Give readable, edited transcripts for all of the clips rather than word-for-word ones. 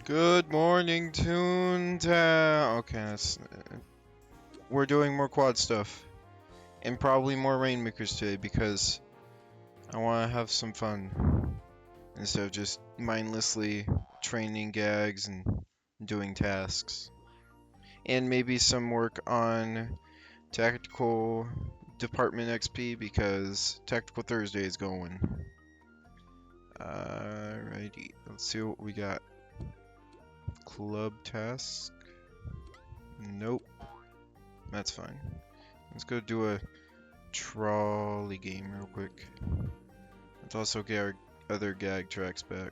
Good morning, Toontown. Okay, we're doing more quad stuff and probably more rainmakers today because I want to have some fun instead of just mindlessly training gags and doing tasks. And maybe some work on tactical department XP because Tactical Thursday is going. Alrighty, let's see what we got. Club task. Nope. That's fine. Let's go do a trolley game real quick. Let's also get our other gag tracks back.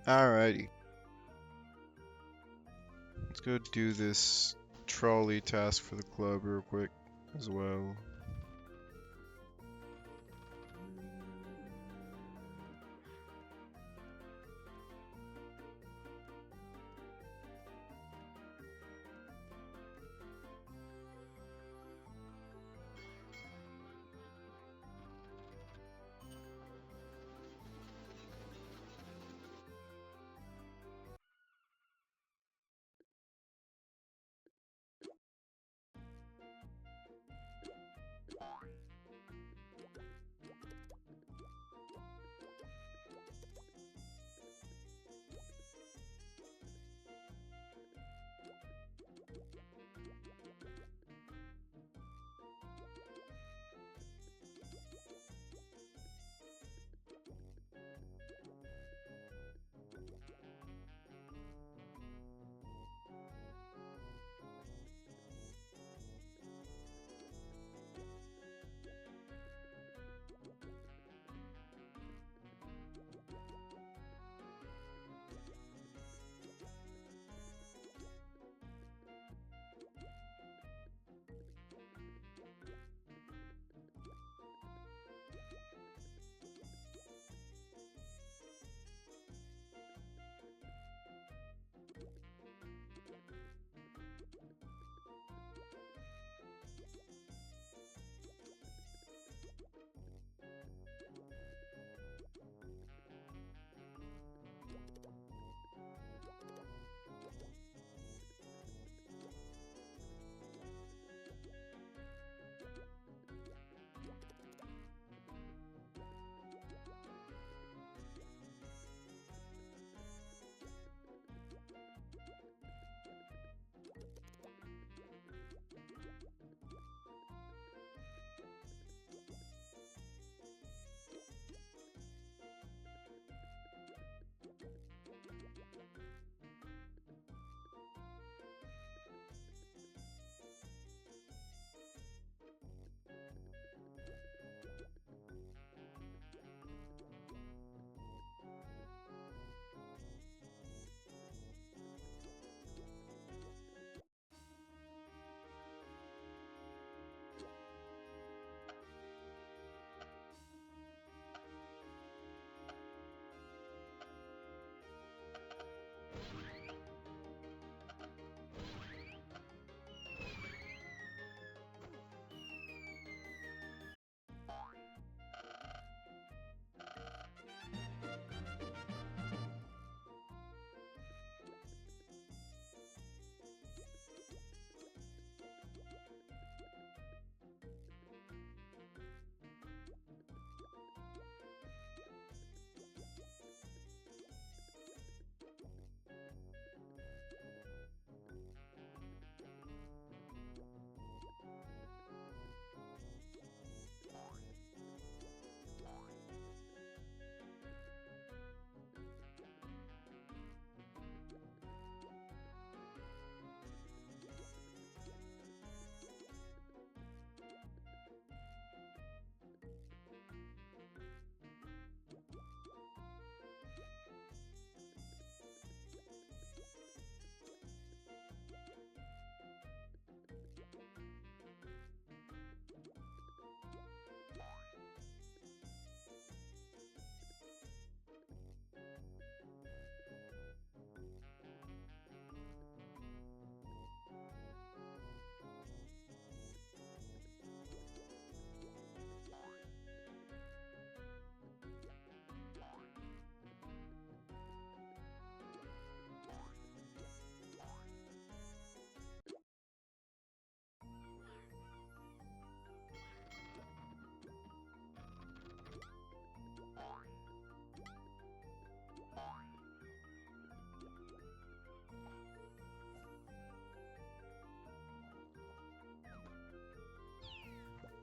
Alrighty. Let's go do this trolley task for the club real quick as well.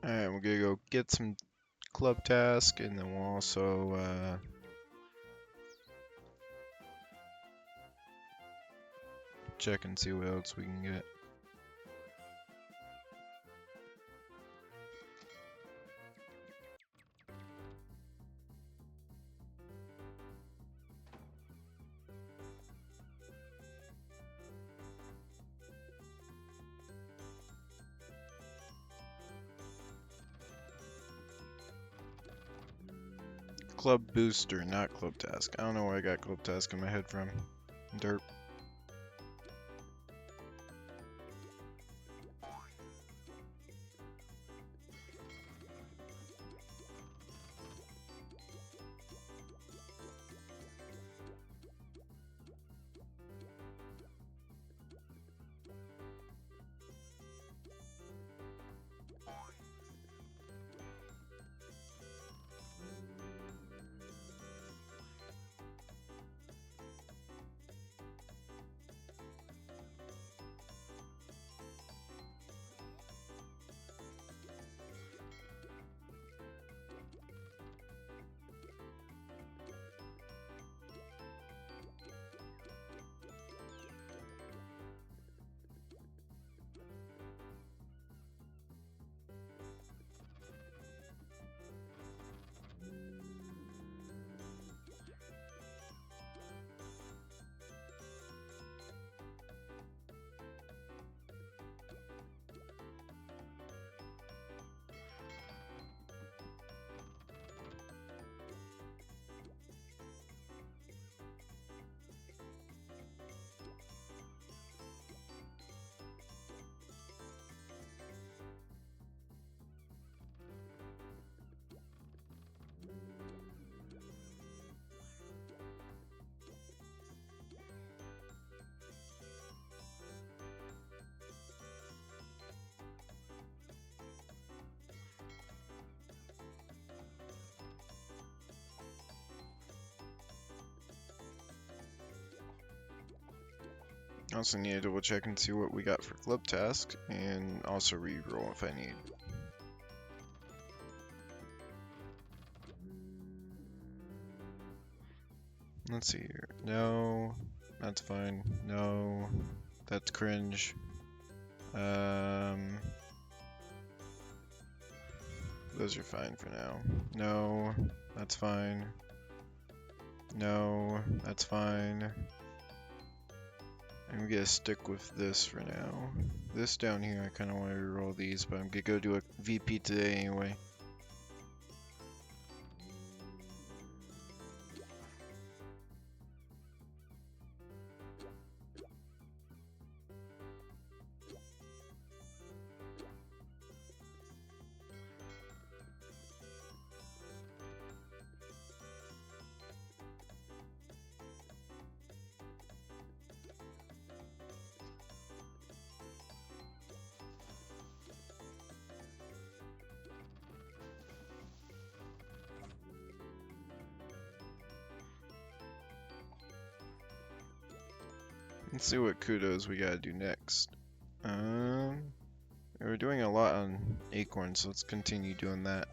Alright, we're gonna go get some club task, and then we'll also check and see what else we can get. Club booster, not club task. I don't know where I got club task in my head from. Derp. I also need to double check and see what we got for club task, and also re-roll if I need. Let's see here. No, that's fine. No, that's cringe. Those are fine for now. No, that's fine. No, that's fine. I'm gonna stick with this for now. This down here, I kind of want to reroll these, but I'm gonna go do a VP today anyway. Let's see what kudos we gotta do next. We're doing a lot on Acorn, so let's continue doing that.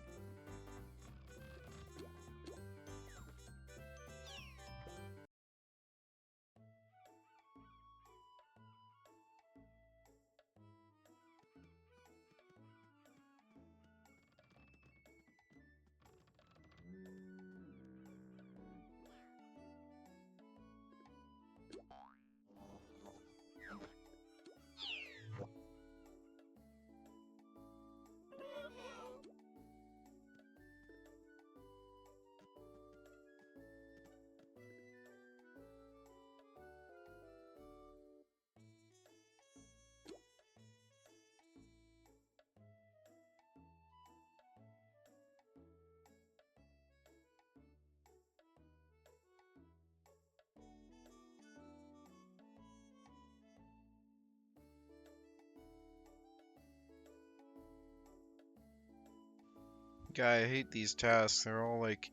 Guy, I hate these tasks. They're all like,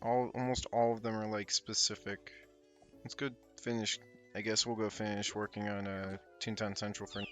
almost all of them are like specific. Let's go finish. I guess we'll go finish working on Toontown Central for.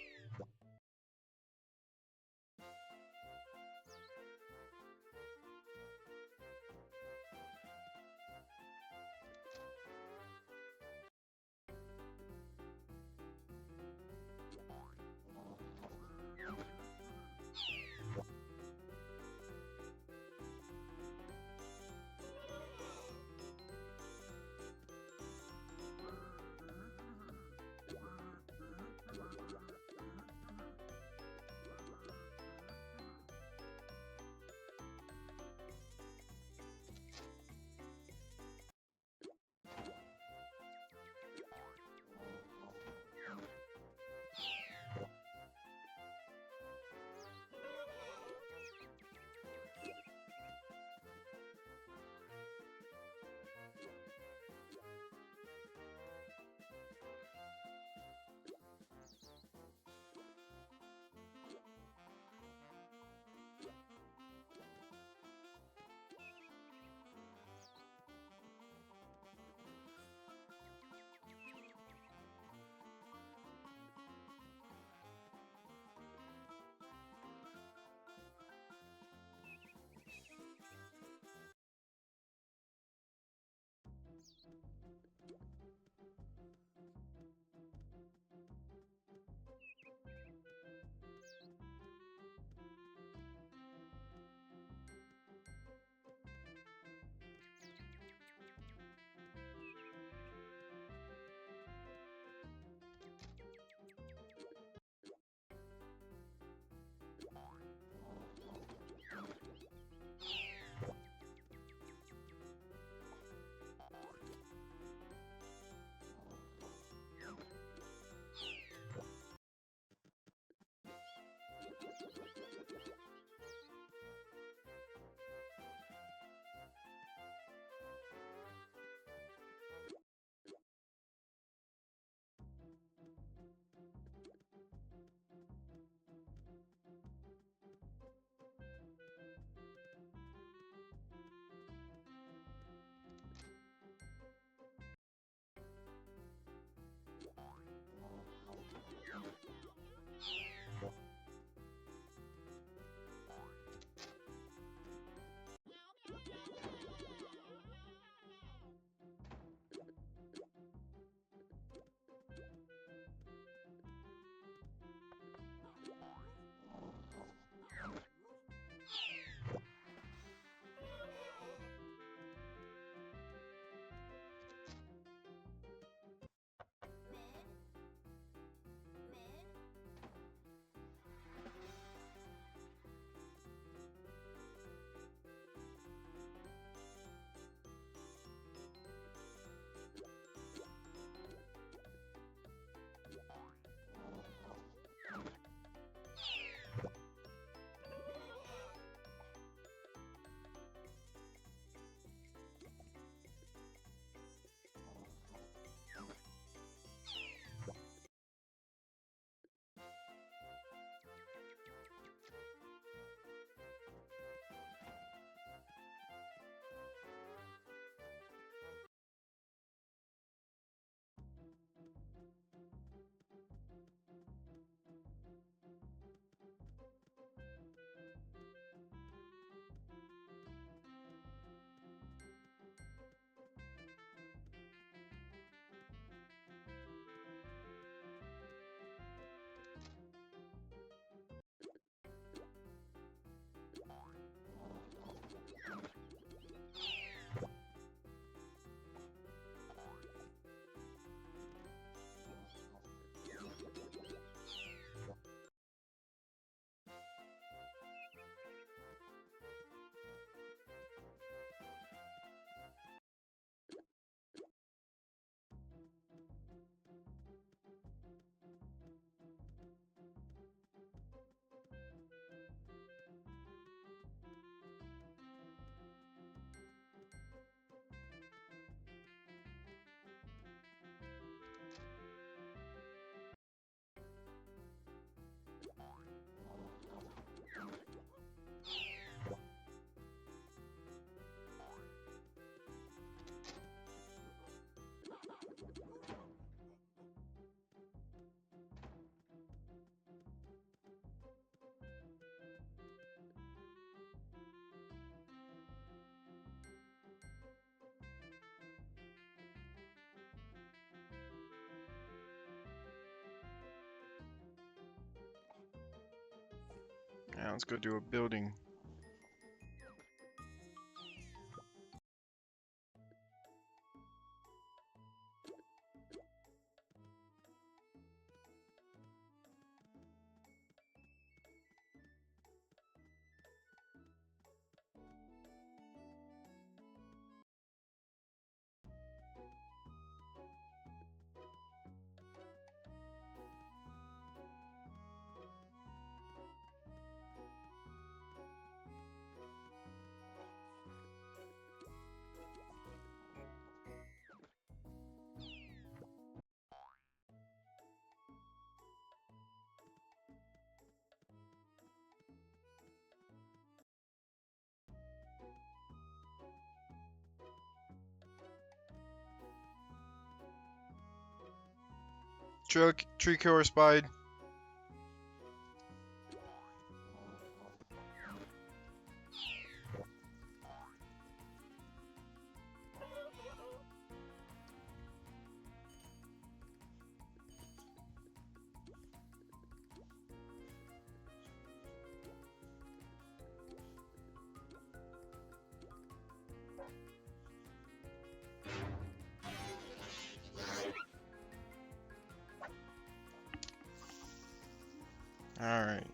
Yeah, let's go do a building. Tree killer spied. Alright.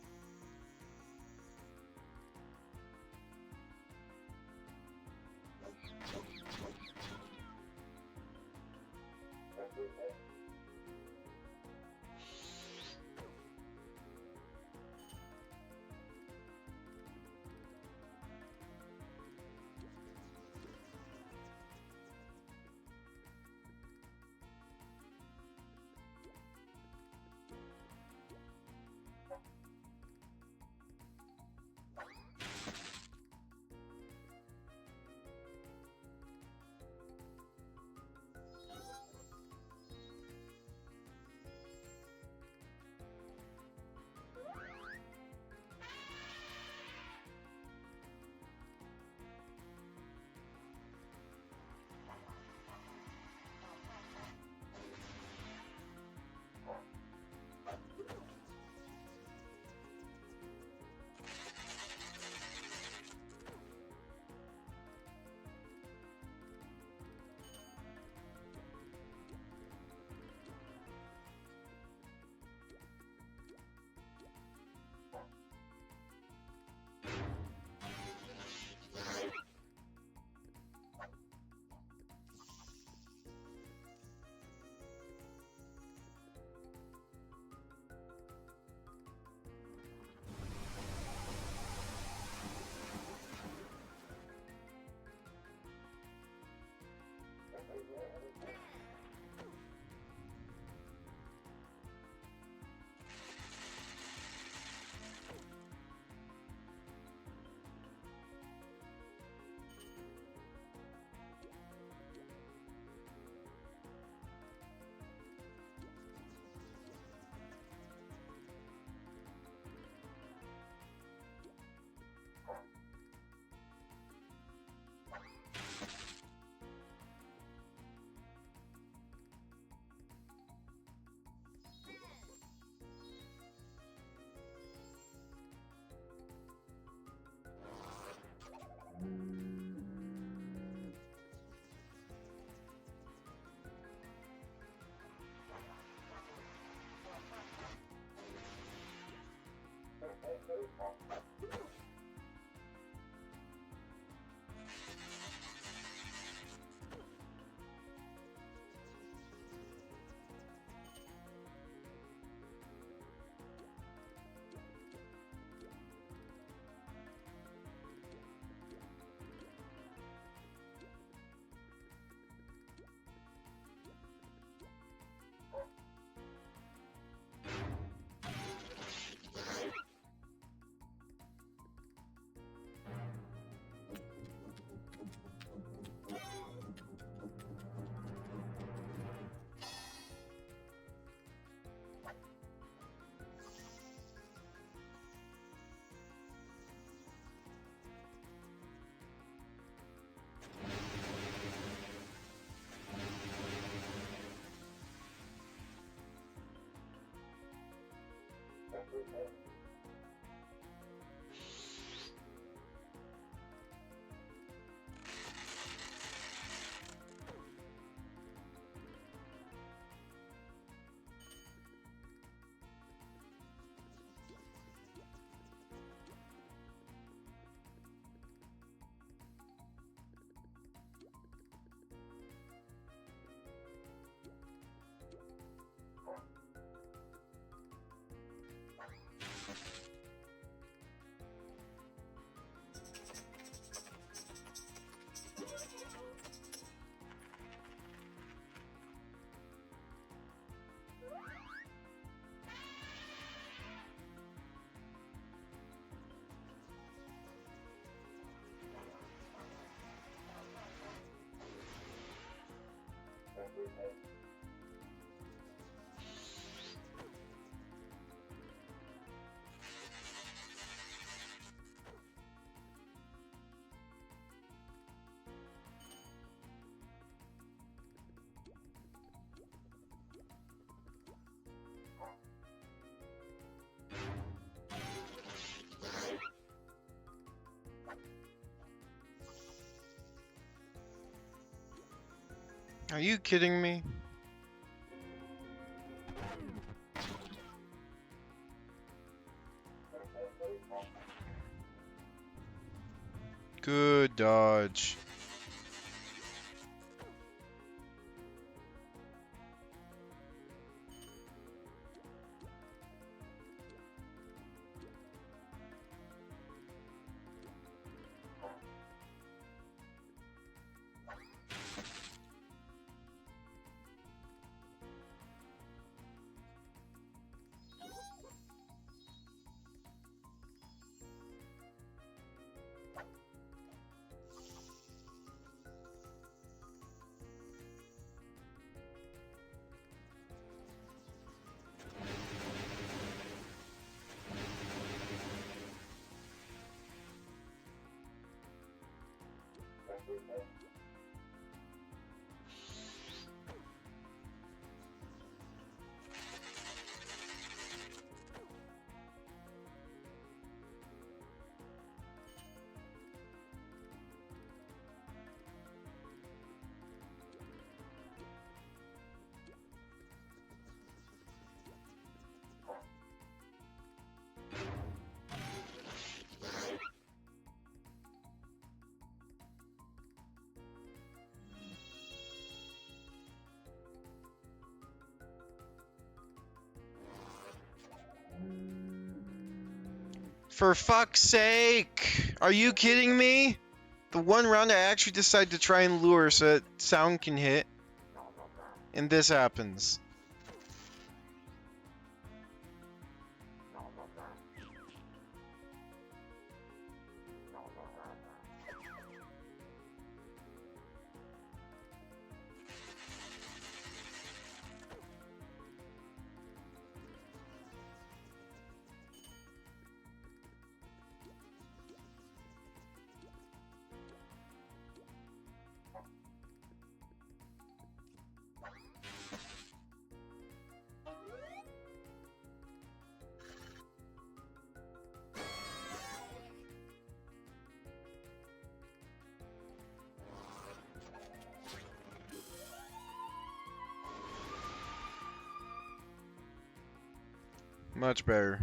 Are you kidding me? Good dodge. For fuck's sake! Are you kidding me? The one round I actually decide to try and lure so that sound can hit. And this happens. Much better.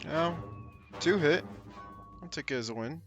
Oh, 2 hit. I'll take it as a win.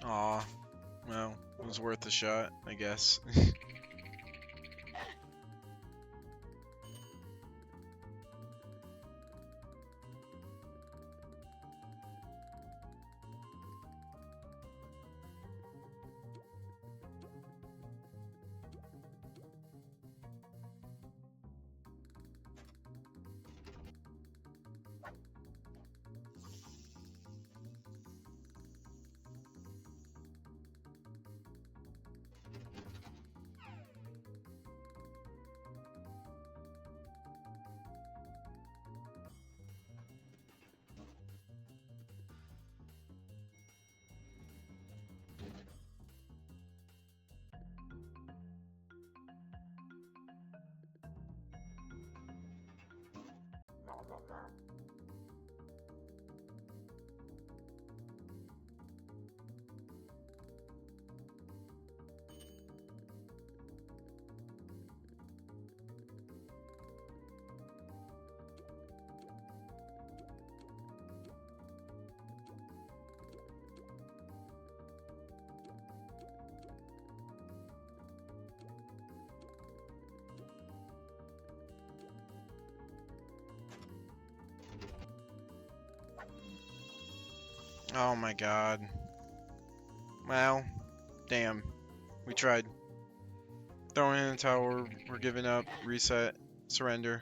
Aw, well, it was worth a shot, I guess. Oh my god. Well, damn. We tried. Throwing in the tower, we're giving up, reset, surrender.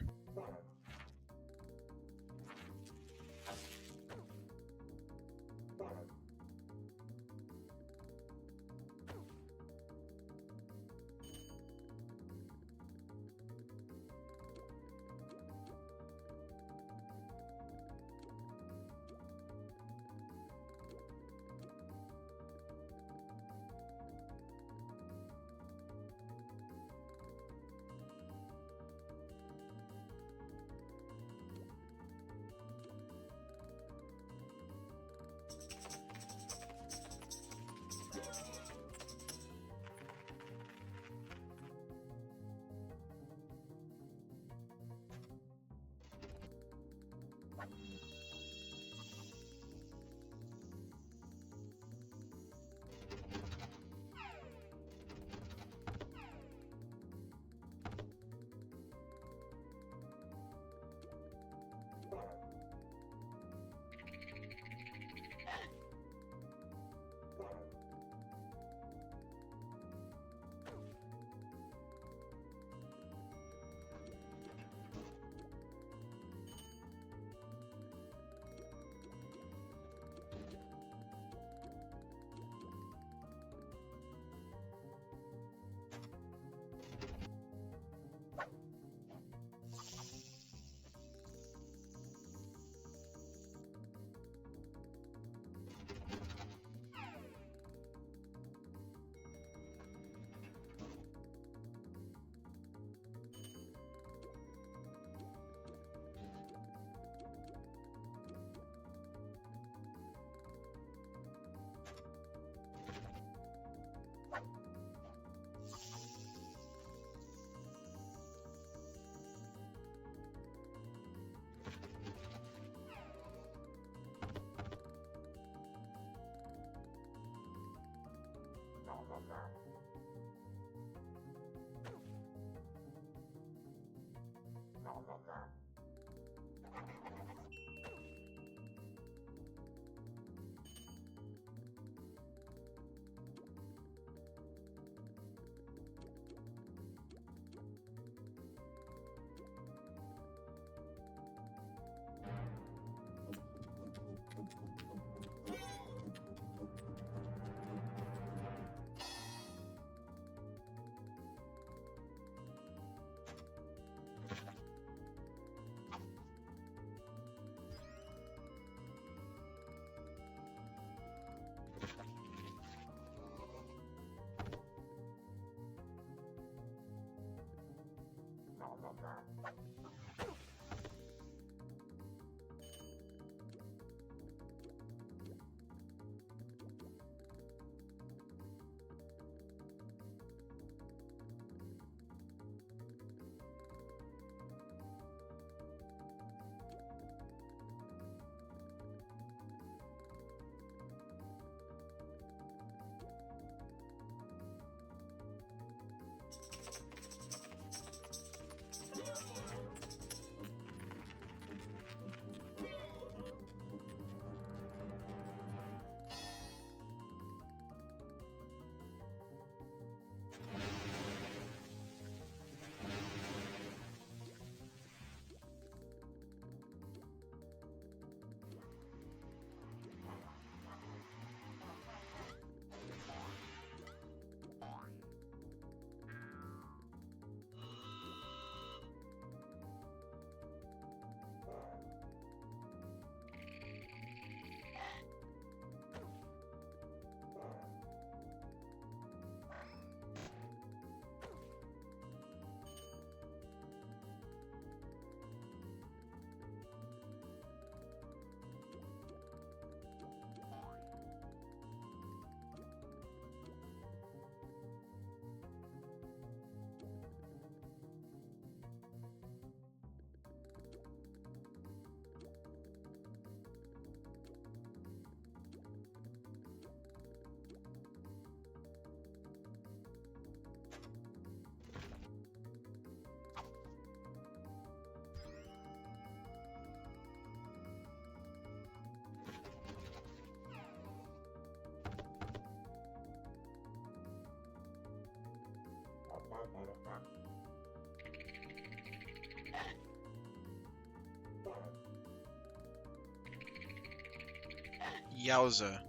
Yowza.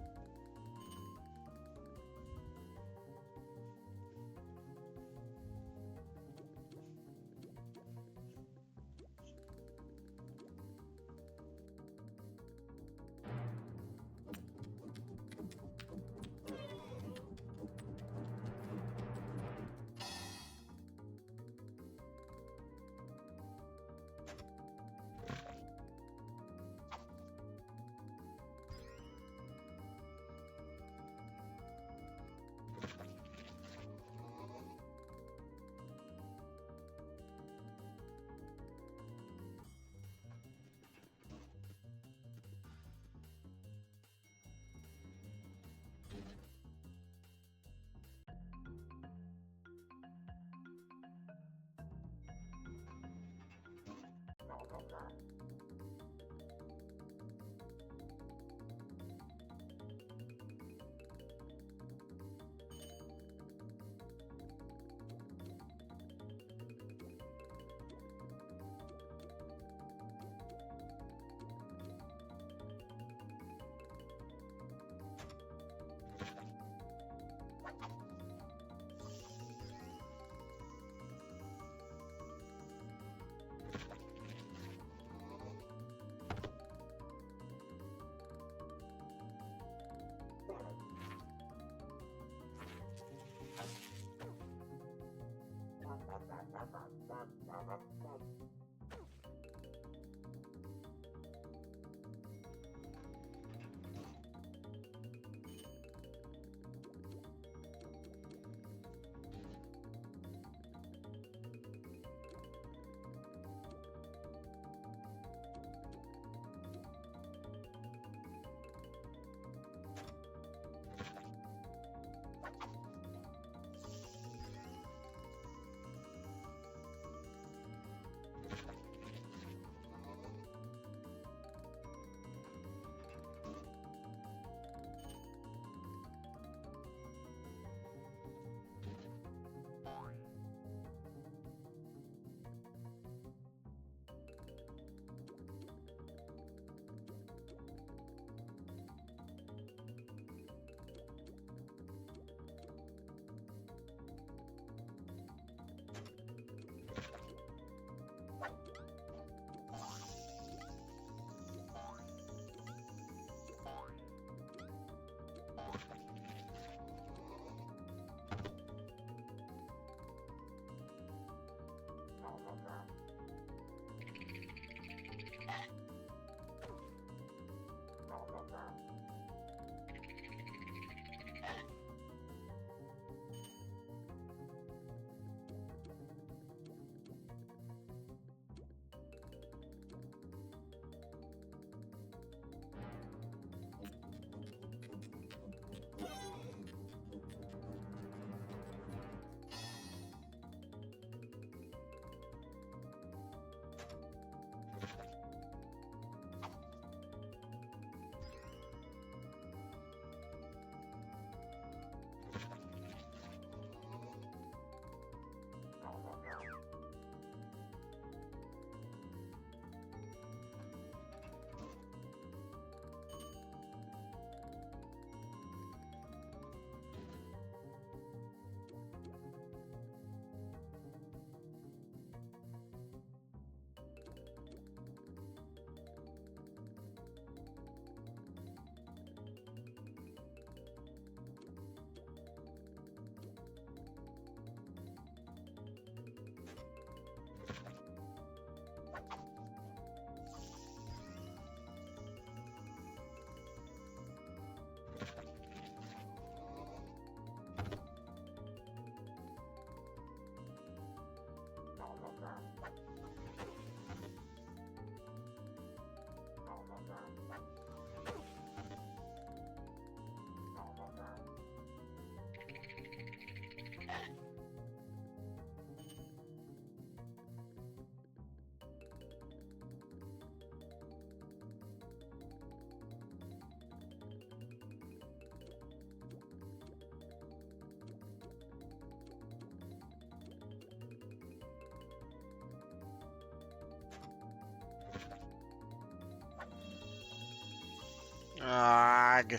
Ugh.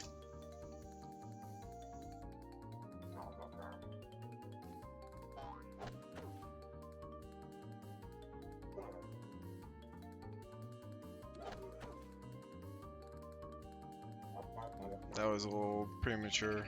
That was a little premature.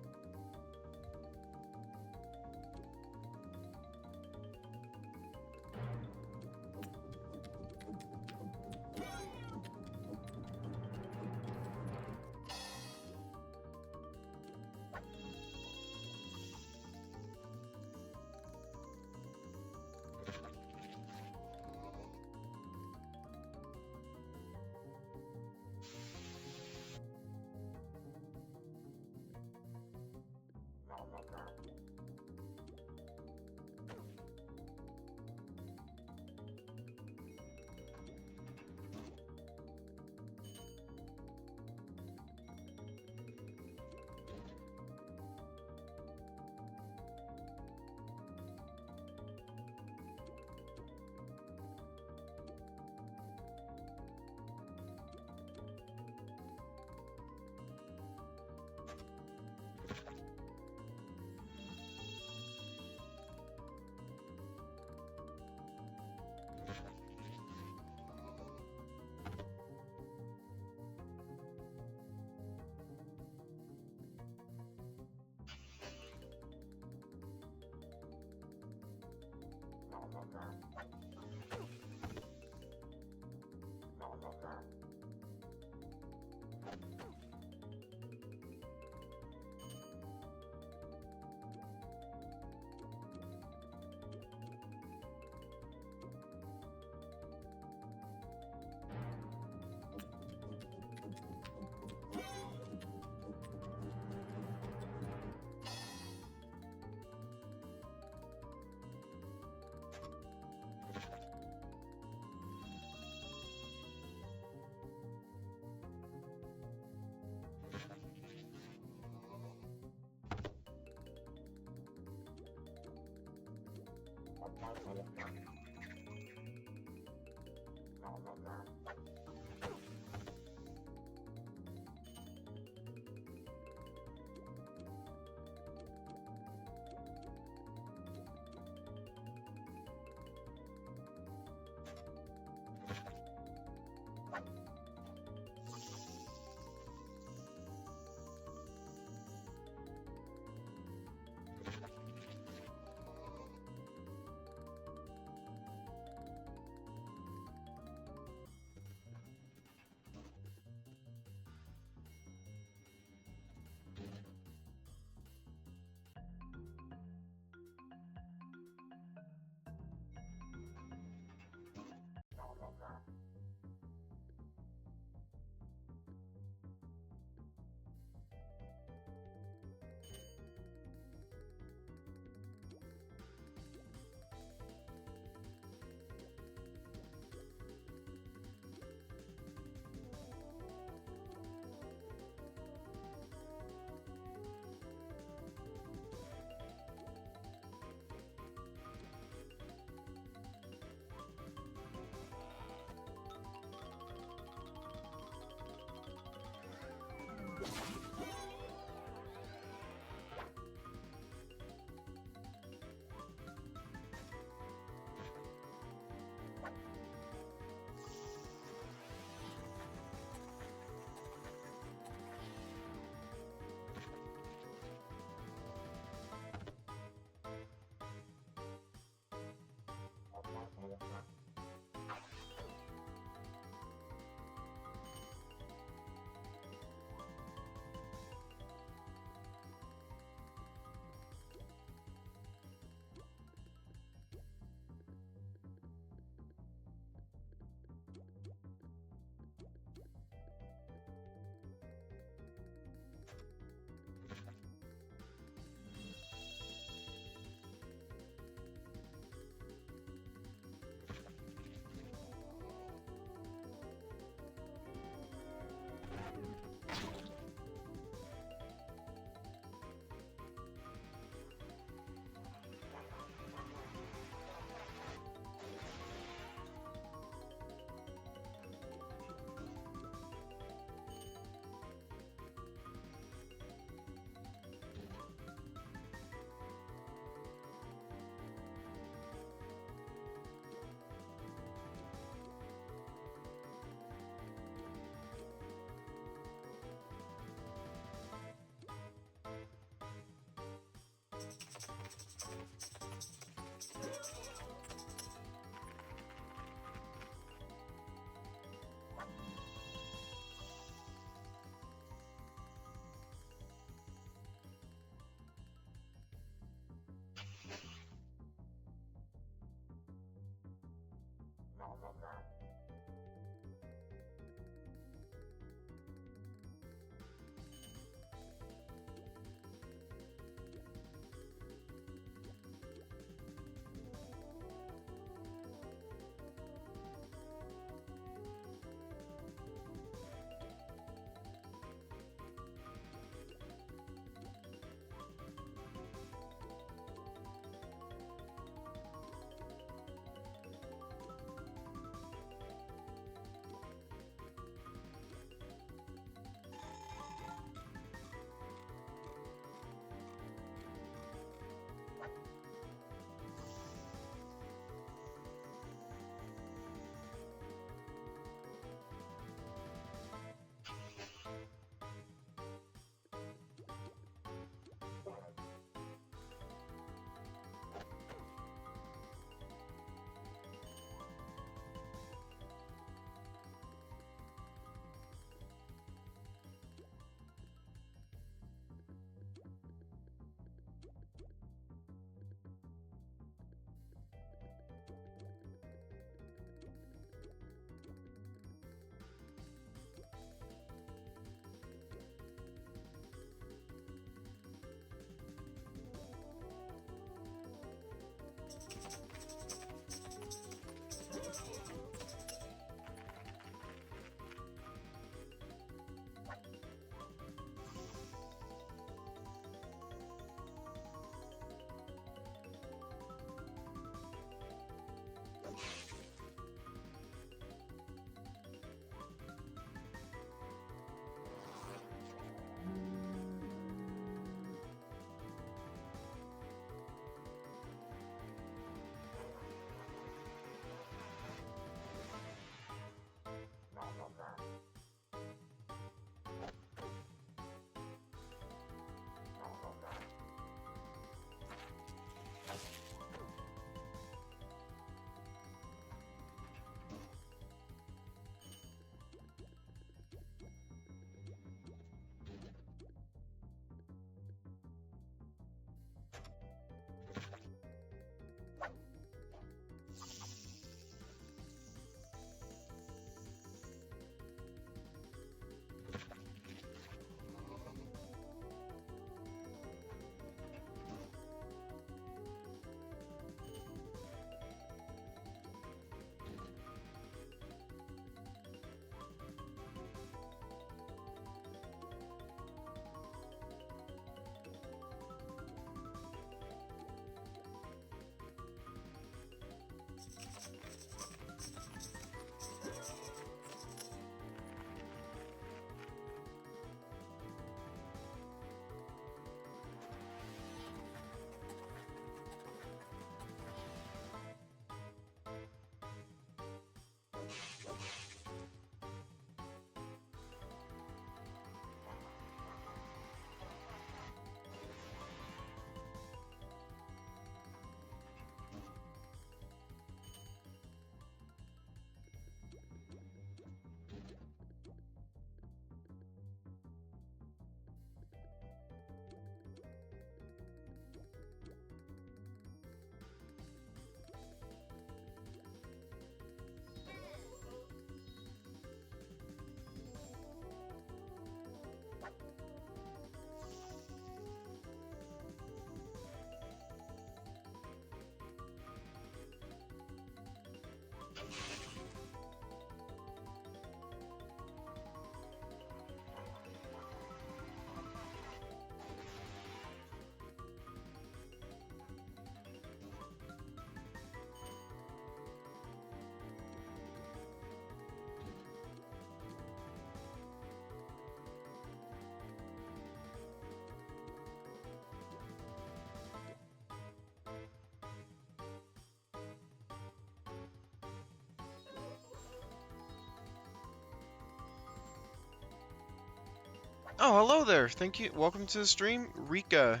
Oh, hello there. Thank you. Welcome to the stream, Rika.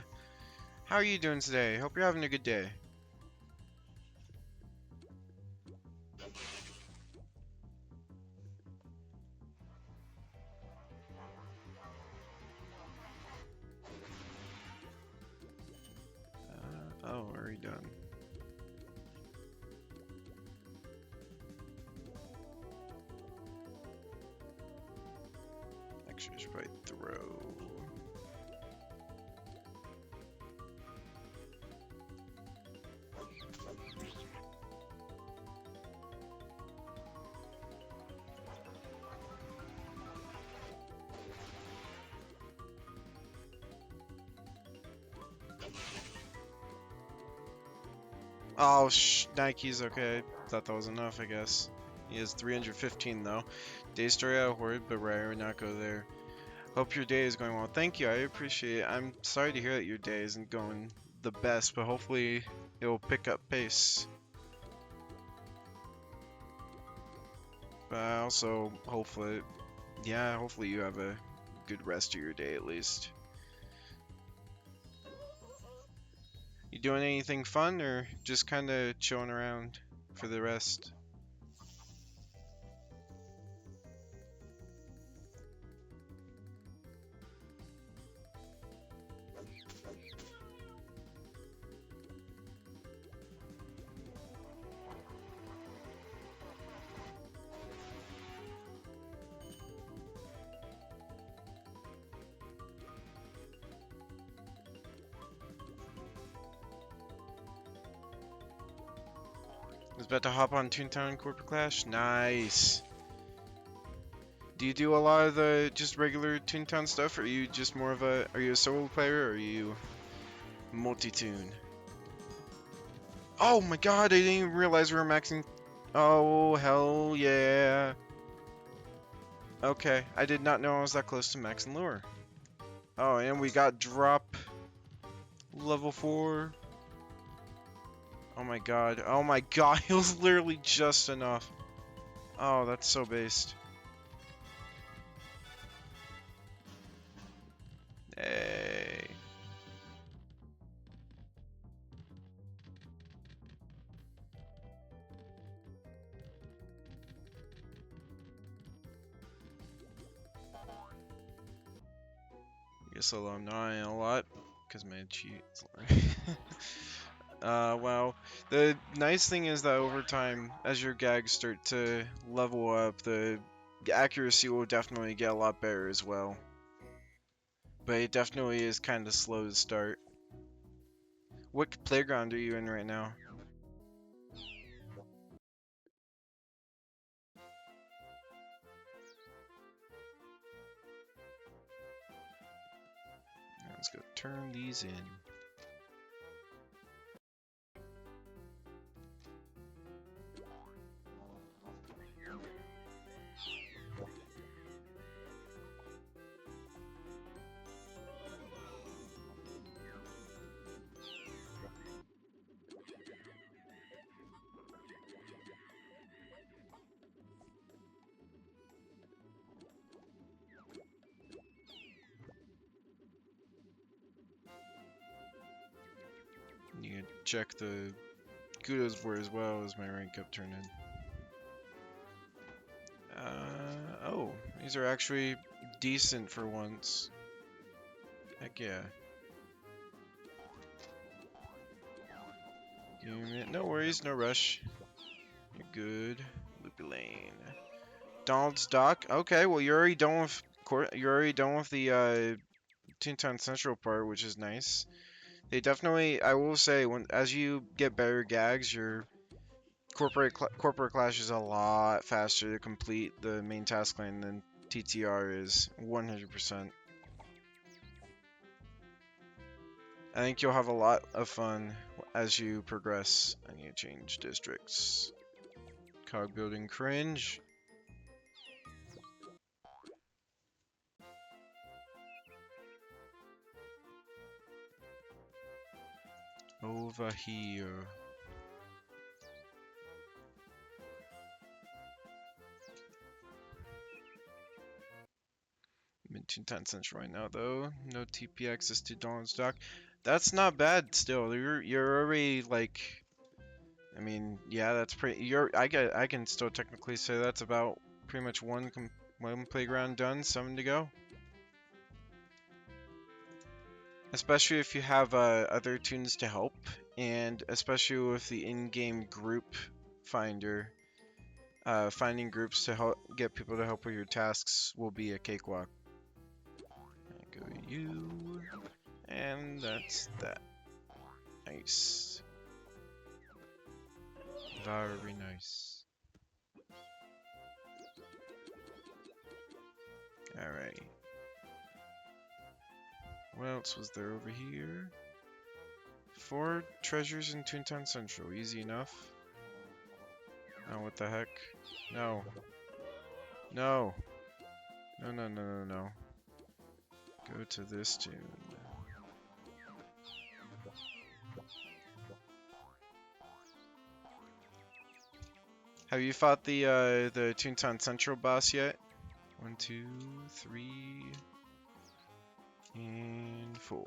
How are you doing today? Hope you're having a good day. Oh, are you done? Actually, I should probably throw. Oh, Nike's okay. Thought that was enough, I guess. He has 315 though. Day story out of Horde, but rather not go there. Hope your day is going well. Thank you, I appreciate it. I'm sorry to hear that your day isn't going the best, but hopefully it'll pick up pace. But also, hopefully, yeah, hopefully you have a good rest of your day at least. You doing anything fun or just kind of chilling around for the rest? I was about to hop on Toontown Corporate Clash. Nice. Do you do a lot of the just regular Toontown stuff, or are you just more of a, are you a solo player, or are you multi-tune? Oh my god, I didn't even realize we were maxing. Oh, hell yeah. Okay, I did not know I was that close to max and lure. Oh, and we got drop level 4. Oh my god. Oh my god, it was literally just enough. Oh, that's so based. Hey. Guess although I'm not in a lot, because my cheats. Well, the nice thing is that over time, as your gags start to level up, the accuracy will definitely get a lot better as well. But it definitely is kind of slow to start. What playground are you in right now? Let's go turn these in. You can check the kudos for as well as my rank up turn in. Oh, these are actually decent for once. Heck yeah. Give me a minute. No worries, no rush. You're good. Loopy lane. Donald's Dock. Okay, well you're already done with the Toontown Central part, which is nice. They definitely, I will say, when as you get better gags, your corporate clash is a lot faster to complete the main task line than TTR is 100%. I think you'll have a lot of fun as you progress. I need to change districts. Cog building cringe. Over here. I'm in Toontown Central right now, though. No TP access to Dawn's Dock. That's not bad. Still, you're already like. I mean, yeah, that's pretty. I can still technically say that's about pretty much one playground done, 7 to go. Especially if you have other tunes to help, and especially with the in-game group finder, finding groups to help get people to help with your tasks will be a cakewalk. Go you, and that's that. Nice. Very nice. Alright. What else was there over here? 4 treasures in Toontown Central. Easy enough. Oh, what the heck? No. No. No, no, no, no, no. Go to this tune. Have you fought the Toontown Central boss yet? 1, 2, 3, and 4.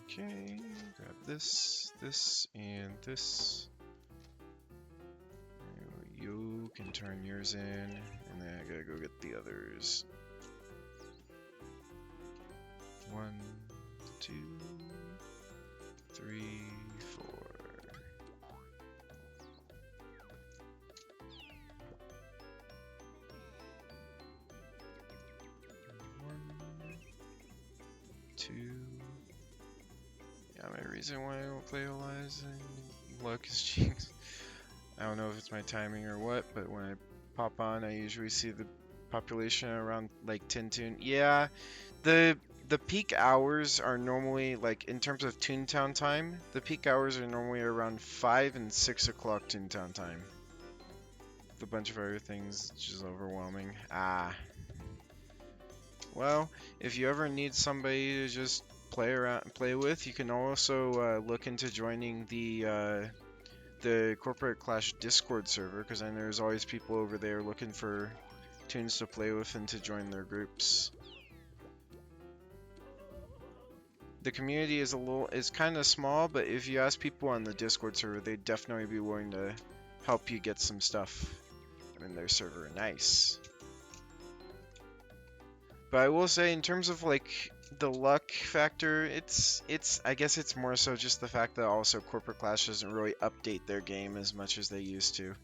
Okay, grab this, and this. You can turn yours in, and then I gotta go get the others. 1, 2, 3, 4. One, 2. Yeah, my reason why I don't play Elias and luck is jinx. I don't know if it's my timing or what, but when I pop on, I usually see the population around like 10 toon. Yeah, the peak hours are normally, like, in terms of Toontown time, the peak hours are normally around 5 and 6 o'clock Toontown time. With a bunch of other things, which is overwhelming. Ah. Well, if you ever need somebody to just play around, play with, you can also look into joining the Corporate Clash Discord server, because then there's always people over there looking for tunes to play with and to join their groups. The community is kind of small, but if you ask people on the Discord server, they'd definitely be willing to help you get some stuff in their server. Nice. But I will say, in terms of like the luck factor, it's I guess it's more so just the fact that also Corporate Clash doesn't really update their game as much as they used to.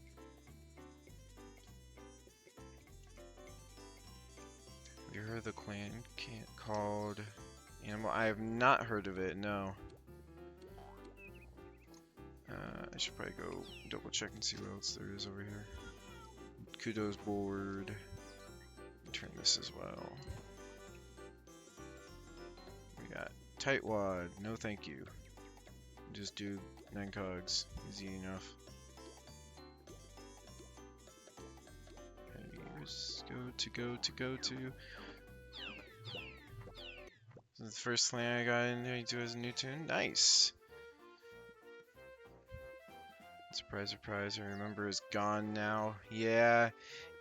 Have you heard of the clan called Animal? I have not heard of it, no. I should probably go double check and see what else there is over here. Kudos board. Turn this as well. We got Tightwad. No thank you. Just do 9 cogs. Easy enough. Here's go to. This is the first thing I got into as a new tune. Nice. Surprise, surprise. I remember is gone now. Yeah,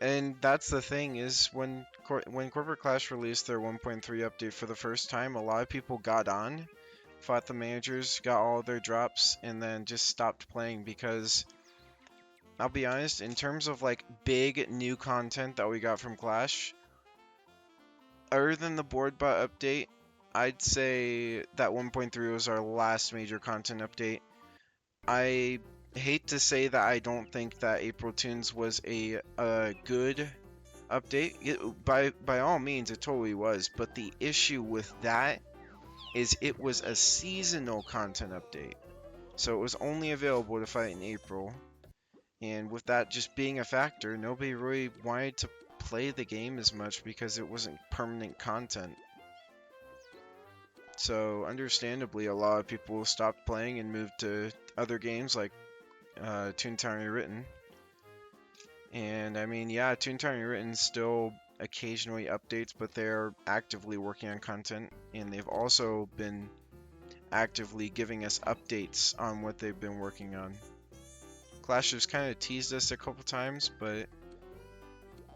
and that's the thing is when Corporate Clash released their 1.3 update for the first time, a lot of people got on, fought the managers, got all their drops, and then just stopped playing because I'll be honest, in terms of like big new content that we got from Clash, other than the board bot update, I'd say that 1.3 was our last major content update. I hate to say that I don't think that April Tunes was a good update. By all means, it totally was. But the issue with that is it was a seasonal content update. So it was only available to fight in April. And with that just being a factor, nobody really wanted to play the game as much because it wasn't permanent content. So understandably, a lot of people stopped playing and moved to other games like Toontown Rewritten. And I mean, yeah, Toontown Rewritten still occasionally updates, but they're actively working on content, and they've also been actively giving us updates on what they've been working on. Clash has kind of teased us a couple times, but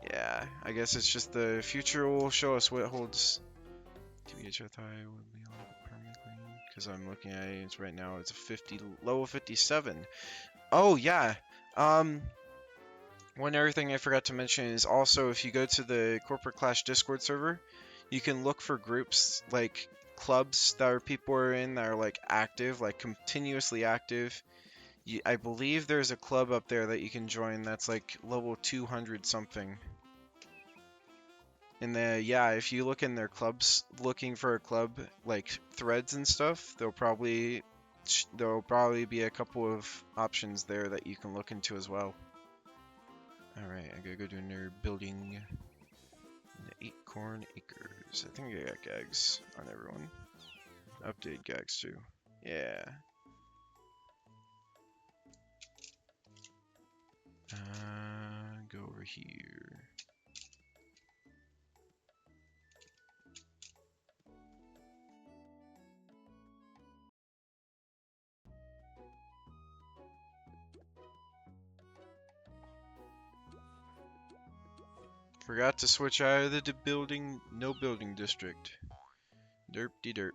yeah, I guess it's just the future will show us what it holds. TBHI would be permanently, because I'm looking at it right now. It's a 50, low of 57. Oh yeah. One other thing I forgot to mention is also if you go to the Corporate Clash Discord server, you can look for groups like clubs that are people are in that are like active, like continuously active. I believe there's a club up there that you can join that's like level 200 something. And yeah, if you look in their clubs, looking for a club like threads and stuff, there'll probably be a couple of options there that you can look into as well. Alright, I gotta go do another building in the Acorn Acres. I think I got gags on everyone. Update gags too. Yeah. Go over here. Forgot to switch out of the building, no building district. Derp-de-derp.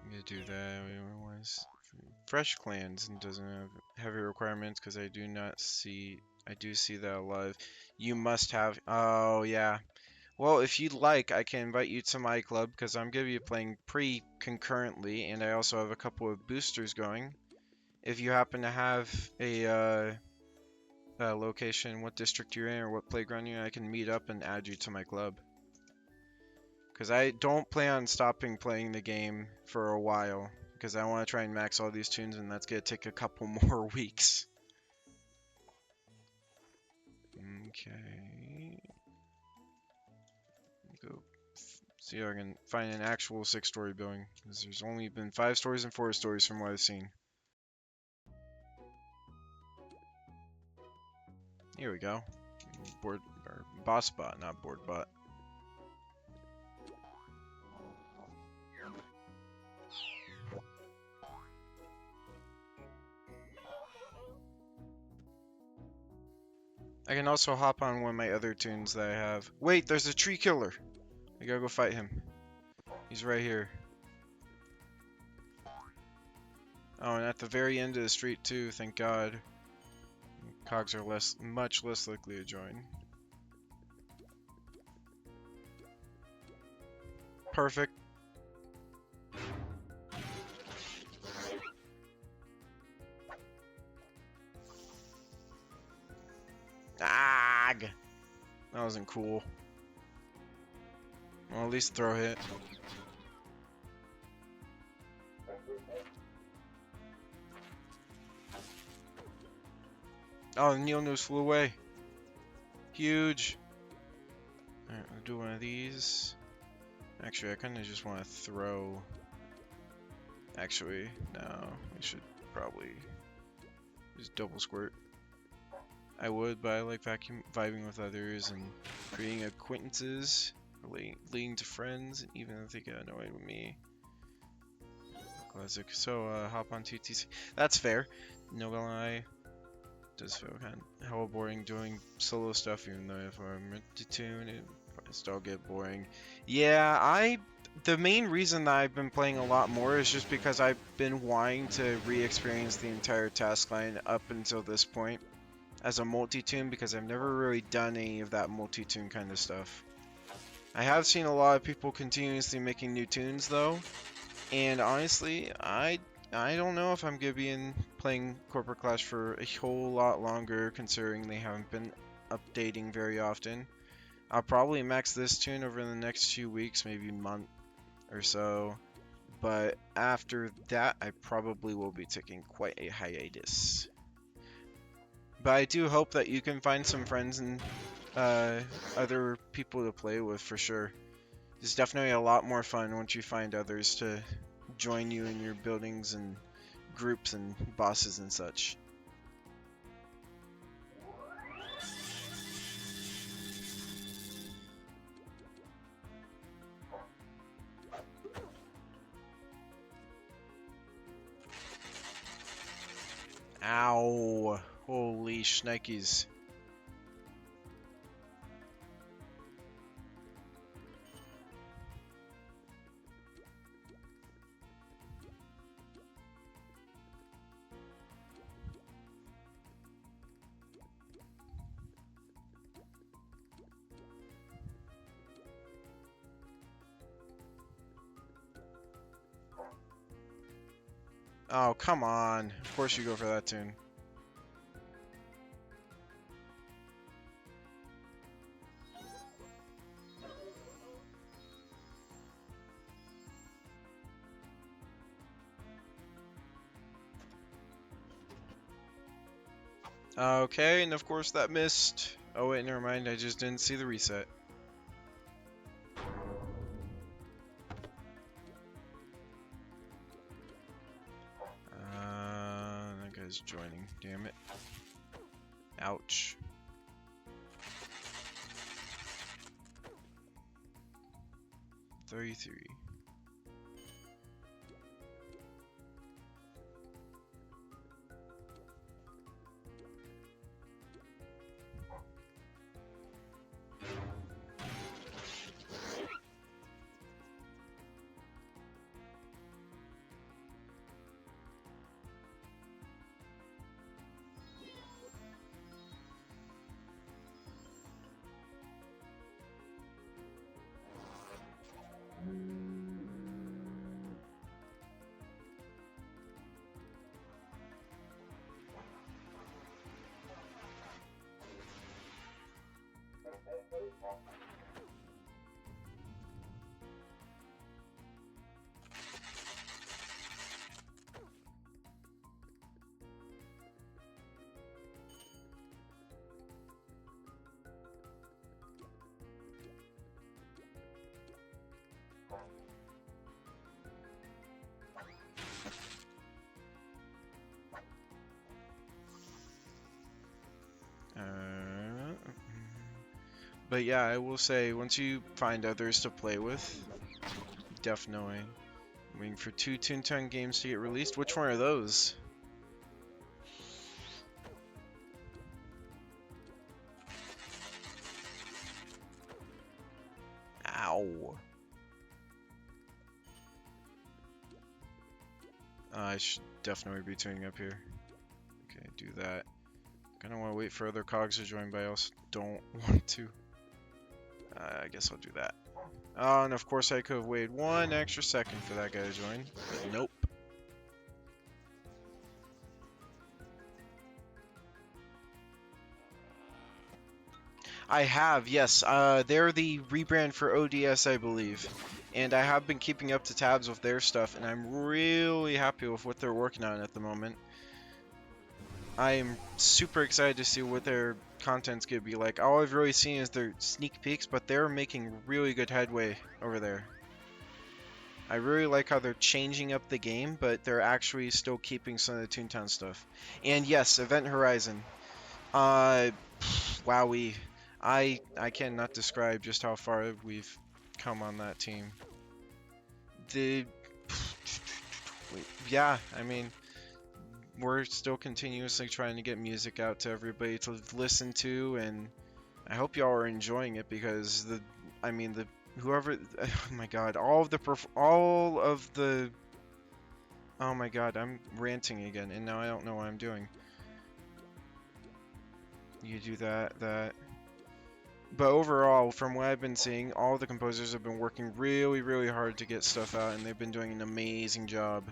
I'm gonna do that. Otherwise, fresh clans and doesn't have heavy requirements because I do see that alive. You must have. Oh yeah. Well, if you'd like, I can invite you to my club because I'm gonna be playing pretty concurrently, and I also have a couple of boosters going. If you happen to have a location, what district you're in, or what playground you're in, I can meet up and add you to my club. Because I don't plan on stopping playing the game for a while. Because I want to try and max all these tunes, and that's going to take a couple more weeks. Okay. Go see if I can find an actual 6-story building. Because there's only been 5 stories and 4 stories from what I've seen. Here we go. Board, or boss bot, not board bot. I can also hop on one of my other tunes that I have. Wait, there's a tree killer. I gotta go fight him. He's right here. Oh, and at the very end of the street too, thank God. Cogs are much less likely to join. Perfect. Ag! That wasn't cool. Well, at least throw hit. Oh, the Neil News flew away. Huge. Alright, we'll do one of these. Actually, I kind of just want to throw. Actually, no. We should probably just double squirt. I would, but I like vibing with others and creating acquaintances, leading to friends, and even if they get annoyed with me. Classic. So, hop on TTC. That's fair. No gonna lie. Does feel kind of hella boring doing solo stuff, even though if I'm meant to tune, it probably still get boring. Yeah, the main reason that I've been playing a lot more is just because I've been wanting to re-experience the entire task line up until this point as a multi-tune, because I've never really done any of that multi-tune kind of stuff. I have seen a lot of people continuously making new tunes though, and honestly, I don't know if I'm gonna be playing Corporate Clash for a whole lot longer, considering they haven't been updating very often. I'll probably max this tune over the next few weeks, maybe month or so, but after that, I probably will be taking quite a hiatus. But I do hope that you can find some friends and uh, other people to play with for sure. It's definitely a lot more fun once you find others to join you in your buildings and groups and bosses and such. Ow! Holy shnikes. Oh, come on. Of course you go for that tune. Okay, and of course that missed. Oh wait, never mind, I just didn't see the reset. That guy's joining, damn it. Ouch. $33. But yeah, I will say, once you find others to play with, definitely. I'm waiting for 2 Toontown games to get released. Which one are those? Ow. I should definitely be tuning up here. Okay, do that. Kinda want to wait for other cogs to join, but I also don't want to. I guess I'll do that. Oh, and of course I could have waited 1 extra second for that guy to join, but nope. I have, yes. They're the rebrand for ODS, I believe. And I have been keeping up to tabs with their stuff, and I'm really happy with what they're working on at the moment. I am super excited to see what their content's gonna be like. All I've really seen is their sneak peeks, but they're making really good headway over there. I really like how they're changing up the game, but they're actually still keeping some of the Toontown stuff. And yes, Event Horizon. Uh, Wowee. I cannot describe just how far we've come on that team. The yeah, I mean, we're still continuously trying to get music out to everybody to listen to, and I hope y'all are enjoying it because I mean the whoever, oh my god, all of the, oh my god, I'm ranting again, and now I don't know what I'm doing. You do that. But overall, from what I've been seeing, all the composers have been working really, really hard to get stuff out, and they've been doing an amazing job.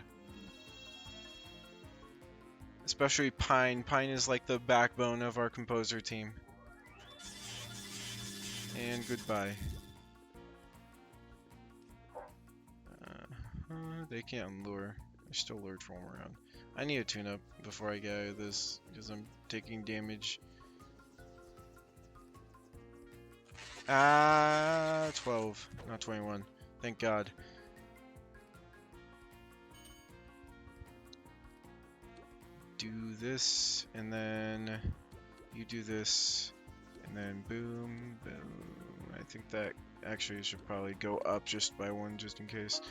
Especially Pine. Pine is like the backbone of our composer team. And goodbye. They can't lure. I still lured for one more round. I need a tune-up before I get out of this, because I'm taking damage. Ah, 12, not 21. Thank God. Do this, and then you do this, and then boom, boom. I think that actually should probably go up just by one, just in case.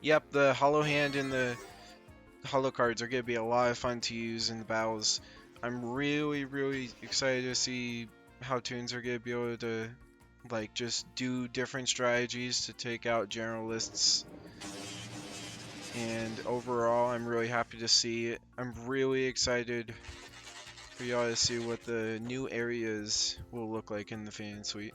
Yep, the hollow hand and the hollow cards are going to be a lot of fun to use in the battles. I'm really excited to see how Toons are going to be able to like just do different strategies to take out generalists. And overall, I'm really happy to see it. I'm really excited for y'all to see what the new areas will look like in the fan suite.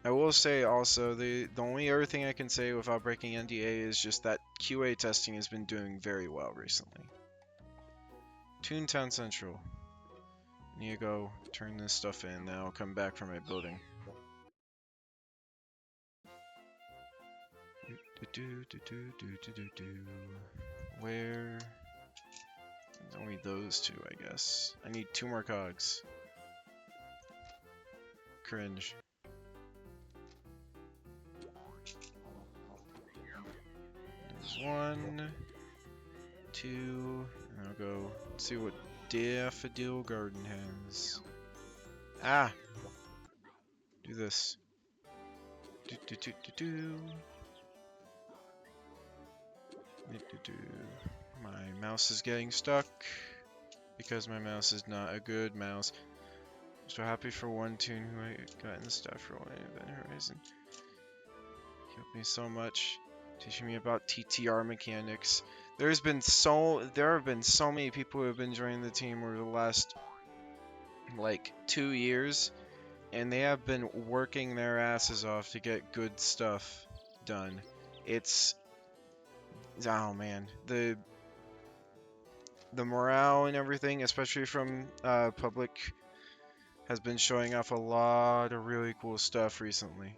I will say also, the only other thing I can say without breaking NDA is just that QA testing has been doing very well recently. Toontown Central. Need to go turn this stuff in, then I'll come back for my building. Where? There's only those two, I guess. I need 2 more cogs. Cringe. There's 1, 2, and I'll go see what Daffodil Garden has. Ah! Do this. My mouse is getting stuck because my mouse is not a good mouse. I'm so happy for one toon who I got in the staff role in Event Horizon. He helped me so much, teaching me about TTR mechanics. There have been so many people who have been joining the team over the last like 2 years, and they have been working their asses off to get good stuff done. It's oh man, the morale and everything, especially from public, has been showing off a lot of really cool stuff recently.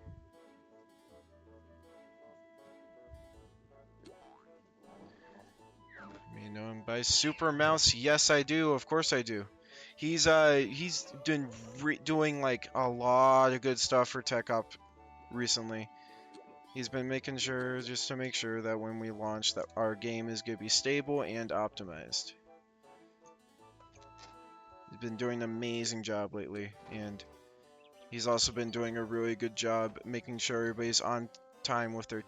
You know him by Super Mouse? Yes, I do. Of course I do. He's doing like a lot of good stuff for Tech Up recently. He's been making sure, just to make sure that when we launch, that our game is going to be stable and optimized. He's been doing an amazing job lately, and he's also been doing a really good job making sure everybody's on time with their,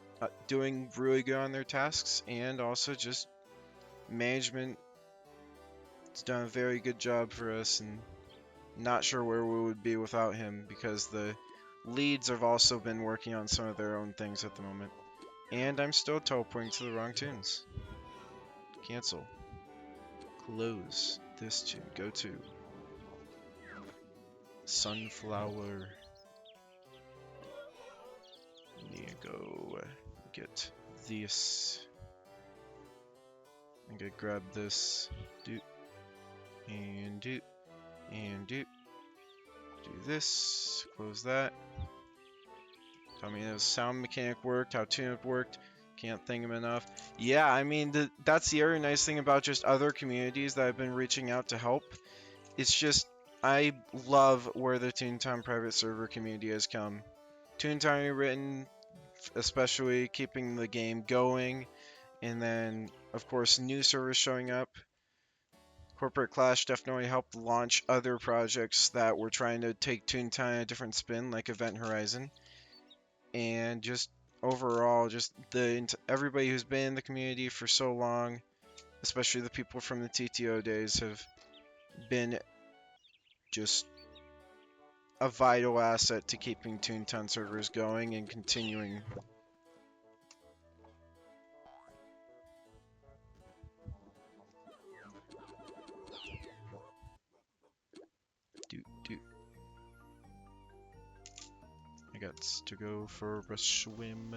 doing really good on their tasks, and also just management. He's done a very good job for us, and not sure where we would be without him, because the leads have also been working on some of their own things at the moment. And I'm still teleporting to the wrong tunes. Cancel. Close this tune. Go to Sunflower. Need to go get this. I'm gonna grab this. Do and do and do. Do this. Close that. Tell me how sound mechanic worked, how tune-up worked. Can't thank him enough. Yeah, I mean, that's the other nice thing about just other communities that I've been reaching out to help. It's just, I love where the Toontown private server community has come. Toontown written, especially keeping the game going, and then, of course, new servers showing up. Corporate Clash definitely helped launch other projects that were trying to take Toontown a different spin, like Event Horizon. And just overall, just everybody who's been in the community for so long, especially the people from the TTO days, have been just a vital asset to keeping Toontown servers going and continuing. I got to go for a swim.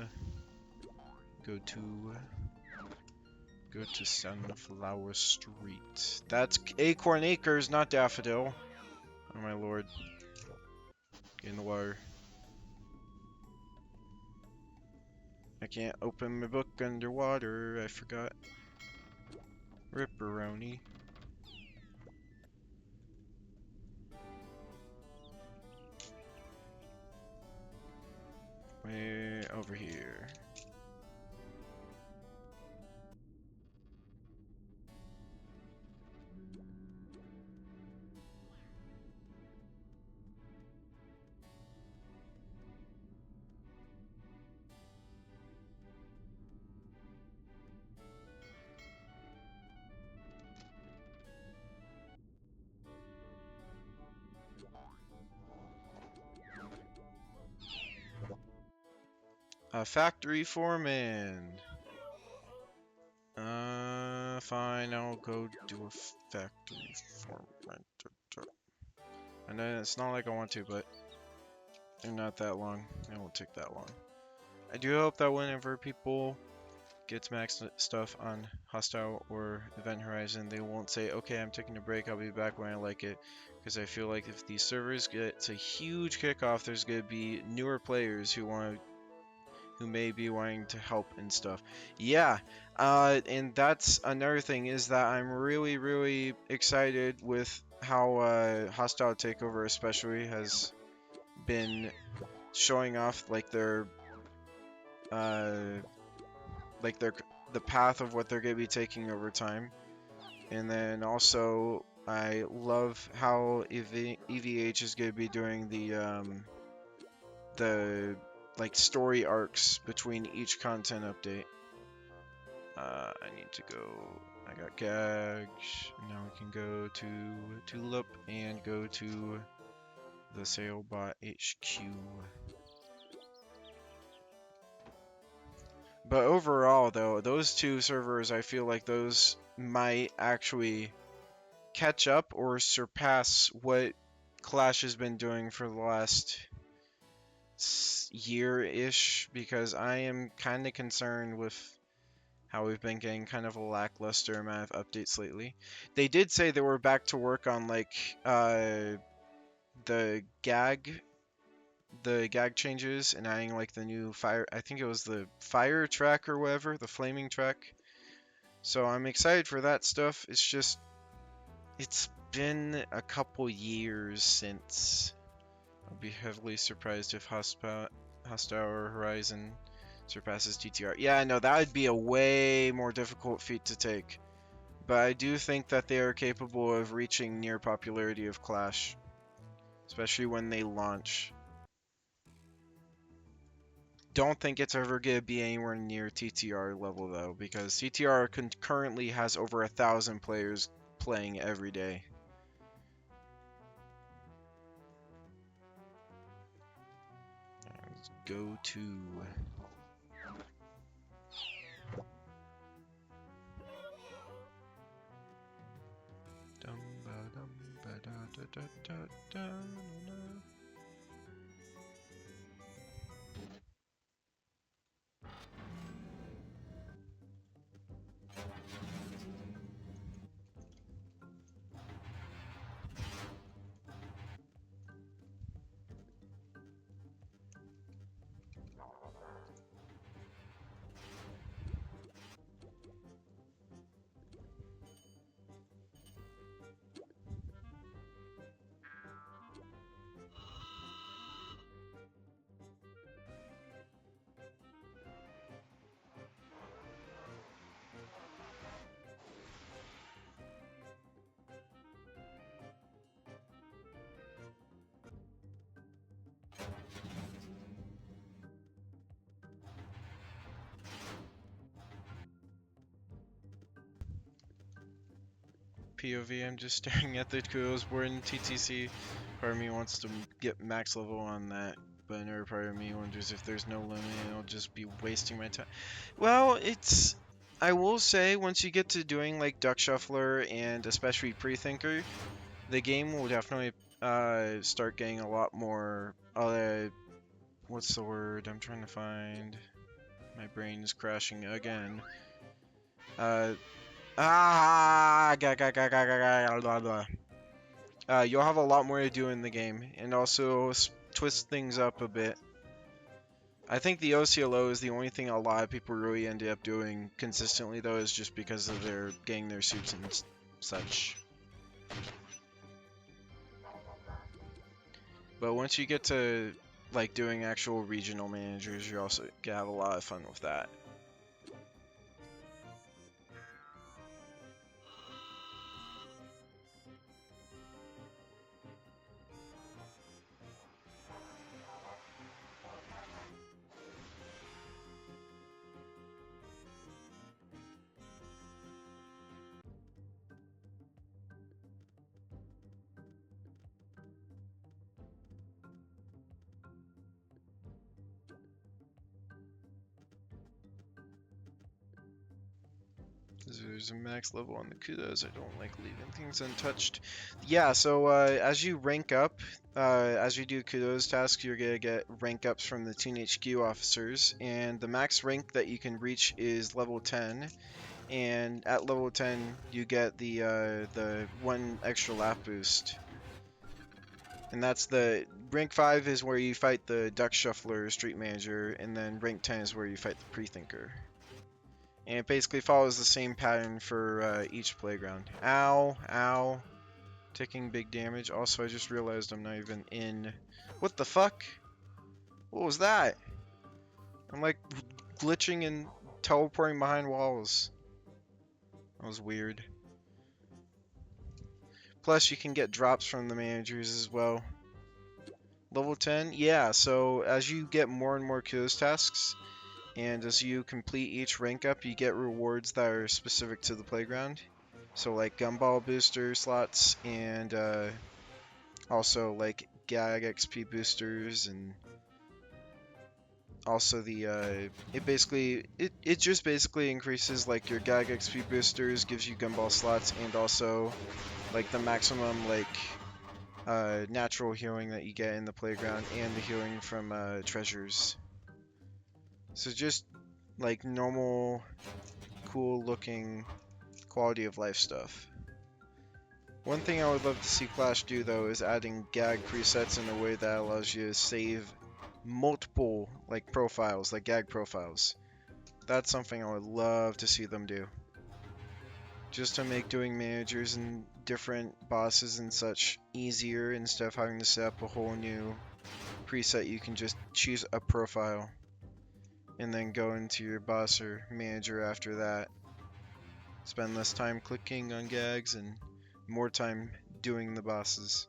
Go to Sunflower Street. That's Acorn Acres, not Daffodil. Oh my lord. Get in the water. I can't open my book underwater. I forgot. Ripperoni. way over here. A factory foreman. Fine, I'll go do a factory foreman. I know it's not like I want to, but they're not that long. It won't take that long. I do hope that whenever people get max stuff on Hostile or Event Horizon, they won't say, okay, I'm taking a break, I'll be back when I like it. Because I feel like if these servers get a huge kickoff, there's going to be newer players who may be wanting to help and stuff. Yeah, and that's another thing is that I'm really, really excited with how Hostile Takeover especially has been showing off uh, their the path of what they're going to be taking over time. And then also, I love how EVH is going to be doing the like story arcs between each content update. I need to go. I got gags. Now we can go to Tulip and go to the Sailbot HQ. But overall, though, those two servers, I feel like those might actually catch up or surpass what Clash has been doing for the last year-ish, because I am kind of concerned with how we've been getting kind of a lackluster amount of updates lately. They did say they were back to work on like the gag changes and adding like the new fire, I think it was the fire track or whatever, the flaming track. So I'm excited for that stuff. It's just it's been a couple years since. I'll be heavily surprised if Hostile Horizon surpasses TTR. Yeah, I know that would be a way more difficult feat to take. But I do think that they are capable of reaching near popularity of Clash, especially when they launch. Don't think it's ever going to be anywhere near TTR level though, because TTR currently has over 1,000 players playing every day. Let's go to POV. I'm just staring at the kudos board in TTC. Part of me wants to get max level on that, but another part of me wonders if there's no limit, it'll just be wasting my time. Well, it's... I will say, once you get to doing like Duck Shuffler and especially Pre-Thinker, the game will definitely start getting a lot more... what's the word I'm trying to find? My brain is crashing again. You'll have a lot more to do in the game, and also twist things up a bit. I think the OCLO is the only thing a lot of people really end up doing consistently, though, is just because of their getting their suits and such. But once you get to like doing actual regional managers, you also can have a lot of fun with that. There's a max level on the kudos. I don't like leaving things untouched. Yeah, so as you rank up, as you do kudos tasks, you're gonna get rank ups from the Toon HQ officers, and the max rank that you can reach is level 10. And at level 10, you get the one extra lap boost. And that's the rank 5 is where you fight the Duck Shuffler Street Manager, and then rank 10 is where you fight the Pre-Thinker. And it basically follows the same pattern for each playground. Ow, ow. Taking big damage. Also, I just realized I'm not even in... What the fuck? What was that? I'm like glitching and teleporting behind walls. That was weird. Plus, you can get drops from the managers as well. Level 10? Yeah, so as you get more and more kudos tasks, and as you complete each rank up, you get rewards that are specific to the playground. So like gumball booster slots and also like gag XP boosters, and also the it just basically increases like your gag XP boosters, gives you gumball slots, and also like the maximum like natural healing that you get in the playground and the healing from treasures. So just like normal cool looking quality of life stuff. One thing I would love to see Clash do though is adding gag presets in a way that allows you to save multiple like profiles, like gag profiles. That's something I would love to see them do. Just to make doing managers and different bosses and such easier instead of having to set up a whole new preset. You can just choose a profile and then go into your boss or manager after that. Spend less time clicking on gags and more time doing the bosses.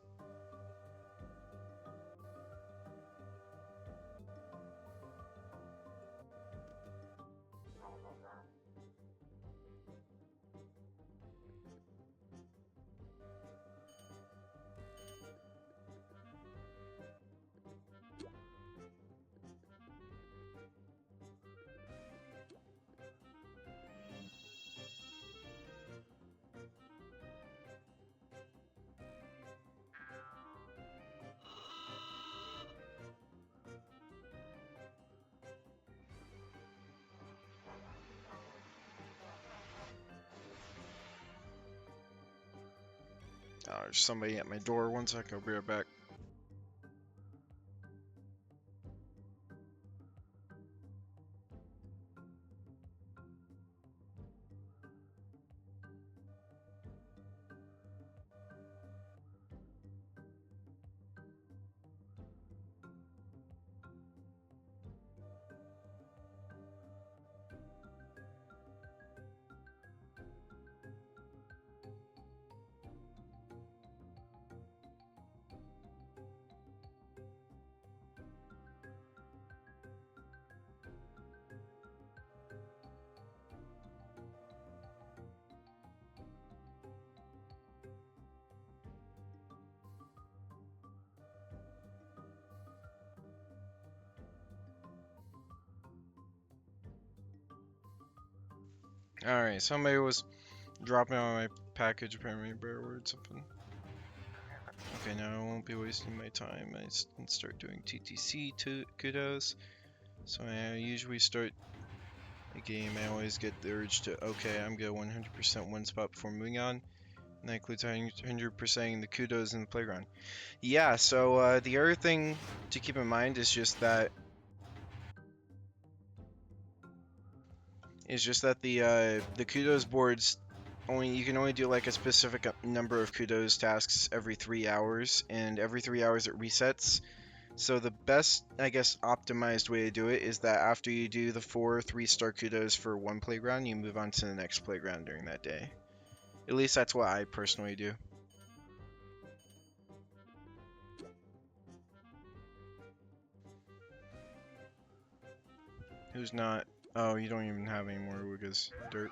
Oh, there's somebody at my door. One sec, I'll be right back. Alright, somebody was dropping on my package, apparently, bear word something. Okay, now I won't be wasting my time. I can start doing TTC to kudos. So I usually start a game, I always get the urge to, okay, I'm gonna 100% one spot before moving on. And that includes 100%ing the kudos in the playground. Yeah, so the other thing to keep in mind is just that the kudos boards you can only do like a specific number of kudos tasks every 3 hours, and every 3 hours it resets. So the best, I guess, optimized way to do it is that after you do the 4 3-star kudos for one playground, you move on to the next playground during that day. At least that's what I personally do. Who's not? Oh, you don't even have any more Woogas. Dirt.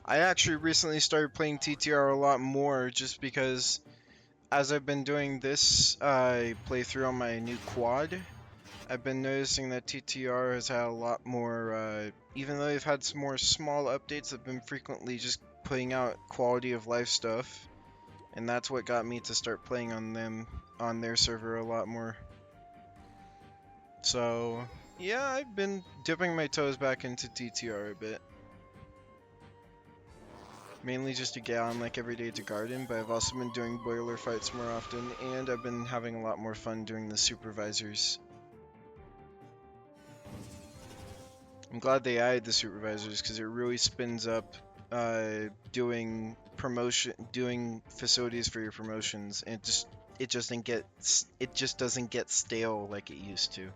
I actually recently started playing TTR a lot more just because as I've been doing this playthrough on my new quad, I've been noticing that TTR has had a lot more, even though they've had some more small updates, they've been frequently just putting out quality of life stuff, and that's what got me to start playing on them, on their server a lot more. So, yeah, I've been dipping my toes back into TTR a bit. Mainly just to get on like every day to garden, but I've also been doing boiler fights more often, and I've been having a lot more fun doing the supervisors. I'm glad they added the supervisors because it really spins up doing facilities for your promotions, and it just doesn't get stale like it used to.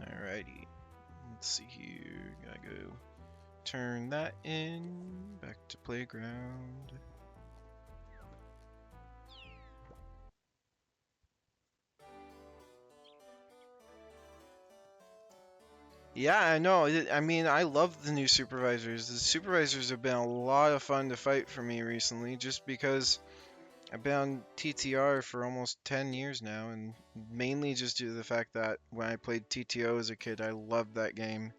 Alrighty, let's see here. Gotta go turn that in. Back to playground. Yeah, I know. I mean, I love the new supervisors. The supervisors have been a lot of fun to fight for me recently, just because I've been on TTR for almost 10 years now, and mainly just due to the fact that when I played TTO as a kid, I loved that game.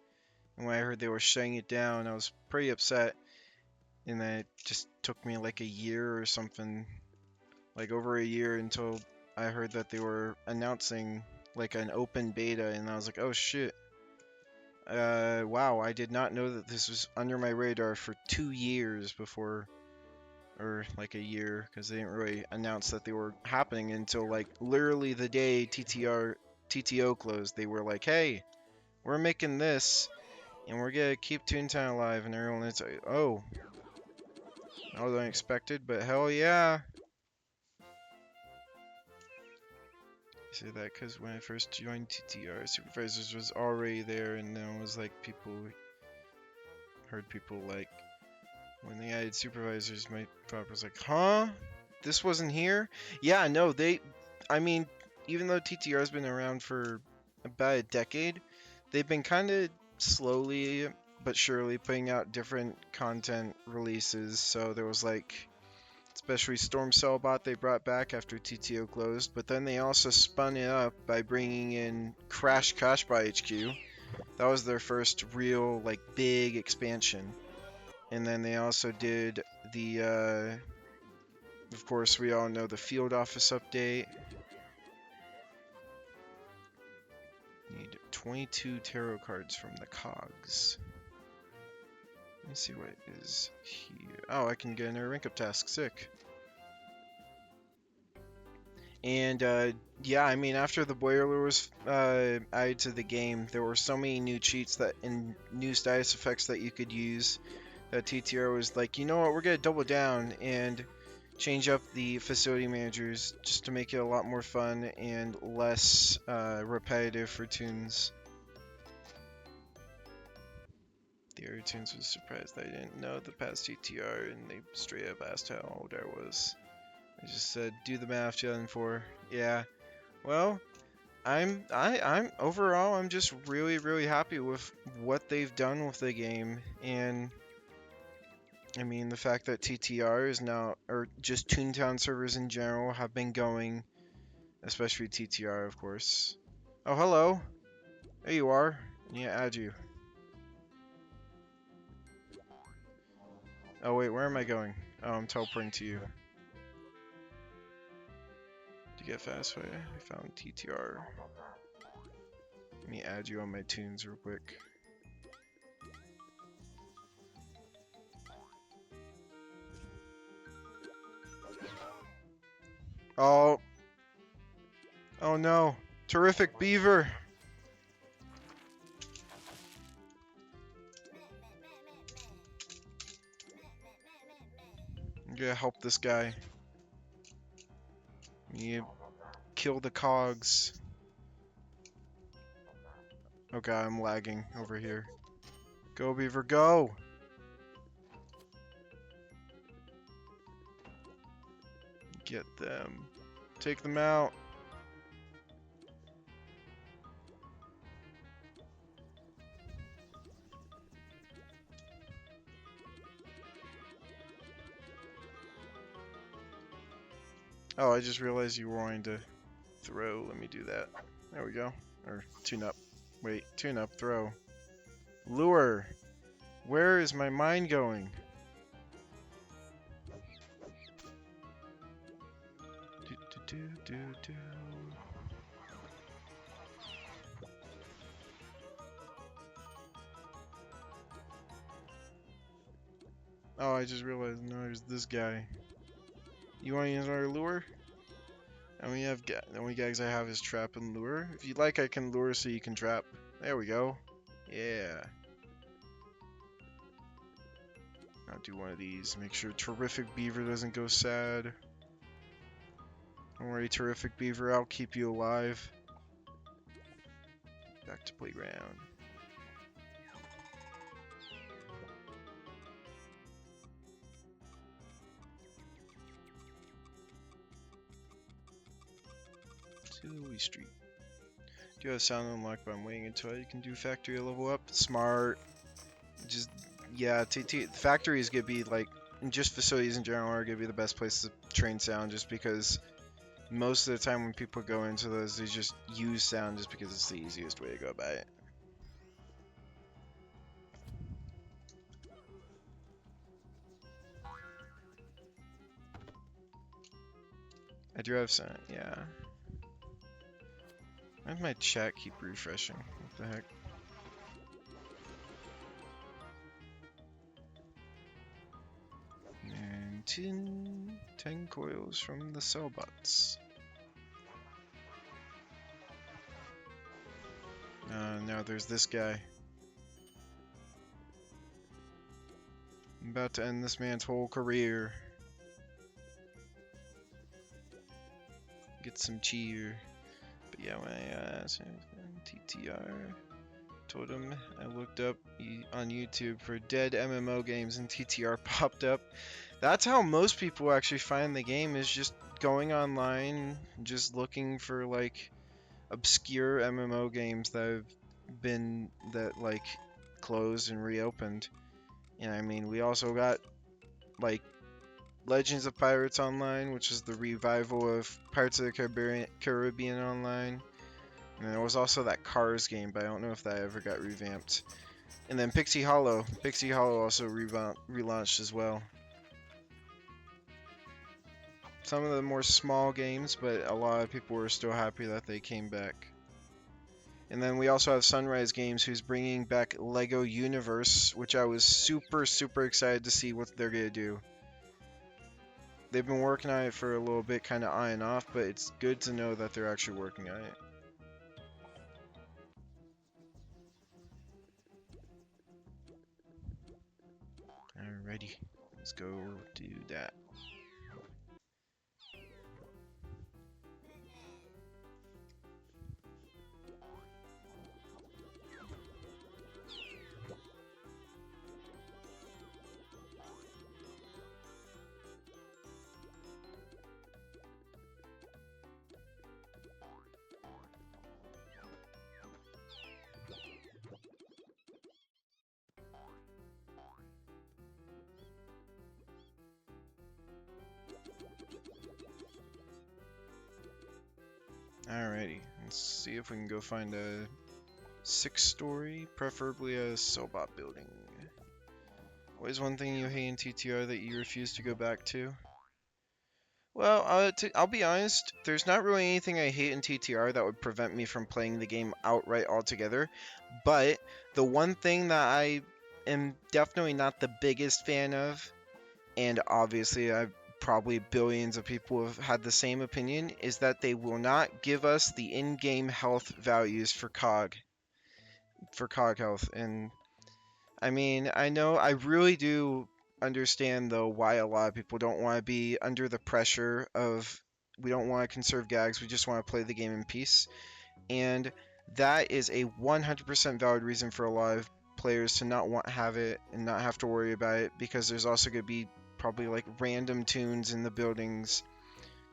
And when I heard they were shutting it down, I was pretty upset. And then it just took me like a year or something, like over a year, until I heard that they were announcing like an open beta, and I was like, oh shit. Wow, I did not know that this was under my radar for 2 years before, or like a year, because they didn't really announce that they were happening until like literally the day TTO closed. They were like, "Hey, we're making this, and we're gonna keep Toontown alive," and everyone is like, "Oh, that was unexpected, but hell yeah!" I say that because when I first joined TTR, supervisors was already there, and then it was like heard people like when they added supervisors, my thought was like, huh? This wasn't here? Yeah, no, I mean, even though TTR has been around for about a decade, they've been kind of slowly but surely putting out different content releases. So there was like, especially Storm Cellbot they brought back after TTO closed, but then they also spun it up by bringing in Crash by HQ. That was their first real, like, big expansion. And then they also did of course, we all know the field office update. Need 22 tarot cards from the cogs. Let me see what is here. Oh, I can get another rank up task. Sick. And yeah, I mean, after the boiler was added to the game, there were so many new cheats and new status effects that you could use. That TTR was like, you know what, we're gonna double down and change up the facility managers just to make it a lot more fun and less repetitive for tunes. The other tunes was surprised I didn't know the past TTR, and they straight up asked how old I was. I just said, do the math, 2004. Yeah, well, I'm overall I'm just really happy with what they've done with the game, and I mean the fact that TTR is now, or just Toontown servers in general have been going, especially TTR of course. Oh, hello. There you are. Yeah, add you. Oh wait, where am I going? Oh, I'm teleporting to you. To get fast way, I found TTR. Let me add you on my tunes real quick. Oh. Oh no. Terrific beaver. I'm gonna help this guy. You kill the cogs. Oh god, I'm lagging over here. Go, beaver, go! Get them. Take them out. Oh, I just realized you were wanting to throw. Let me do that. There we go. Or tune up. Wait, tune up, throw. Lure. Where is my mind going? Do, do, do, do, do. Oh, I just realized, no, there's this guy. You want to use our lure? And we have the only gags I have is trap and lure. If you'd like, I can lure so you can trap. There we go. Yeah. I'll do one of these. Make sure Terrific Beaver doesn't go sad. Don't worry, Terrific Beaver, I'll keep you alive. Back to playground. Silly Street. Do have sound unlocked, but I'm waiting until I can do factory level up. Smart. Just, yeah, the factory is gonna be like, just facilities in general are gonna be the best place to train sound, just because most of the time when people go into those, they just use sound just because it's the easiest way to go about it. I do have sound, yeah. Why did my chat keep refreshing? What the heck? And 10 coils from the cell bots. Now there's this guy. I'm about to end this man's whole career. Get some cheer. But yeah, when I TTR told him I looked up on YouTube for dead MMO games and TTR popped up. That's how most people actually find the game, is just going online, just looking for like obscure MMO games that have been like closed and reopened. And I mean, we also got like Legends of Pirates Online, which is the revival of Pirates of the Caribbean Online. And there was also that Cars game, but I don't know if that ever got revamped. And then Pixie Hollow. Pixie Hollow also relaunched as well. Some of the more small games, but a lot of people were still happy that they came back. And then we also have Sunrise Games, who's bringing back Lego Universe, which I was super excited to see what they're going to do. They've been working on it for a little bit, kind of on and off, but it's good to know that they're actually working on it. Alrighty, let's go do that. Alrighty, let's see if we can go find a 6-story, preferably a Sobot building. What is one thing you hate in TTR that you refuse to go back to? Well, I'll be honest, there's not really anything I hate in TTR that would prevent me from playing the game outright altogether, but the one thing that I am definitely not the biggest fan of, and obviously probably billions of people have had the same opinion, is that they will not give us the in-game health values for cog health. And I mean, I know I really do understand though why a lot of people don't want to be under the pressure of we don't want to conserve gags, we just want to play the game in peace. And that is a 100% valid reason for a lot of players to not want to have it and not have to worry about it, because there's also going to be probably like random tunes in the buildings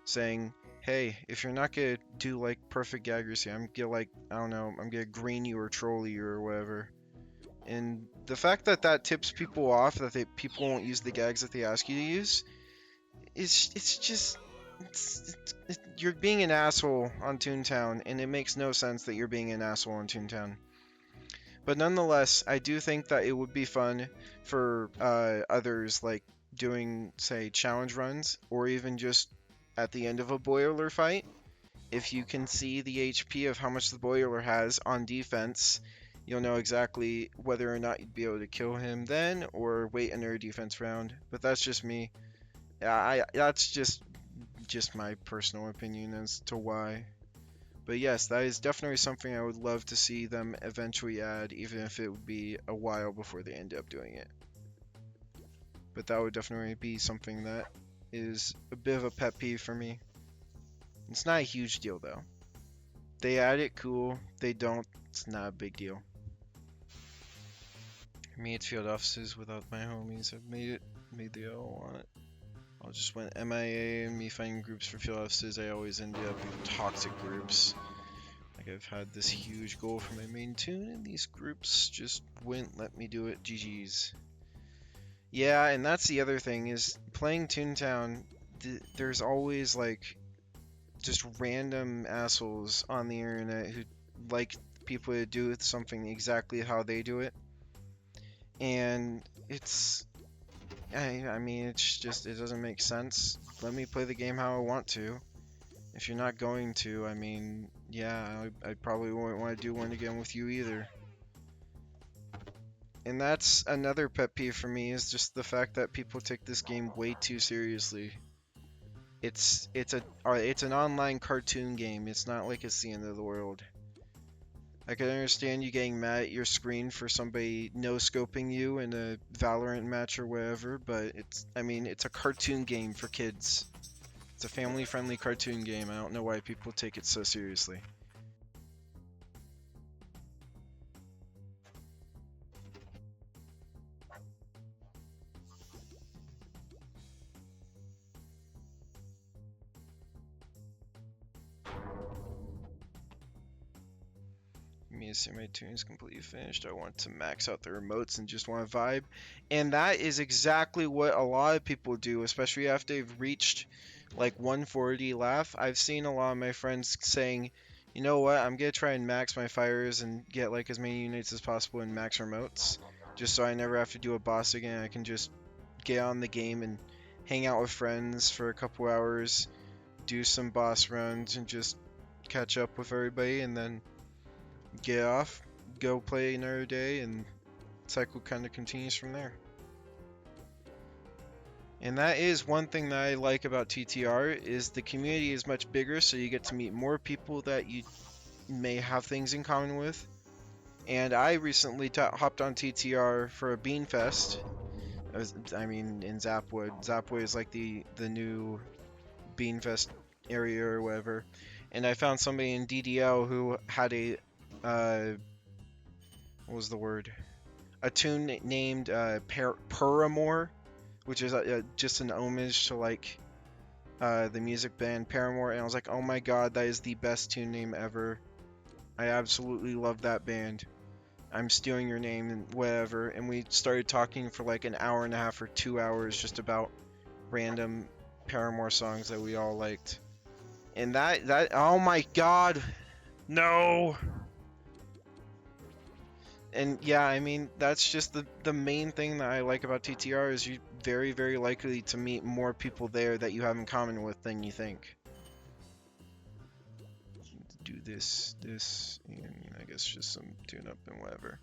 saying, hey, if you're not going to do like perfect accuracy, I'm gonna like, I don't know, I'm gonna green you or troll you or whatever. And the fact that that tips people off, that people won't use the gags that they ask you to use, it's just you're being an asshole on Toontown, and it makes no sense that you're being an asshole on Toontown. But nonetheless, I do think that it would be fun for others, like doing, say, challenge runs, or even just at the end of a boiler fight. If you can see the HP of how much the boiler has on defense, you'll know exactly whether or not you'd be able to kill him then, or wait another defense round. But that's just me. That's just my personal opinion as to why. But yes, that is definitely something I would love to see them eventually add, even if it would be a while before they end up doing it. But that would definitely be something that is a bit of a pet peeve for me. It's not a huge deal though. They add it, cool. They don't, it's not a big deal. Me at field offices without my homies. I've made the all on it. I'll just went MIA and me finding groups for field offices. I always ended up in toxic groups. Like I've had this huge goal for my main tune, and these groups just wouldn't let me do it. GG's. Yeah, and that's the other thing is playing Toontown. There's always like just random assholes on the internet who like people to do something exactly how they do it, and it's I mean, it's just, it doesn't make sense. Let me play the game how I want to. If you're not going to, I mean, yeah, I probably won't want to do one again with you either. And that's another pet peeve for me, is just the fact that people take this game way too seriously. It's an online cartoon game. It's not like it's the end of the world. I can understand you getting mad at your screen for somebody no-scoping you in a Valorant match or whatever, but I mean, it's a cartoon game for kids. It's a family-friendly cartoon game. I don't know why people take it so seriously. Me to say my tune is completely finished. I want to max out the remotes and just want to vibe. And that is exactly what a lot of people do, especially after they've reached like 140 laugh. I've seen a lot of my friends saying, you know what, I'm gonna try and max my fires and get like as many units as possible in max remotes, just so I never have to do a boss again. I can just get on the game and hang out with friends for a couple hours, do some boss runs, and just catch up with everybody, and then get off, go play another day, and cycle kind of continues from there. And that is one thing that I like about TTR, is the community is much bigger, so you get to meet more people that you may have things in common with. And I recently hopped on TTR for a Bean Fest. I mean, in Zapwood. Zapwood is like the new Bean Fest area or whatever. And I found somebody in DDL who had a what was the word? A tune named Paramore, which is just an homage to like the music band Paramore, and I was like, oh my god, that is the best tune name ever. I absolutely love that band. I'm stealing your name and whatever. And we started talking for like an hour and a half or 2 hours just about random Paramore songs that we all liked. And oh my god, no. And yeah, I mean, that's just the main thing that I like about TTR is you're very, very likely to meet more people there that you have in common with than you think. Do this, and I guess just some tune-up and whatever.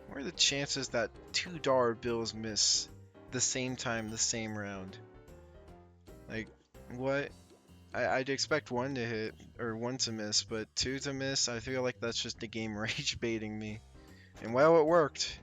What are the chances that $2 bills miss the same time, the same round? Like, what? I'd expect one to hit, or one to miss, but two to miss, I feel like that's just the game rage baiting me. And well, it worked.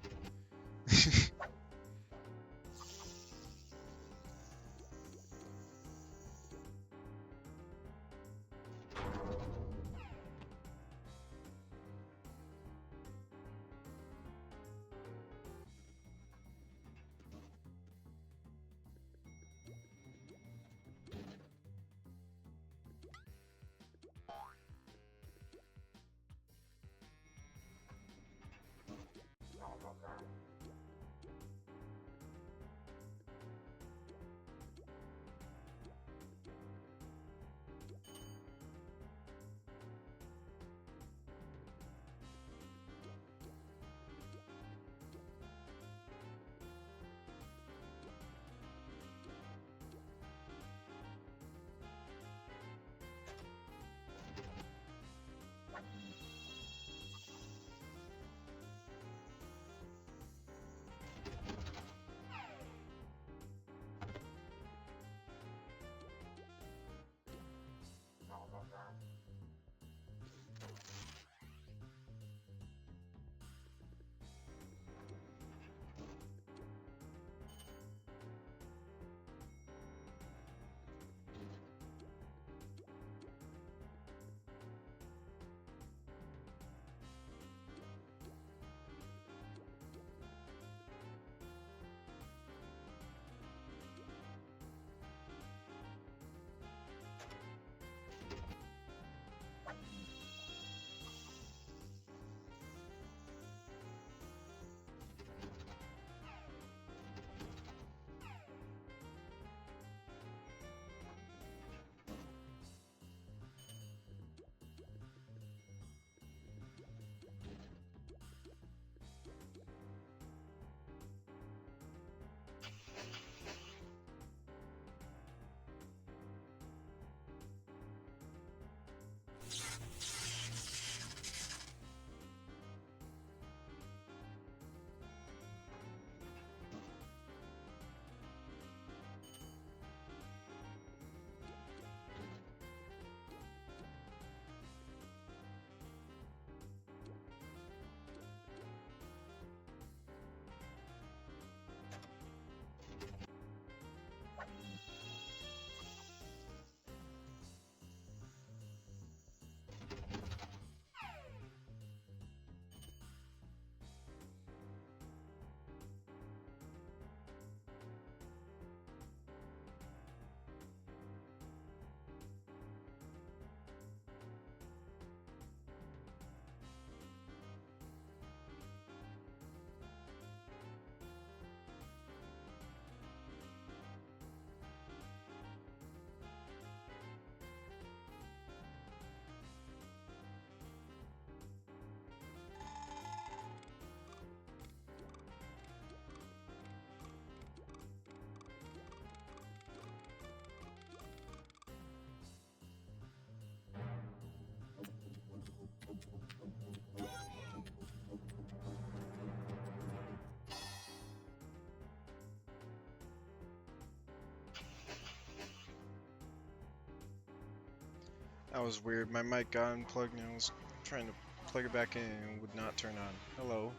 That was weird. My mic got unplugged and I was trying to plug it back in and it would not turn on. Hello.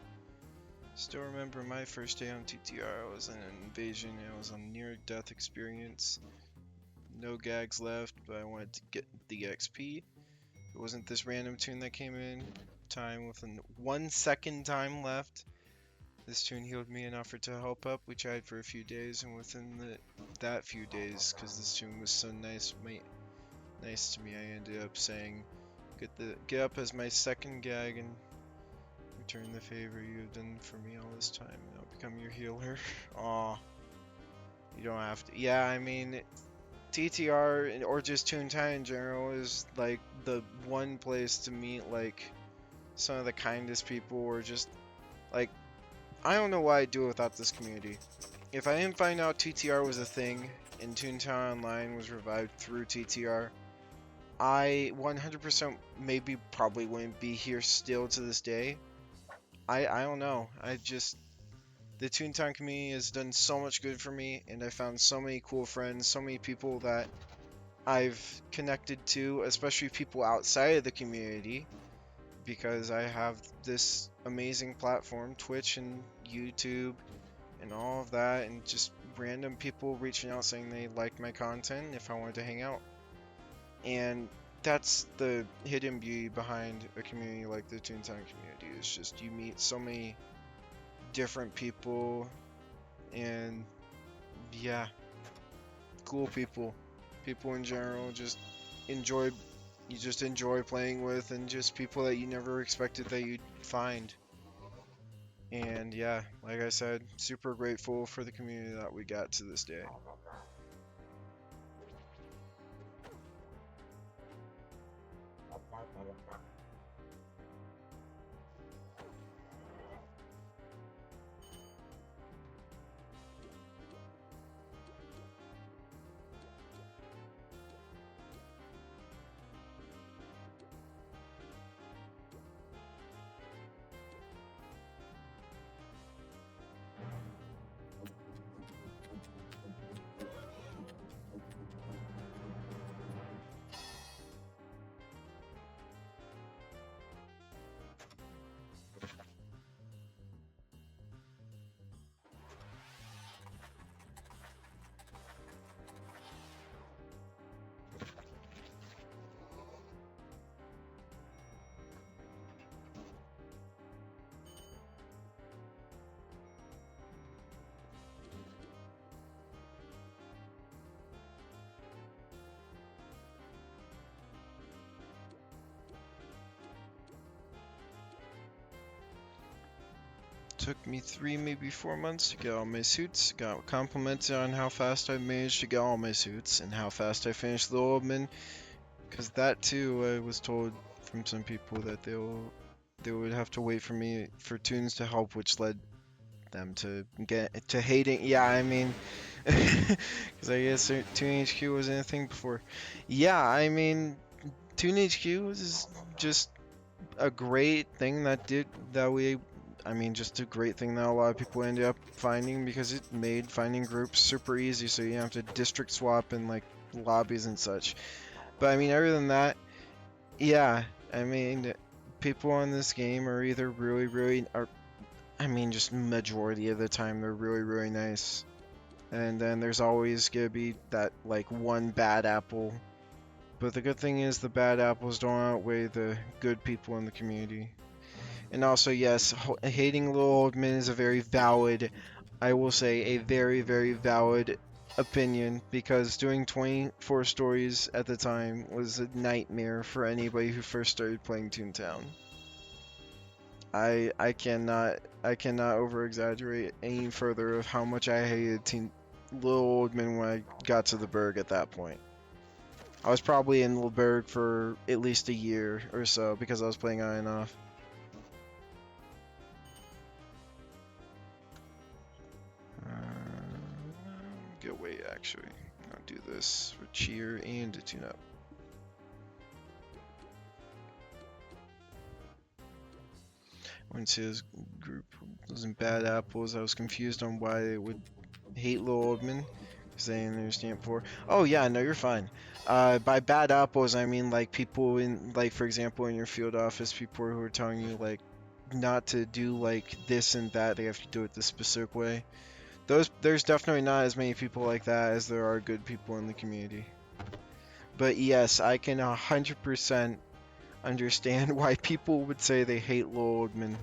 Still remember my first day on TTR. I was in an invasion. It was a near-death experience. no gags left, but I wanted to get the XP. It wasn't this random tune that came in time with 1 second time left. This tune healed me and offered to help up. We tried for a few days, and within that few days, because this tune was so nice to me, I ended up saying, get up as my second gag and return the favor you've done for me all this time, and I'll become your healer. Aw, you don't have to. Yeah, I mean, TTR or just Toontown in general is like the one place to meet like some of the kindest people, or just like, I don't know why I'd do it without this community. If I didn't find out TTR was a thing and Toontown Online was revived through TTR, I 100% maybe probably wouldn't be here still to this day. I don't know. The Toontown community has done so much good for me, and I found so many cool friends, so many people that I've connected to, especially people outside of the community, because I have this amazing platform, Twitch and YouTube and all of that, and just random people reaching out saying they liked my content if I wanted to hang out. And that's the hidden beauty behind a community like the Toontown community. It's just you meet so many different people, and yeah, cool people. People in general you just enjoy playing with, and just people that you never expected that you'd find. And yeah, like I said, super grateful for the community that we got to this day. Took me 3, maybe 4 months to get all my suits. Got complimented on how fast I managed to get all my suits and how fast I finished the old man. Because that too, I was told from some people that they would have to wait for me for tunes to help, which led them to get to hating. Yeah, I mean, because I guess Tune HQ wasn't a thing before. Yeah, I mean, Tune HQ was just a great thing I mean, just a great thing that a lot of people ended up finding, because it made finding groups super easy, so you don't have to district swap and like lobbies and such. But I mean, other than that, yeah, I mean, people on this game are either I mean, just majority of the time they're really, really nice. And then there's always gonna be that like one bad apple. But the good thing is the bad apples don't outweigh the good people in the community. And also, yes, hating little old men is a very valid, I will say, a very, very valid opinion, because doing 24 stories at the time was a nightmare for anybody who first started playing Toontown. I cannot over exaggerate any further of how much I hated little old men when I got to the Berg at that point. I was probably in the Berg for at least a year or so because I was playing on and off. Good way, actually. I'll do this for cheer and to tune up. Went to his group wasn't bad apples. I was confused on why they would hate little old men, because they didn't understand for. Oh yeah, no, you're fine. By bad apples, I mean like people in, like, for example, in your field office, people who are telling you like not to do like this and that. They have to do it this specific way. There's definitely not as many people like that as there are good people in the community. But yes, I can 100% understand why people would say they hate Lil Oldman.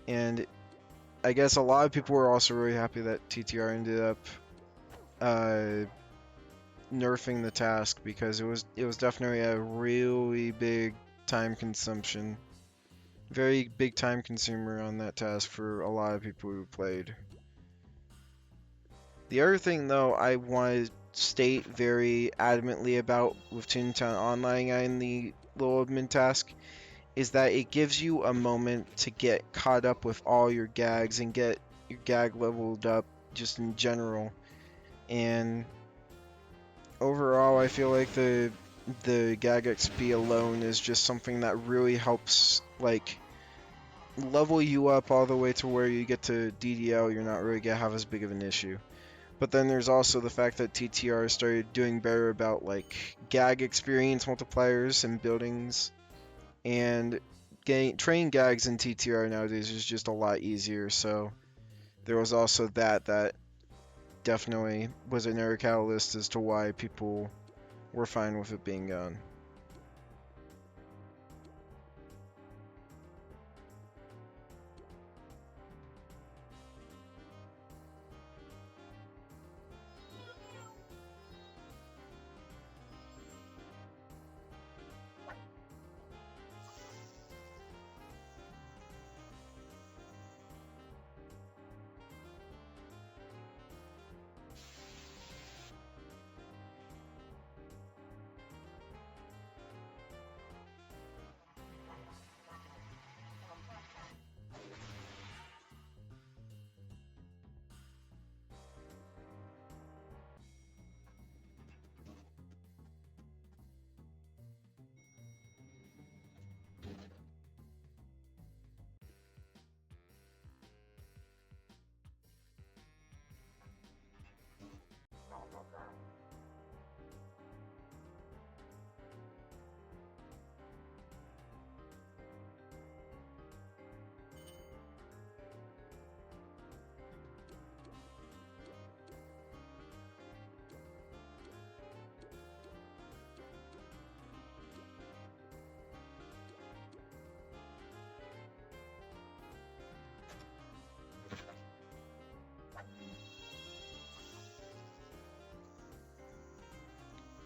And I guess a lot of people were also really happy that TTR ended up uh, nerfing the task because it was definitely a really big time consumption. Very big time consumer on that task for a lot of people who played. The other thing though I want to state very adamantly about with Toontown Online and the Little Admin task is that it gives you a moment to get caught up with all your gags and get your gag leveled up just in general. And overall, I feel like the gag XP alone is just something that really helps like level you up all the way to where you get to DDL. You're not really gonna have as big of an issue. But then there's also the fact that TTR started doing better about like gag experience multipliers and buildings, and training gags in TTR nowadays is just a lot easier. So there was also that definitely was another catalyst as to why people were fine with it being gone.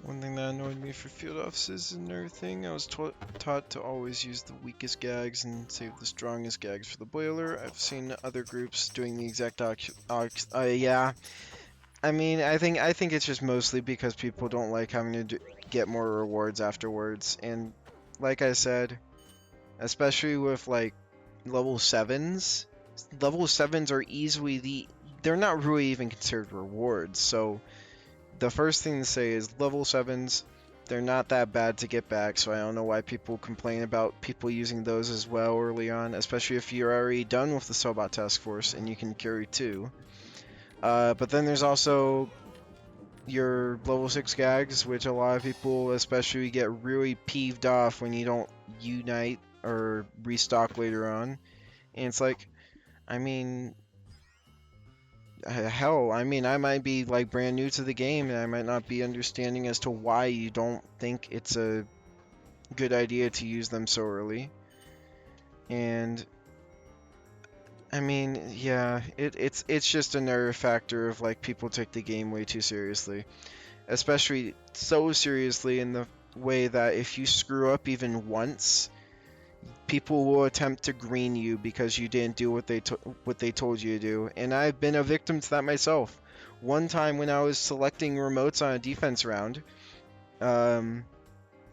One thing that annoyed me for field offices and everything, I was taught to always use the weakest gags and save the strongest gags for the boiler. I've seen other groups doing the exact yeah. I mean, I think it's just mostly because people don't like having to get more rewards afterwards, and like I said, especially with like level sevens, level sevens are easily they're not really even considered rewards, so the first thing to say is level 7s, they're not that bad to get back, so I don't know why people complain about people using those as well early on, especially if you're already done with the Sobot Task Force and you can carry 2. But then there's also your level 6 gags, which a lot of people especially get really peeved off when you don't unite or restock later on. And it's like, I mean, hell, I mean, I might be like brand new to the game and I might not be understanding as to why you don't think it's a good idea to use them so early. And I mean, yeah, it's just another factor of like people take the game way too seriously, especially so seriously in the way that if you screw up even once, people will attempt to green you because you didn't do what they told you to do, and I've been a victim to that myself. One time when I was selecting remotes on a defense round, um,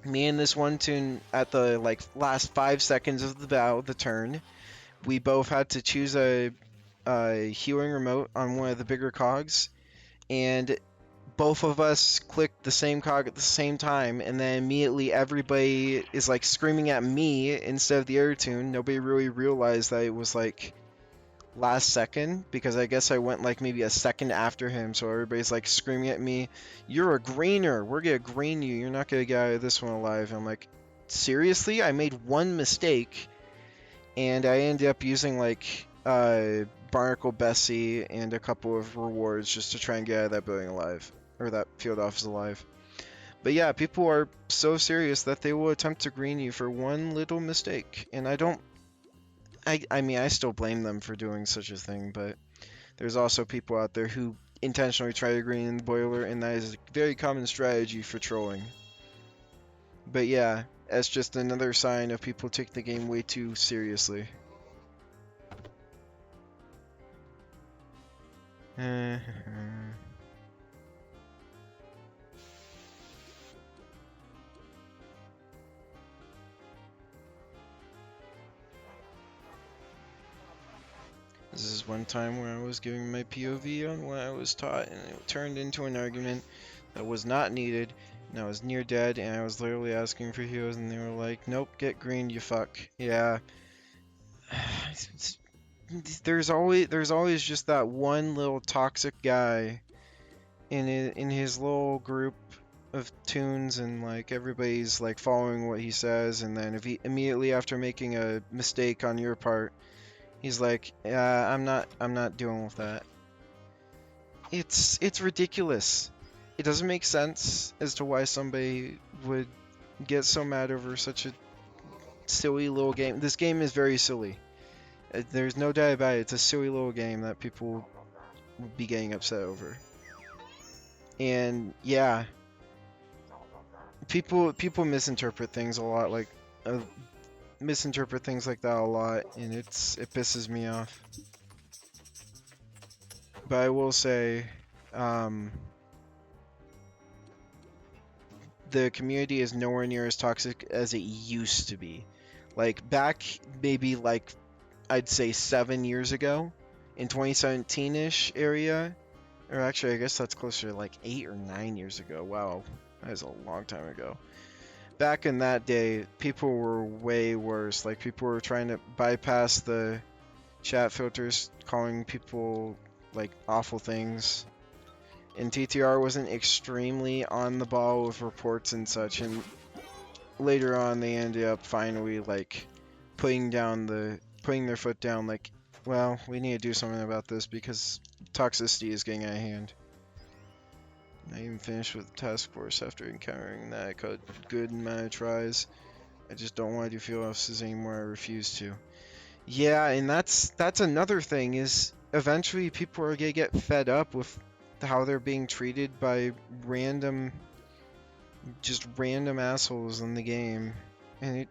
me and this one toon at the like last 5 seconds of the turn, we both had to choose a healing remote on one of the bigger cogs, and both of us clicked the same cog at the same time, and then immediately everybody is like screaming at me instead of the other toon. Nobody really realized that it was like last second because I guess I went like maybe a second after him, so everybody's like screaming at me, "You're a greener, we're gonna green you, you're not gonna get out of this one alive." And I'm like, seriously? I made one mistake and I ended up using like Barnacle Bessie and a couple of rewards just to try and get out of that building alive, or that field office alive. But yeah, people are so serious that they will attempt to green you for one little mistake. And I mean, I still blame them for doing such a thing, but there's also people out there who intentionally try to green the boiler, and that is a very common strategy for trolling. But yeah, that's just another sign of people take the game way too seriously. This is one time where I was giving my POV on what I was taught, and it turned into an argument that was not needed, and I was near dead, and I was literally asking for heals, and they were like, nope, get green, you fuck. Yeah. There's always just that one little toxic guy in his little group of tunes, and like everybody's like following what he says, and then if he immediately after making a mistake on your part, he's like, yeah, I'm not dealing with that. It's ridiculous. It doesn't make sense as to why somebody would get so mad over such a silly little game. This game is very silly. There's no doubt about it. It's a silly little game that people will be getting upset over. And yeah, people misinterpret things a lot, like misinterpret things like that a lot, and it pisses me off. But I will say, um, the community is nowhere near as toxic as it used to be. Like back maybe like I'd say 7 years ago, in 2017-ish area, or actually I guess that's closer to like 8 or 9 years ago. Wow, that is a long time ago. Back in that day, people were way worse. Like people were trying to bypass the chat filters, calling people like awful things. And TTR wasn't extremely on the ball with reports and such, and later on they ended up finally like putting their foot down, like, well, we need to do something about this because toxicity is getting out of hand. I even finished with the task force after encountering that. I got good amount of tries. I just don't want to do field offices anymore. I refuse to. Yeah, and that's another thing is eventually people are gonna get fed up with how they're being treated by just random assholes in the game, and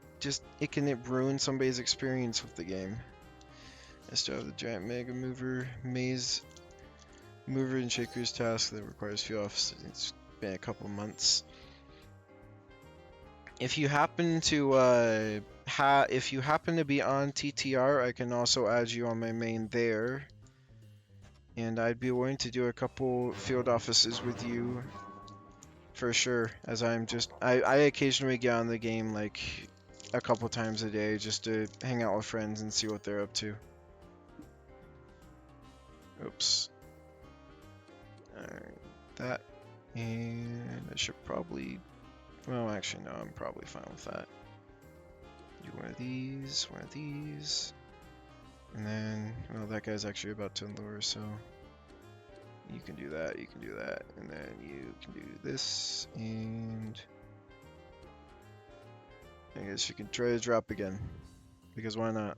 it can ruin somebody's experience with the game. I still have the giant mega maze mover and shakers task that requires few offices. It's been a couple months. If you happen to if you happen to be on TTR, I can also add you on my main there, and I'd be willing to do a couple field offices with you for sure. As I occasionally get on the game like a couple times a day just to hang out with friends and see what they're up to. Oops. Alright, that. And I should probably... Well, actually, no, I'm probably fine with that. Do one of these, and then, well, that guy's actually about to lure, so you can do that, and then you can do this, and I guess you can try to drop again, because why not?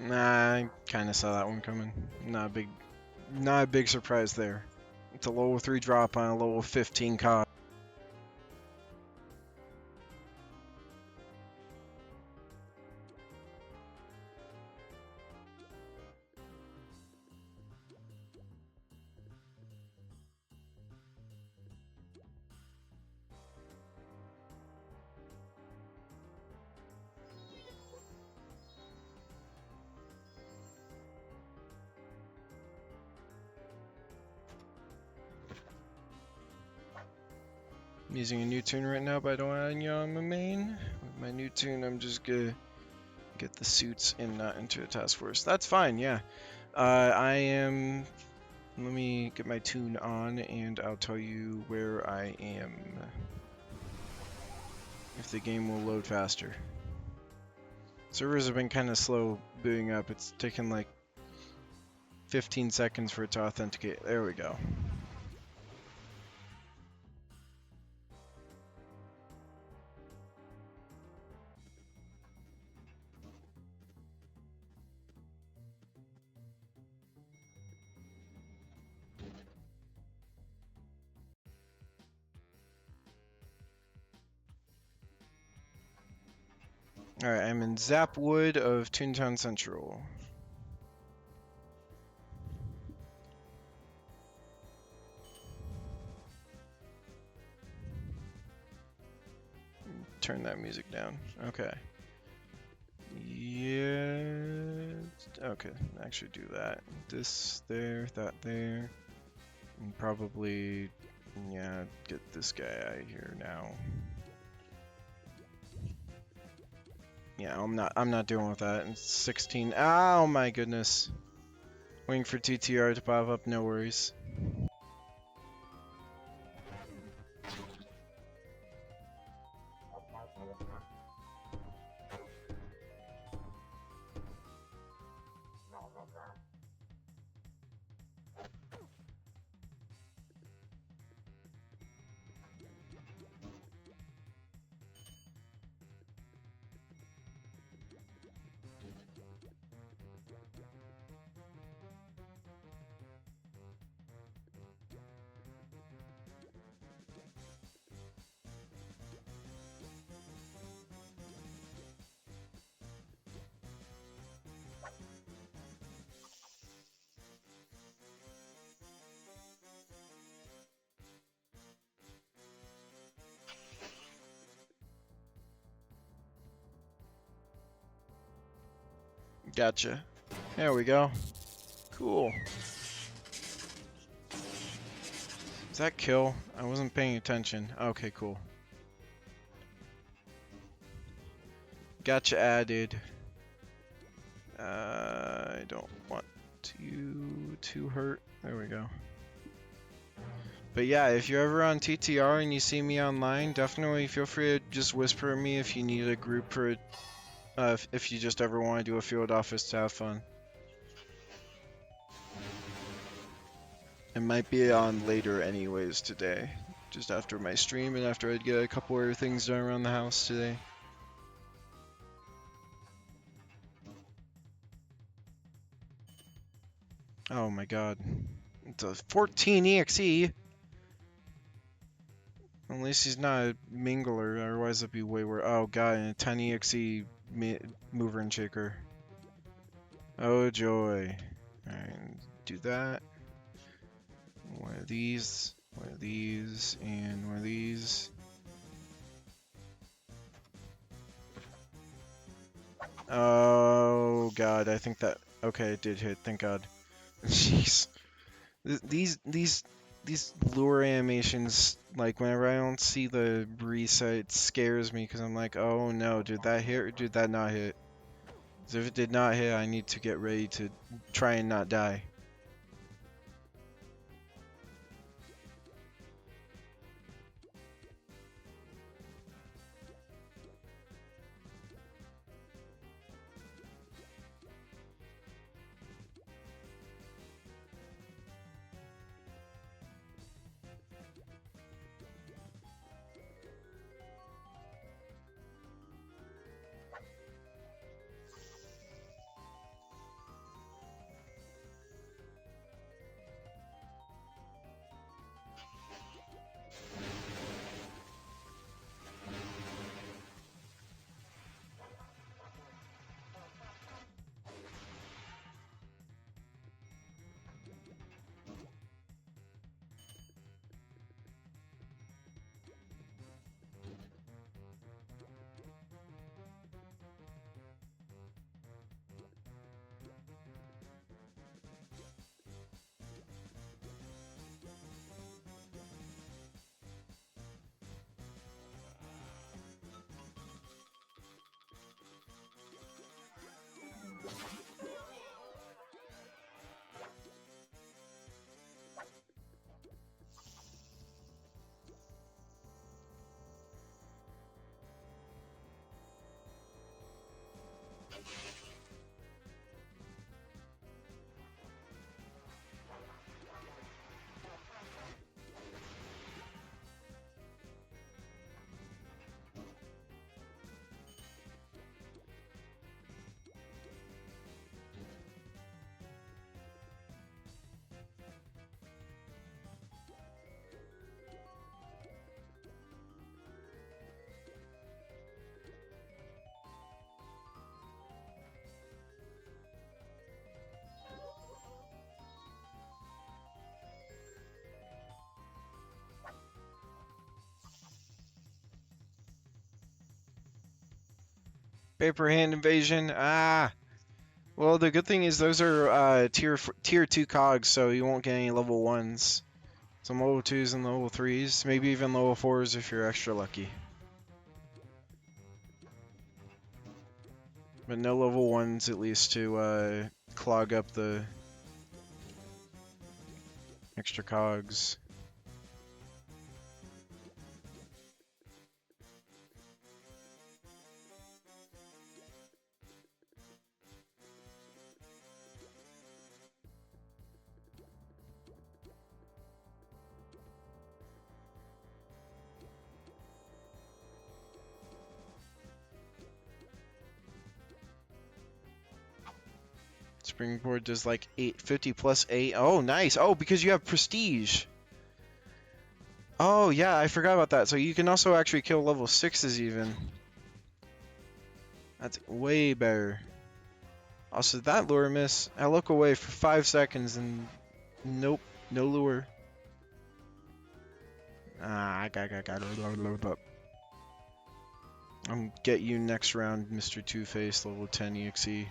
Nah, I kind of saw that one coming. Not a big surprise there. It's a level 3 drop on a level 15 cost. I'm using a new tune right now, but I don't want you on my main. With my new tune, I'm just gonna get the suits and not enter a task force. That's fine, yeah. I am... Let me get my tune on, and I'll tell you where I am. If the game will load faster. Servers have been kind of slow booting up. It's taken like 15 seconds for it to authenticate. There we go. Alright, I'm in Zapwood of Toontown Central. Turn that music down. Okay. Yeah. Okay, actually do that. This there, that there. And probably, yeah, get this guy out of here now. Yeah, I'm not dealing with that. It's 16. Oh my goodness. Waiting for TTR to pop up, no worries. Gotcha. There we go. Cool. Is that kill? I wasn't paying attention. Okay, cool. Gotcha added. I don't want you to hurt. There we go. But yeah, if you're ever on TTR and you see me online, definitely feel free to just whisper at me if you need a group for if you just ever want to do a field office to have fun. It might be on later anyways today, just after my stream and after I'd get a couple other things done around the house today. Oh my god. It's a 14 EXE! At least he's not a mingler, otherwise it'd be way worse. Oh god, and a 10 EXE mover and shaker. Oh joy. Alright, do that. One of these, and one of these. Oh god, I think that... Okay, it did hit, thank god. Jeez. These lure animations, like whenever I don't see the reset, it scares me because I'm like, oh no, did that hit or did that not hit? So if it did not hit, I need to get ready to try and not die. Paper hand invasion. Ah. Well, the good thing is those are tier 2 cogs, so you won't get any level 1s. Some level 2s and level 3s, maybe even level 4s if you're extra lucky. But no level 1s at least to clog up the extra cogs. Springboard does like 850 plus 8. Oh, nice. Oh, because you have prestige. Oh, yeah, I forgot about that. So you can also actually kill level 6s even. That's way better. Also, that lure miss. I look away for 5 seconds and nope, no lure. Ah, I'm get you next round, Mr. Two-Face, level 10 EXE.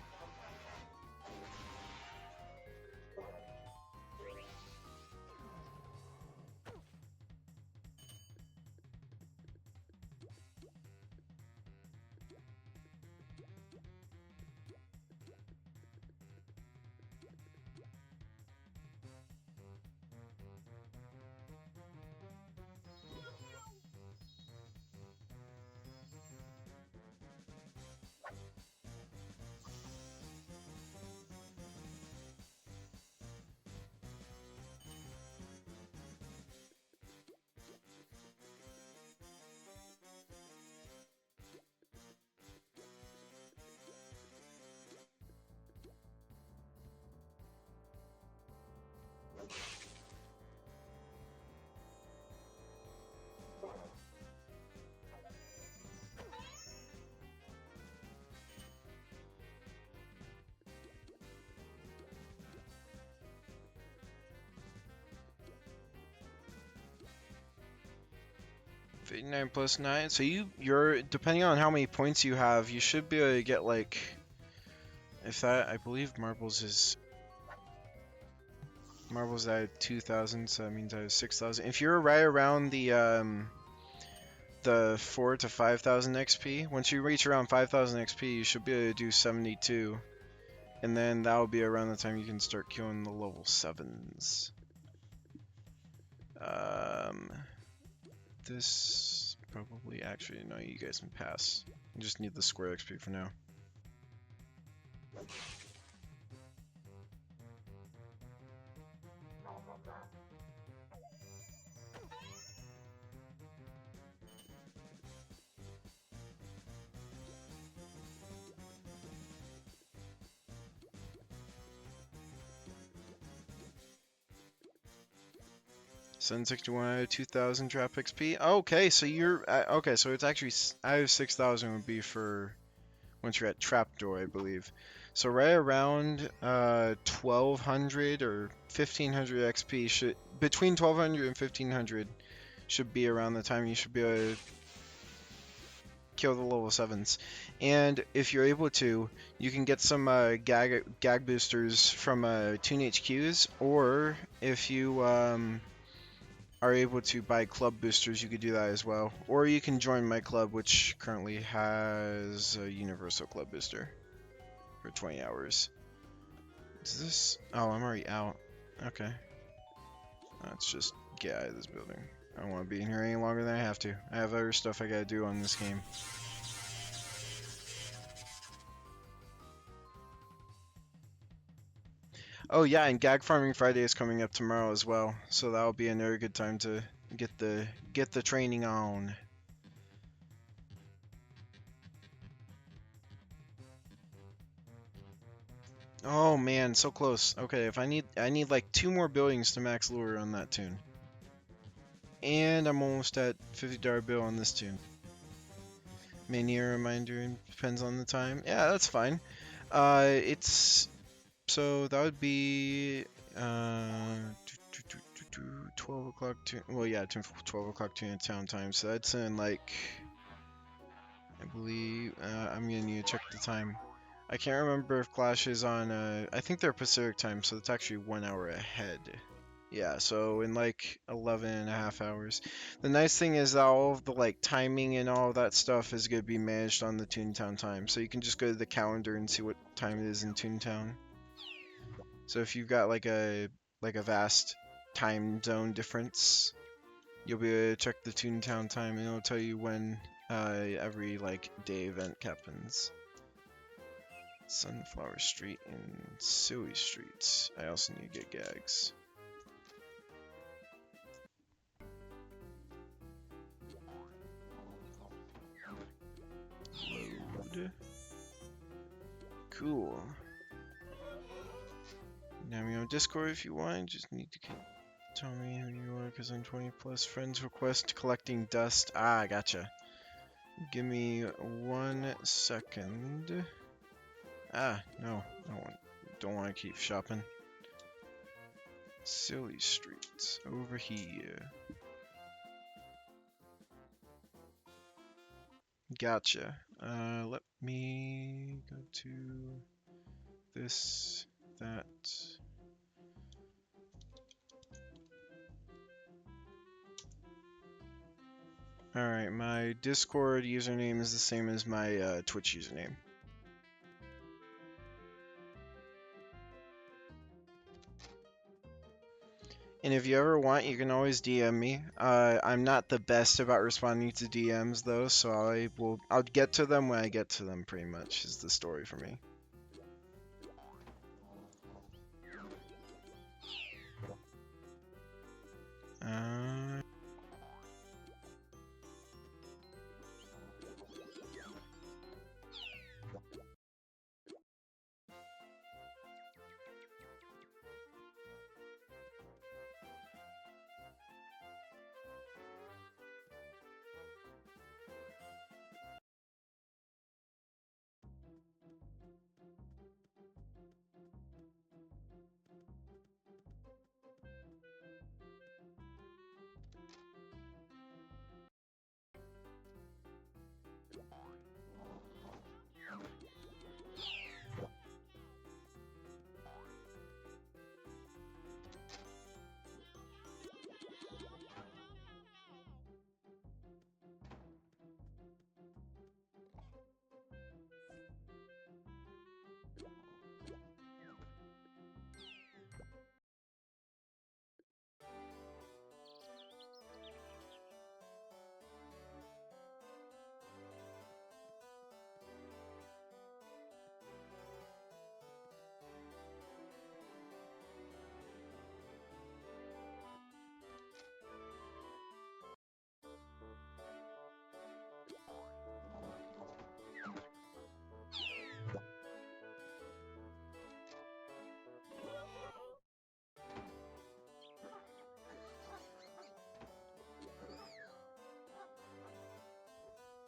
'59 plus 9. So you're depending on how many points you have, you should be able to get like, if that, I believe marbles at 2,000, so that means I have 6,000. If you're right around the 4 to 5,000 XP, once you reach around 5,000 XP, you should be able to do 72, and then that will be around the time you can start killing the level 7s. This probably actually no, you guys can pass. You just need the square XP for now. Sun 61, 2,000 trap XP. Okay, so you're okay. So it's actually I have 6,000 would be for once you're at trapdoor, I believe. So right around 1,200 or 1,500 XP should between 1,200 and 1,500 should be around the time you should be able to kill the level 7s. And if you're able to, you can get some gag boosters from Toon HQs, or if you are able to buy club boosters, you could do that as well. Or you can join my club, which currently has a universal club booster for 20 hours. Is this? Oh, I'm already out. Okay. Let's just get out of this building. I don't want to be in here any longer than I have to. I have other stuff I gotta do on this game. Oh yeah, and Gag Farming Friday is coming up tomorrow as well, so that'll be another good time to get the training on. Oh man, so close. Okay, if I need like 2 more buildings to max lure on that tune. And I'm almost at $50 bill on this tune. Mania reminder depends on the time. Yeah, that's fine. It's so that would be 12 o'clock to, well yeah, 12 o'clock to town time, so that's in like I believe I'm gonna need to check the time. I can't remember if Clash is on. I think they're Pacific time, so it's actually 1 hour ahead. Yeah, so in like 11 and a half hours. The nice thing is that all of the like timing and all of that stuff is gonna be managed on the Toontown time. So you can just go to the calendar and see what time it is in Toontown. So if you've got like a vast time zone difference, you'll be able to check the Toontown time and it'll tell you when every like day event happens. Sunflower Street and Silly Streets. I also need to get gags. Load. Cool. Now me on Discord if you want. Just need to tell me who you are because I'm 20 plus. Friends request collecting dust. Ah, I gotcha. Give me 1 second. Ah, no. Don't want to keep shopping. Silly Streets. Over here. Gotcha. Let me go to this, that. Alright, my Discord username is the same as my Twitch username. And if you ever want, you can always DM me. I'm not the best about responding to DMs though, so I'll get to them when I get to them, pretty much, is the story for me.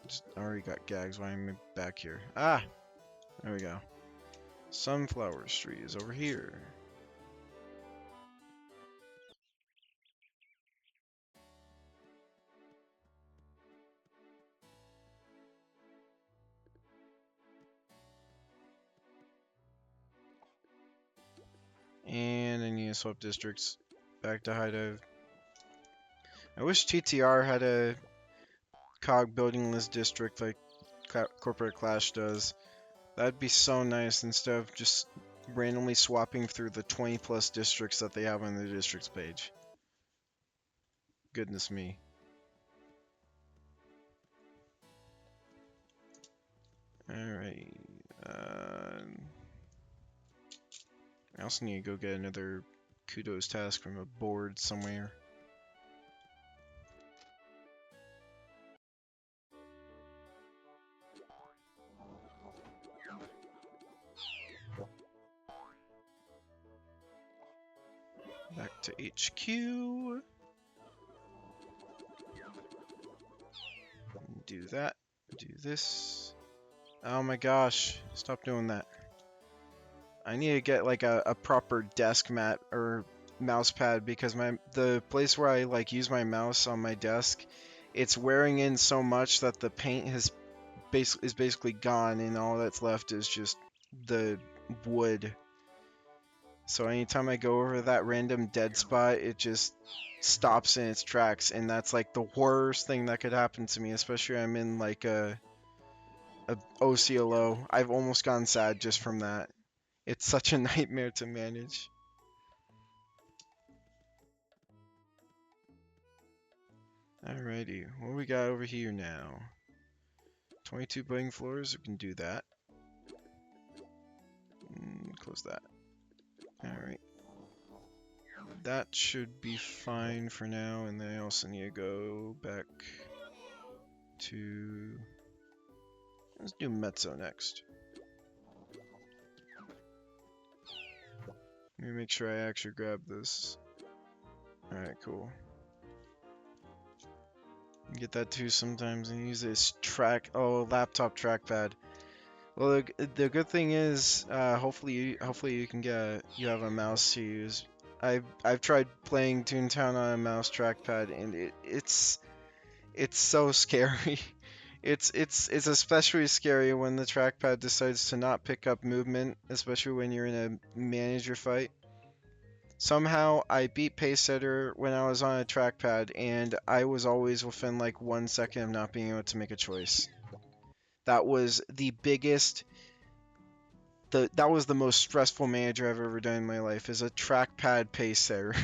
Just already got gags. Why am I back here? Ah! There we go. Sunflower Street is over here. And I need to swap districts back to High Dive. I wish TTR had a cog building list district like Corporate Clash does. That'd be so nice instead of just randomly swapping through the 20 plus districts that they have on the districts page. Goodness me. Alright. I also need to go get another kudos task from a board somewhere. Back to HQ. Do that. Do this. Oh my gosh. Stop doing that. I need to get like a proper desk mat or mouse pad because the place where I like use my mouse on my desk, it's wearing in so much that the paint has is basically gone, and all that's left is just the wood. So anytime I go over that random dead spot, it just stops in its tracks, and that's like the worst thing that could happen to me, especially I'm in like a OCLO. I've almost gone sad just from that. It's such a nightmare to manage. Alrighty, what we got over here now? 22 budding floors, we can do that. Close that. Alright. That should be fine for now, and then I also need to go back to... Let's do Mezzo next. Let me make sure I actually grab this. Alright, cool. Get that too sometimes and use this laptop trackpad. Well, the good thing is, hopefully you can you have a mouse to use. I've tried playing Toontown on a mouse trackpad, and it's so scary. It's especially scary when the trackpad decides to not pick up movement, especially when you're in a manager fight. Somehow I beat Pacesetter when I was on a trackpad, and I was always within like 1 second of not being able to make a choice. That was the biggest, that was the most stressful manager I've ever done in my life, is a trackpad Pacesetter.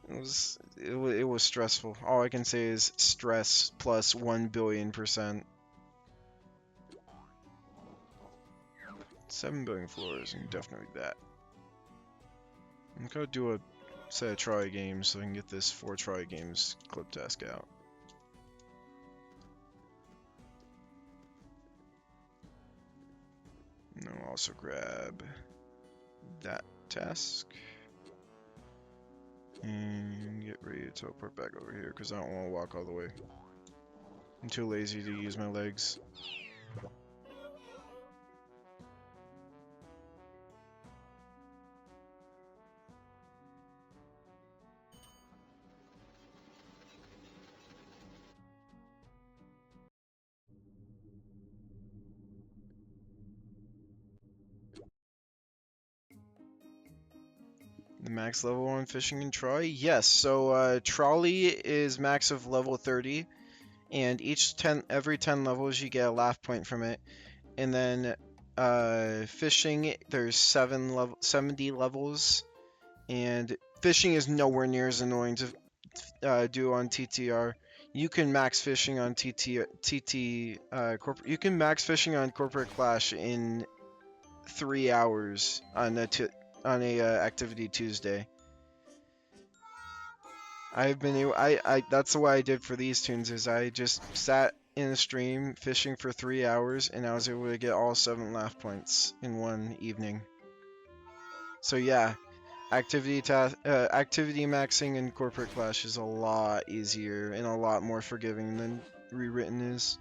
It was stressful. All I can say is stress plus 1,000,000,000%. 7 billion floors, and definitely that. I'm gonna do a set of try games so I can get this 4 try games clip task out. And I'll also grab that task. And get ready to teleport back over here because I don't want to walk all the way. I'm too lazy to use my legs. The max level on fishing and trolley? Yes, so trolley is max of level 30, and every 10 levels you get a laugh point from it. And then fishing, there's 70 levels, and fishing is nowhere near as annoying to do on TTR. You can max fishing on you can max fishing on Corporate Clash in 3 hours on a Activity Tuesday. That's what I did for these tunes, is I just sat in a stream fishing for 3 hours, and I was able to get all 7 laugh points in one evening. So yeah, activity maxing in Corporate Clash is a lot easier and a lot more forgiving than Rewritten is.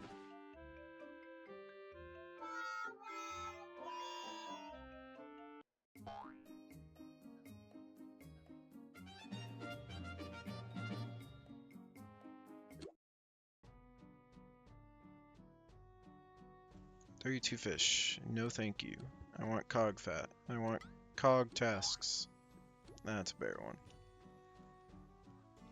"32 fish. No thank you. I want cog fat. I want cog tasks." That's a better one.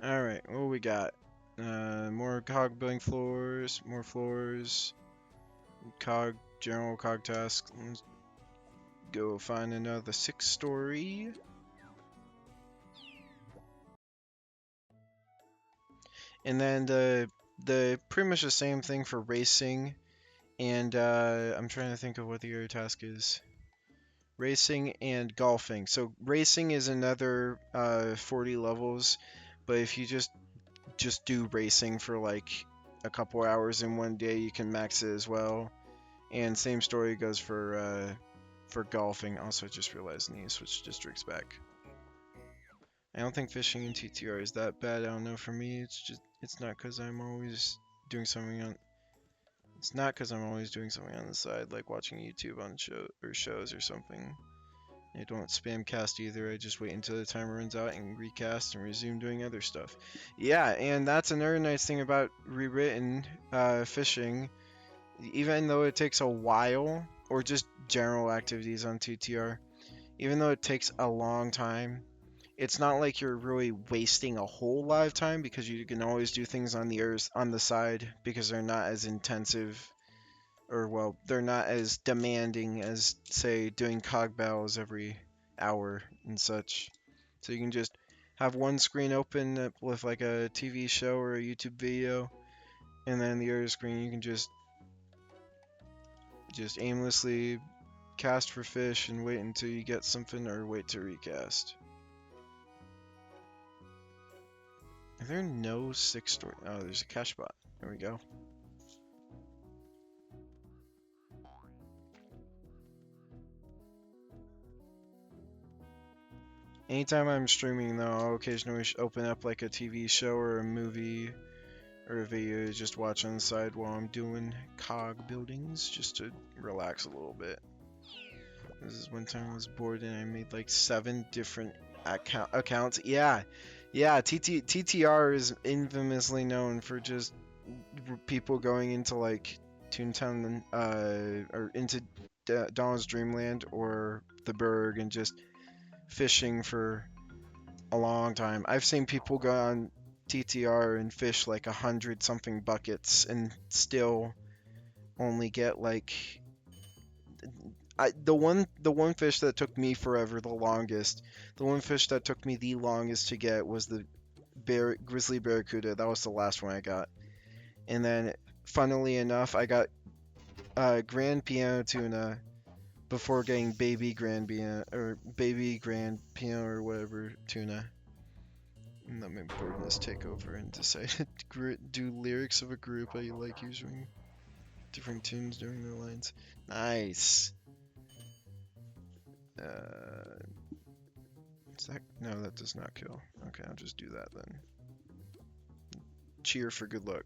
Alright, what we got? More cog building floors, more floors, general cog tasks. Let's go find another 6-story. And then the pretty much the same thing for racing. And I'm trying to think of what the other task is. Racing and golfing. So racing is another 40 levels, but if you just do racing for like a couple hours in one day, you can max it as well. And same story goes for golfing. Also, I just realized I need to switch districts back. I don't think fishing in TTR is that bad. I don't know, for me, it's not because I'm always doing something on. It's not because I'm always doing something on the side, like watching YouTube on shows or something. I don't spam cast either. I just wait until the timer runs out and recast and resume doing other stuff. Yeah, and that's another nice thing about Rewritten fishing. even though it takes a while, or just general activities on TTR, even though it takes a long time, it's not like you're really wasting a whole lot of time because you can always do things on the earth on the side because they're not as intensive, or well, they're not as demanding as say doing cog battles every hour and such. So you can just have one screen open with like a TV show or a YouTube video, and then the other screen you can just aimlessly cast for fish and wait until you get something or wait to recast. Are there no 6 store? Oh, there's a cash bot. There we go. Anytime I'm streaming though, I'll occasionally open up like a TV show or a movie or a video to just watch on the side while I'm doing cog buildings just to relax a little bit. This is one time I was bored and I made like 7 different accounts. Yeah, TTR is infamously known for just people going into like Toontown or into Donald's Dreamland or the Berg and just fishing for a long time. I've seen people go on TTR and fish like 100 something buckets and still only get like the one fish that took me forever, the longest. The one fish that took me the longest to get was the grizzly barracuda. That was the last one I got. And then funnily enough, I got grand piano tuna before getting baby grand piano or whatever tuna. And let my boredness take over and decide to do lyrics of a group I like using different tunes during their lines. Nice. Is that no? That does not kill. Okay, I'll just do that then. Cheer for good luck.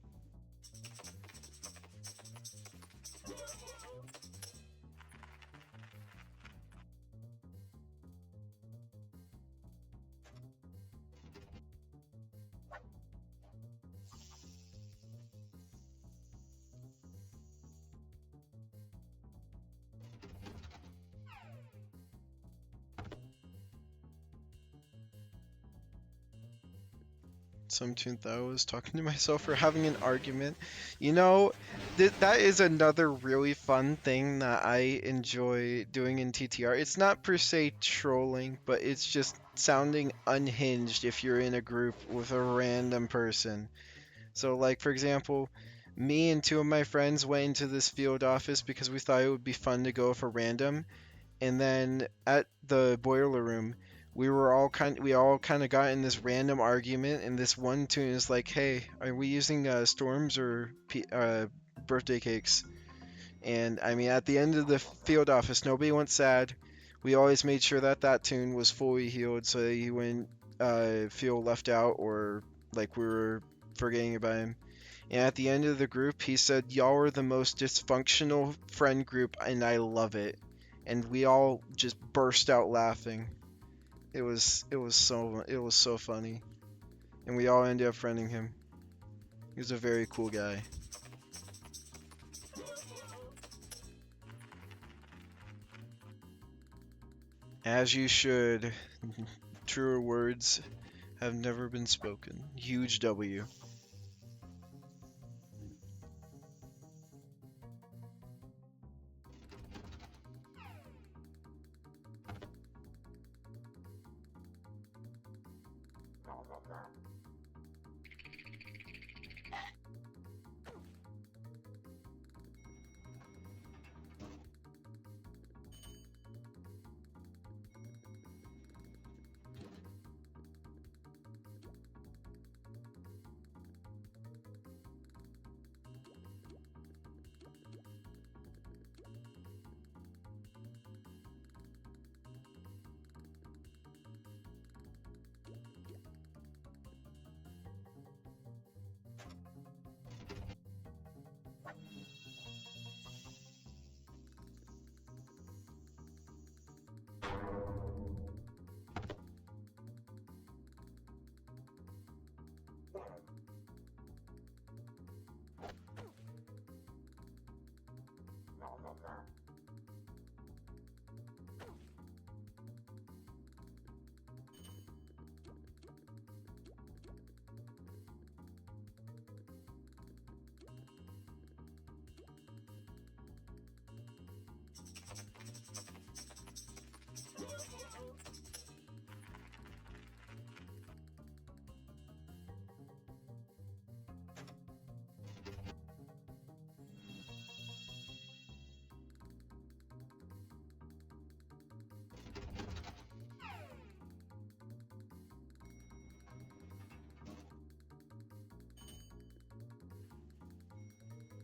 Some tuned that I was talking to myself or having an argument. You know, that is another really fun thing that I enjoy doing in TTR. It's not per se trolling, but it's just sounding unhinged if you're in a group with a random person. So, like, for example, me and 2 of my friends went into this field office because we thought it would be fun to go for random. And then at the boiler room, we all kind of got in this random argument, and this one tune is like, "Hey, are we using storms or birthday cakes?" And I mean, at the end of the field office, nobody went sad. We always made sure that that tune was fully healed, so that he wouldn't feel left out or like we were forgetting about him. And at the end of the group, he said, "Y'all are the most dysfunctional friend group, and I love it." And we all just burst out laughing. It was so funny, and we all ended up friending him. He was a very cool guy. As you should. Truer words have never been spoken. Huge W.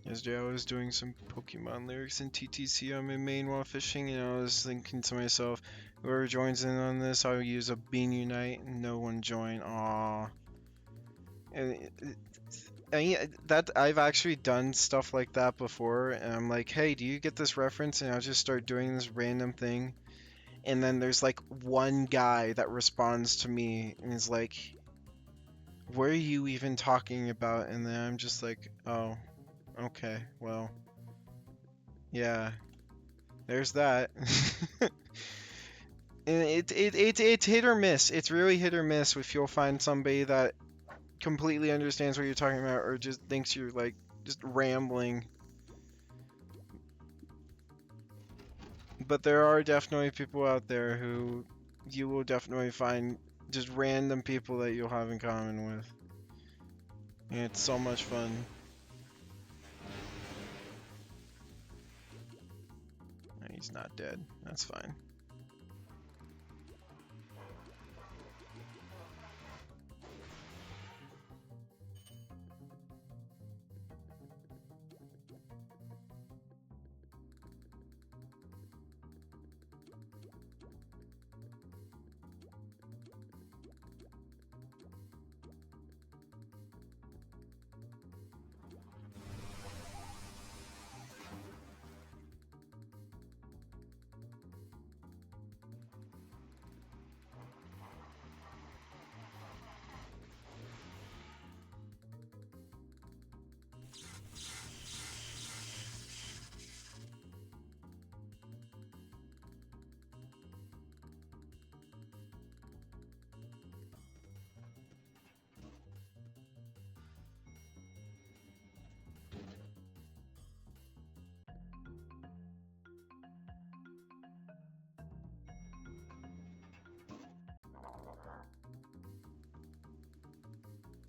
Yesterday I was doing some Pokemon lyrics in TTC on my main while fishing, and I was thinking to myself, whoever joins in on this, I'll use a Bean Unite, and no one joined. Aww. And that I've actually done stuff like that before, and I'm like, hey, do you get this reference? And I'll just start doing this random thing, and then there's like one guy that responds to me and is like, what are you even talking about? And then I'm just like, oh, okay, well, yeah, there's that. And it's hit or miss. It's really hit or miss if you'll find somebody that completely understands what you're talking about or just thinks you're like just rambling. But there are definitely people out there who you will definitely find just random people that you'll have in common with. And it's so much fun. He's not dead. That's fine.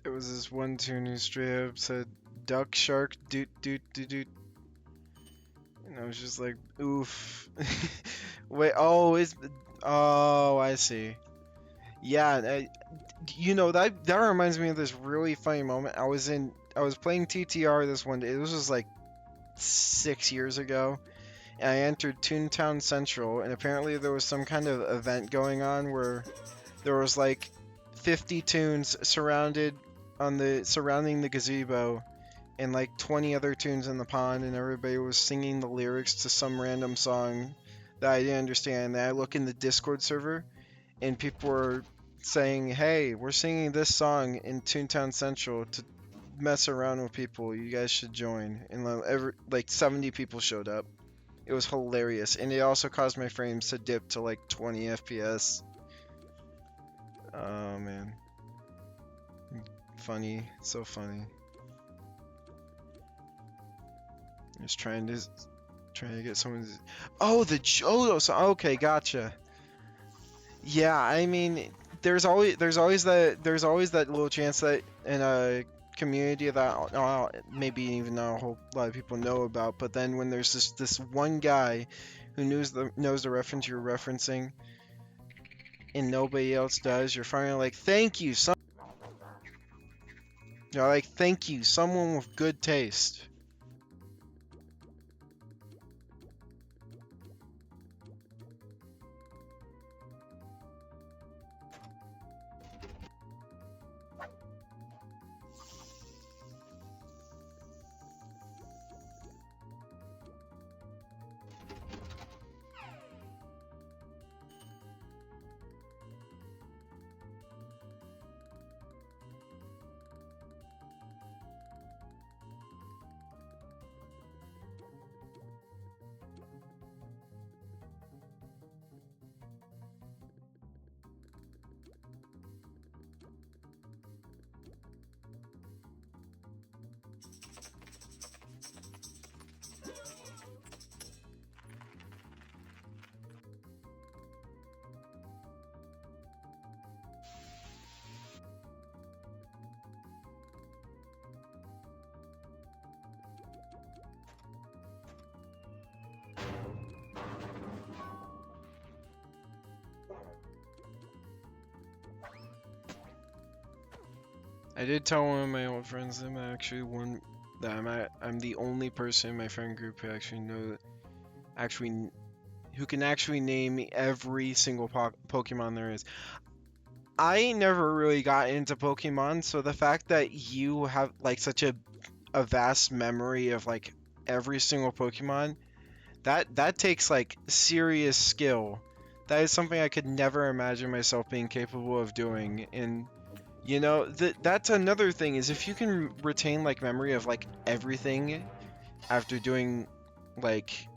There was this one tune who straight up said duck shark doot doot doot doot. And I was just like, oof. Wait, oh, I see. Yeah, you know that reminds me of this really funny moment. I was playing TTR this one day. This was like 6 years ago, and I entered Toontown Central, and apparently there was some kind of event going on where there was like 50 tunes surrounding the gazebo, and like 20 other tunes in the pond, and everybody was singing the lyrics to some random song that I didn't understand. Then I look in the Discord server, and people were saying, "Hey, we're singing this song in Toontown Central to mess around with people. You guys should join." And like 70 people showed up. It was hilarious, and it also caused my frames to dip to like 20 FPS. Oh man, funny, so funny. Just trying to get someone. Oh, the Jodo song. Okay, gotcha. Yeah, I mean, there's always that little chance that in a community that maybe even not a whole lot of people know about, but then when there's this one guy who knows the reference you're referencing and nobody else does, you're finally like, thank you, you're like, thank you, someone with good taste. I did tell one of my old friends I'm actually that I'm the only person in my friend group who actually who can actually name every single Pokemon there is. I never really got into Pokemon, so the fact that you have like such a vast memory of like every single Pokemon, that takes like serious skill. That is something I could never imagine myself being capable of doing. And you know, that's another thing is if you can retain like memory of like everything after doing like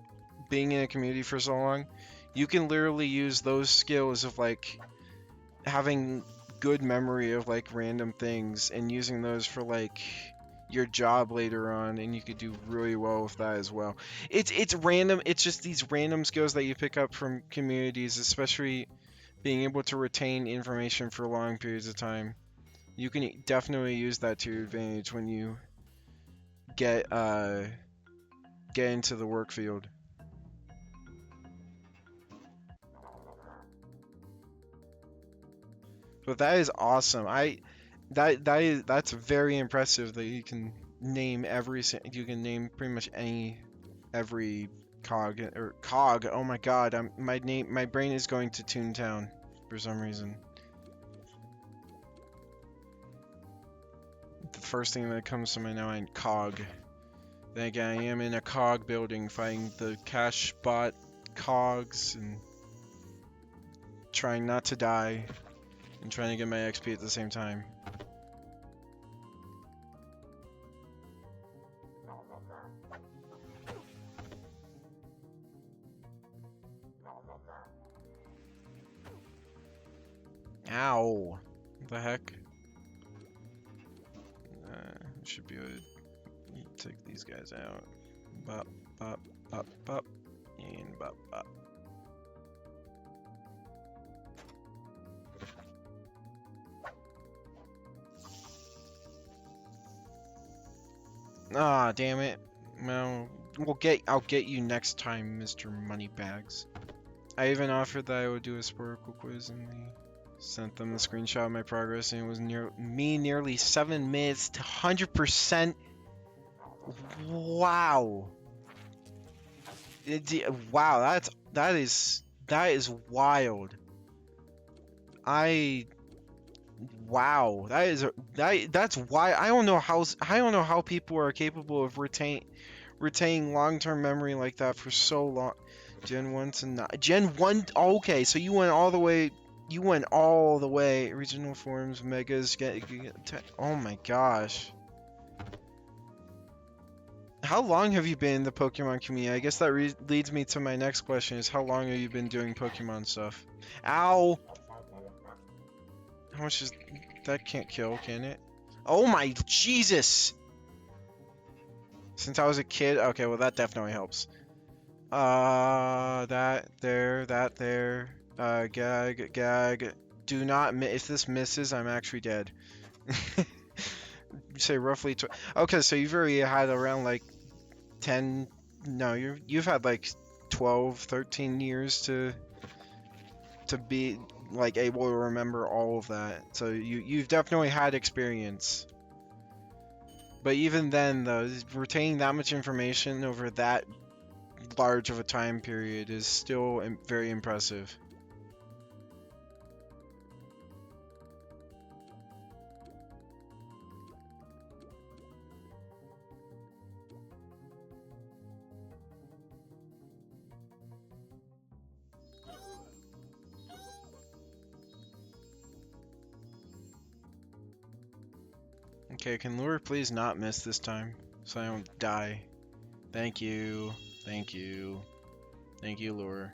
being in a community for so long, you can literally use those skills of like having good memory of like random things and using those for like your job later on, and you could do really well with that as well. It's random. It's just these random skills that you pick up from communities, especially being able to retain information for long periods of time. You can definitely use that to your advantage when you get get into the work field. But that is awesome. That's very impressive that you can name you can name pretty much every cog. Oh my god, my brain is going to Toontown for some reason. The first thing that comes to my mind, cog. Then again, I am in a cog building fighting the cash bot cogs and trying not to die and trying to get my XP at the same time. Ow! What the heck? Should be able to take these guys out. Bop, bop, bop, bop, and bop, bop. Ah, damn it. Well, I'll get you next time, Mr. Moneybags. I even offered that I would do a Sporkle quiz and sent them the screenshot of my progress, and it was nearly 7 minutes to 100%. Wow. Wow, that is wild. Wow, that's why I don't know how people are capable of retaining long-term memory like that for so long. Gen 1 to 9. Gen 1, okay, so you went all the way. You went all the way. Regional forms, megas, oh my gosh. How long have you been in the Pokemon community? I guess that leads me to my next question is how long have you been doing Pokemon stuff? Ow! How much is... That can't kill, can it? Oh my Jesus! Since I was a kid? Okay, well that definitely helps. That there. Gag. Do not if this misses, I'm actually dead. You say roughly okay, so you've already had around like 10... No, you've had like 12, 13 years to be like able to remember all of that. So you've definitely had experience. But even then, though, retaining that much information over that large of a time period is still very impressive. Okay, can Lure please not miss this time so I don't die? Thank you. Thank you. Thank you, Lure.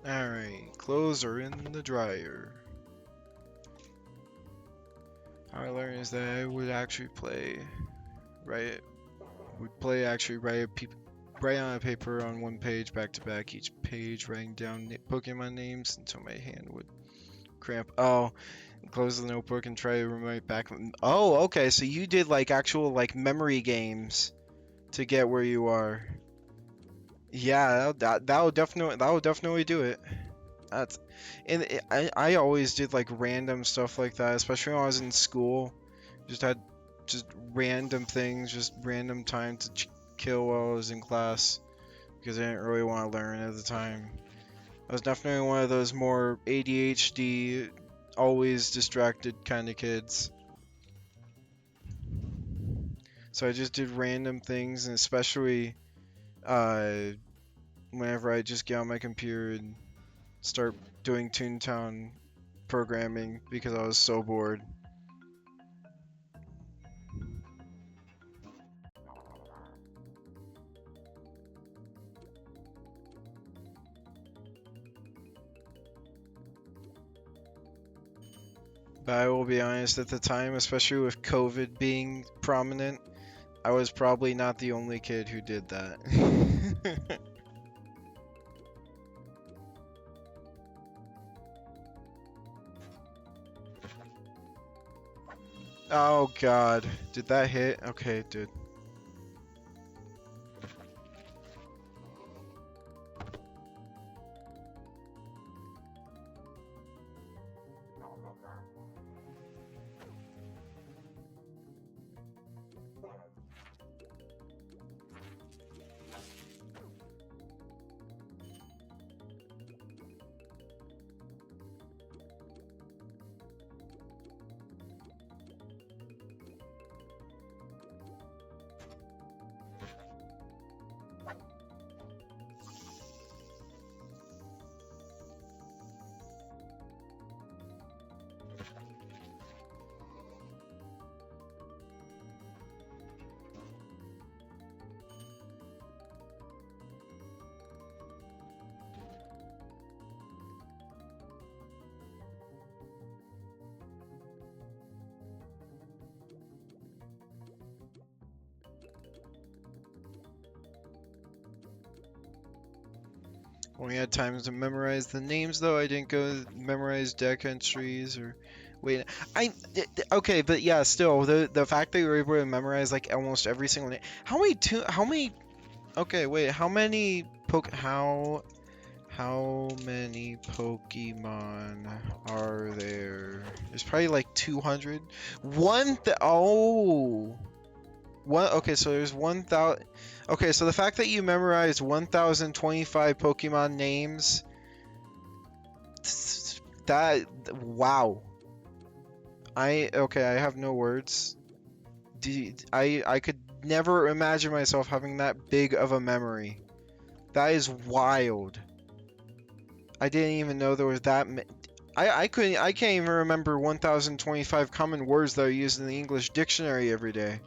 Alright, clothes are in the dryer. How I learned is that I would actually play, right? Would play actually write on a paper on one page back to back, each page writing down Pokemon names until my hand would cramp. Oh, close the notebook and try to remember back. Oh, okay, so you did like actual like memory games to get where you are. Yeah, that would definitely do it. That's and I always did like random stuff like that, especially when I was in school. Just had just random things, just random time to kill while I was in class because I didn't really want to learn at the time. I was definitely one of those more ADHD, always distracted kind of kids. So I just did random things, and especially uh, whenever I just get on my computer and start doing Toontown programming because I was so bored. But I will be honest, at the time, especially with COVID being prominent, I was probably not the only kid who did that. Oh god, did that hit? Okay, it did. When we had times to memorize the names, though, I didn't go memorize deck entries or wait. Okay, but yeah, still the fact that you were able to memorize like almost every single name. How many? Okay, wait. How many Pokemon are there? There's probably like 200. Oh. One, okay, so there's 1,000. Okay, so the fact that you memorized 1,025 Pokemon names, that, wow. Okay, I have no words. I could never imagine myself having that big of a memory. That is wild. I didn't even know there was that many. I can't even remember 1,025 common words that are used in the English dictionary every day.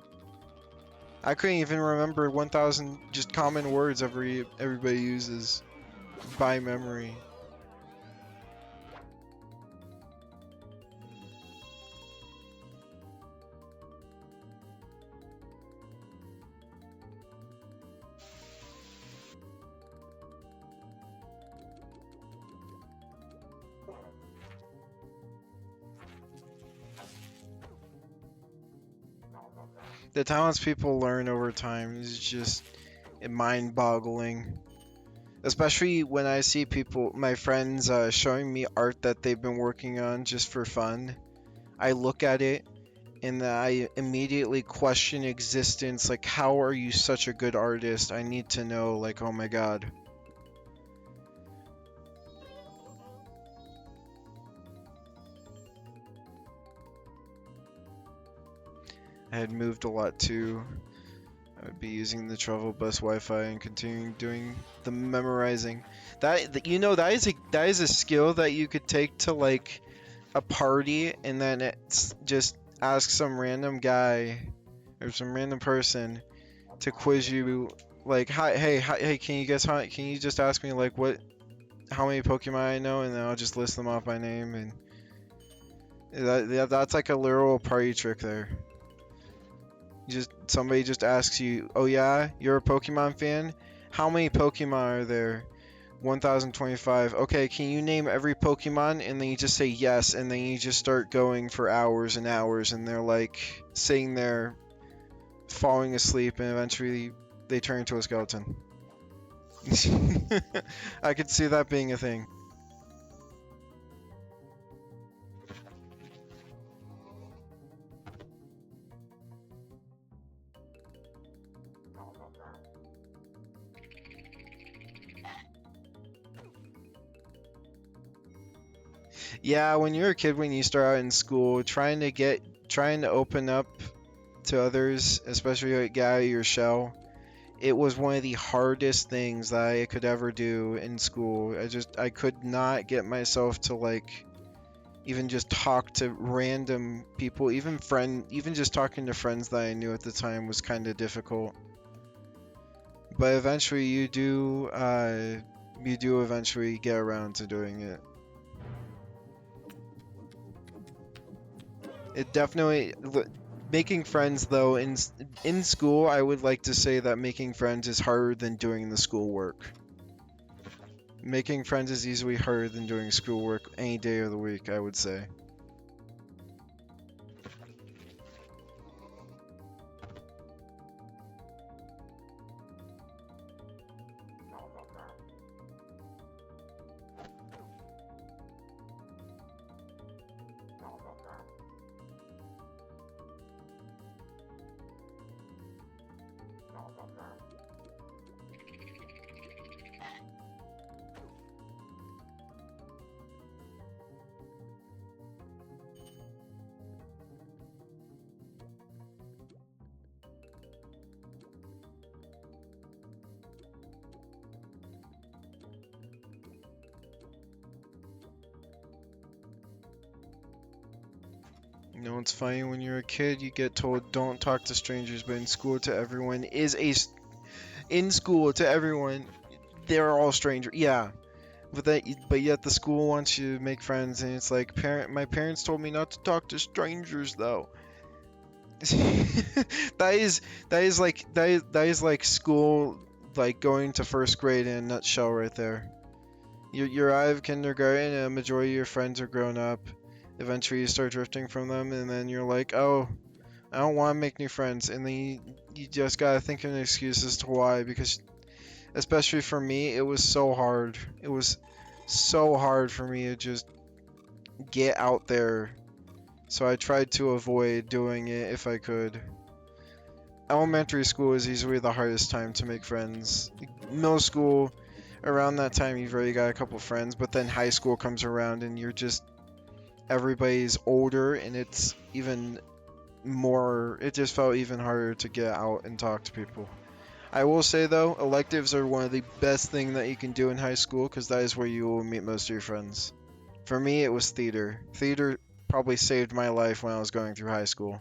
I couldn't even remember 1,000 just common words everybody uses by memory. The talents people learn over time is just mind-boggling. Especially when I see my friends, showing me art that they've been working on just for fun. I look at it and I immediately question existence. Like, how are you such a good artist? I need to know, like, oh my god. I had moved a lot too. I would be using the travel bus Wi-Fi and continuing doing the memorizing. That is a skill that you could take to like a party and then it's just ask some random guy or some random person to quiz you like, hi, hey, can you guess how? Can you just ask me like what how many Pokemon I know, and then I'll just list them off by name, and that's like a literal party trick there. Somebody just asks you, "Oh yeah, you're a Pokemon fan? How many Pokemon are there?" 1025. Okay, can you name every Pokemon? And then you just say yes, and then you just start going for hours and hours, and they're like sitting there falling asleep, and eventually they turn into a skeleton. I could see that being a thing. Yeah, when you're a kid, when you start out in school, trying to open up to others, especially like get out of your shell, it was one of the hardest things that I could ever do in school. I could not get myself to like even just talk to random people, even just talking to friends that I knew at the time was kind of difficult. But eventually you do eventually get around to doing it. It definitely making friends though in school, I would like to say that making friends is harder than doing the schoolwork. Making friends is easily harder than doing schoolwork any day of the week, I would say. You know, it's funny when you're a kid, you get told don't talk to strangers, but in school to everyone in school to everyone, they're all strangers. Yeah, but yet the school wants you to make friends, and it's like my parents told me not to talk to strangers though. That is like school, like going to first grade in a nutshell right there. You're out of kindergarten, and a majority of your friends are grown up. Eventually, you start drifting from them, and then you're like, oh, I don't want to make new friends, and then you just gotta think of an excuse as to why, because especially for me, it was so hard. It was so hard for me to just get out there. So I tried to avoid doing it if I could. Elementary school is easily the hardest time to make friends. Middle school, around that time, you've already got a couple friends, but then high school comes around and everybody's older, and it just felt even harder to get out and talk to people. I will say though, electives are one of the best thing that you can do in high school because that is where you will meet most of your friends. For me, it was theater. Theater probably saved my life when I was going through high school.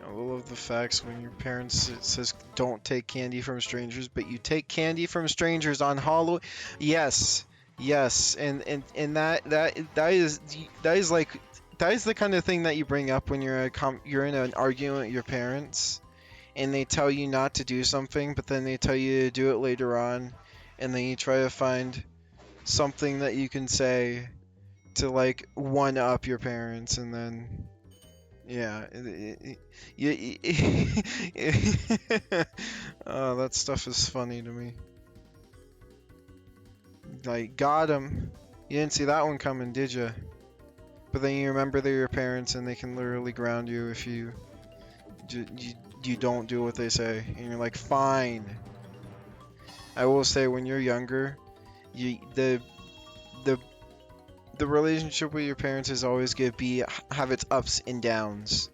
I love the facts when your parents it says don't take candy from strangers, but you take candy from strangers on Halloween. Yes, yes, and that is like that is the kind of thing that you bring up when you're in an argument with your parents, and they tell you not to do something, but then they tell you to do it later on, and then you try to find something that you can say to like one up your parents, and then yeah, oh, that stuff is funny to me. Like, got him. You didn't see that one coming, did you? But then you remember they're your parents, and they can literally ground you if you don't do what they say, and you're like, fine. I will say, when you're younger, you the the relationship with your parents is always gonna have its ups and downs.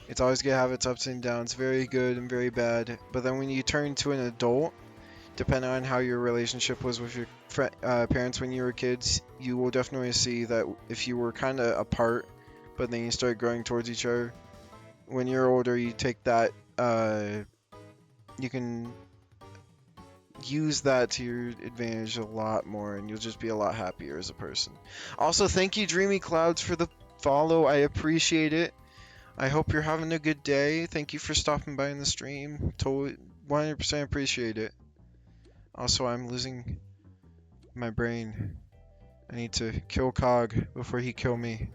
It's always gonna have its ups and downs, very good and very bad. But then when you turn to an adult, depending on how your relationship was with your parents when you were kids, you will definitely see that if you were kind of apart, but then you start growing towards each other, when you're older, you take that, you can use that to your advantage a lot more, and you'll just be a lot happier as a person. Also, thank you, Dreamy Clouds, for the follow. I appreciate it. I hope you're having a good day. Thank you for stopping by in the stream. Totally, 100% appreciate it. Also, I'm losing my brain. I need to kill Cog before he kill me.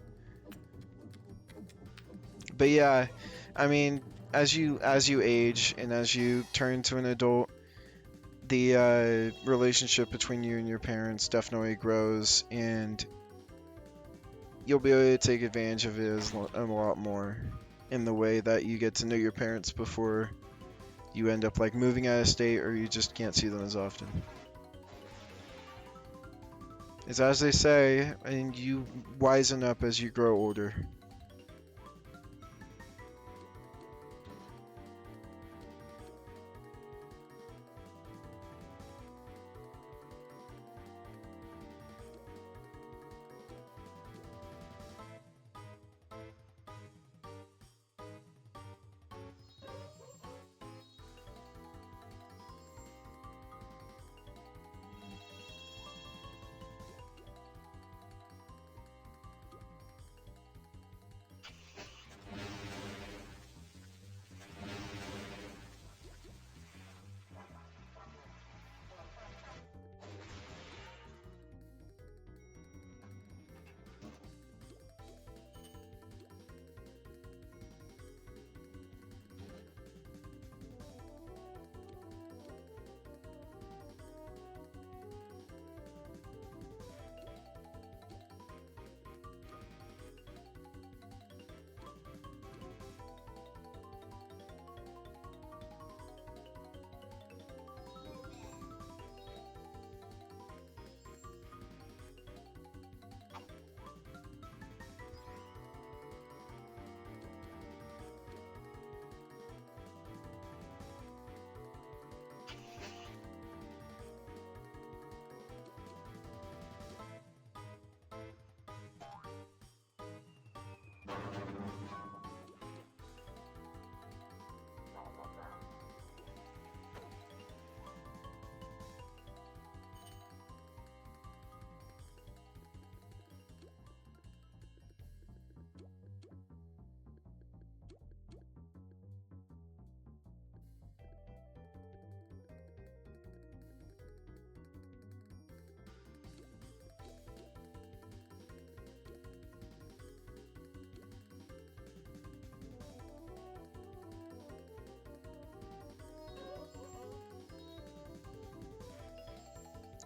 But yeah, I mean, as you age and as you turn to an adult, the relationship between you and your parents definitely grows, and you'll be able to take advantage of it a lot more in the way that you get to know your parents before you end up like moving out of state, or you just can't see them as often. It's as they say, and you wisen up as you grow older.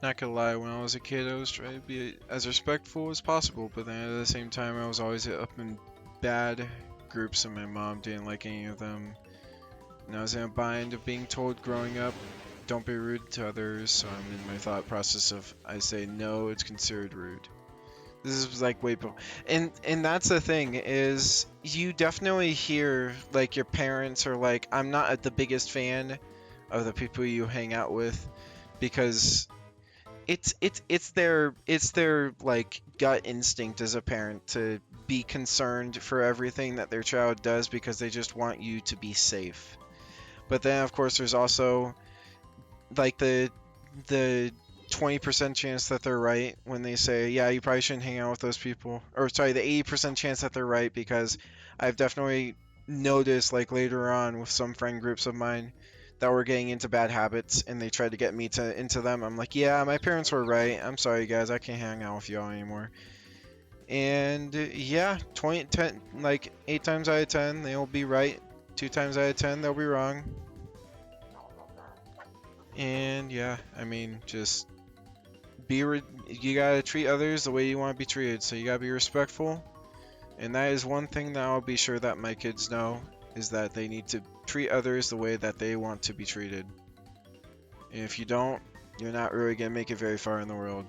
Not gonna lie, when I was a kid, I was trying to be as respectful as possible, but then at the same time, I was always up in bad groups, and my mom didn't like any of them. And I was in a bind of being told growing up, don't be rude to others, so I'm in my thought process of, I say no, it's considered rude. This is like way before, and that's the thing, is you definitely hear like your parents are like, I'm not the biggest fan of the people you hang out with, because it's their like gut instinct as a parent to be concerned for everything that their child does, because they just want you to be safe. But then of course there's also like the 20% chance that they're right when they say, yeah, you probably shouldn't hang out with those people. Or sorry, the 80% chance that they're right, because I've definitely notice like later on with some friend groups of mine that were getting into bad habits and they tried to get me to into them. I'm like, yeah, my parents were right. I'm sorry guys, I can't hang out with y'all anymore. And yeah, 20, 10, like 8 times out of 10, they'll be right. 2 times out of 10, they'll be wrong. And yeah, I mean, just you gotta treat others the way you want to be treated. So you gotta be respectful. And that is one thing that I'll be sure that my kids know, is that they need to treat others the way that they want to be treated. And if you don't, you're not really gonna make it very far in the world.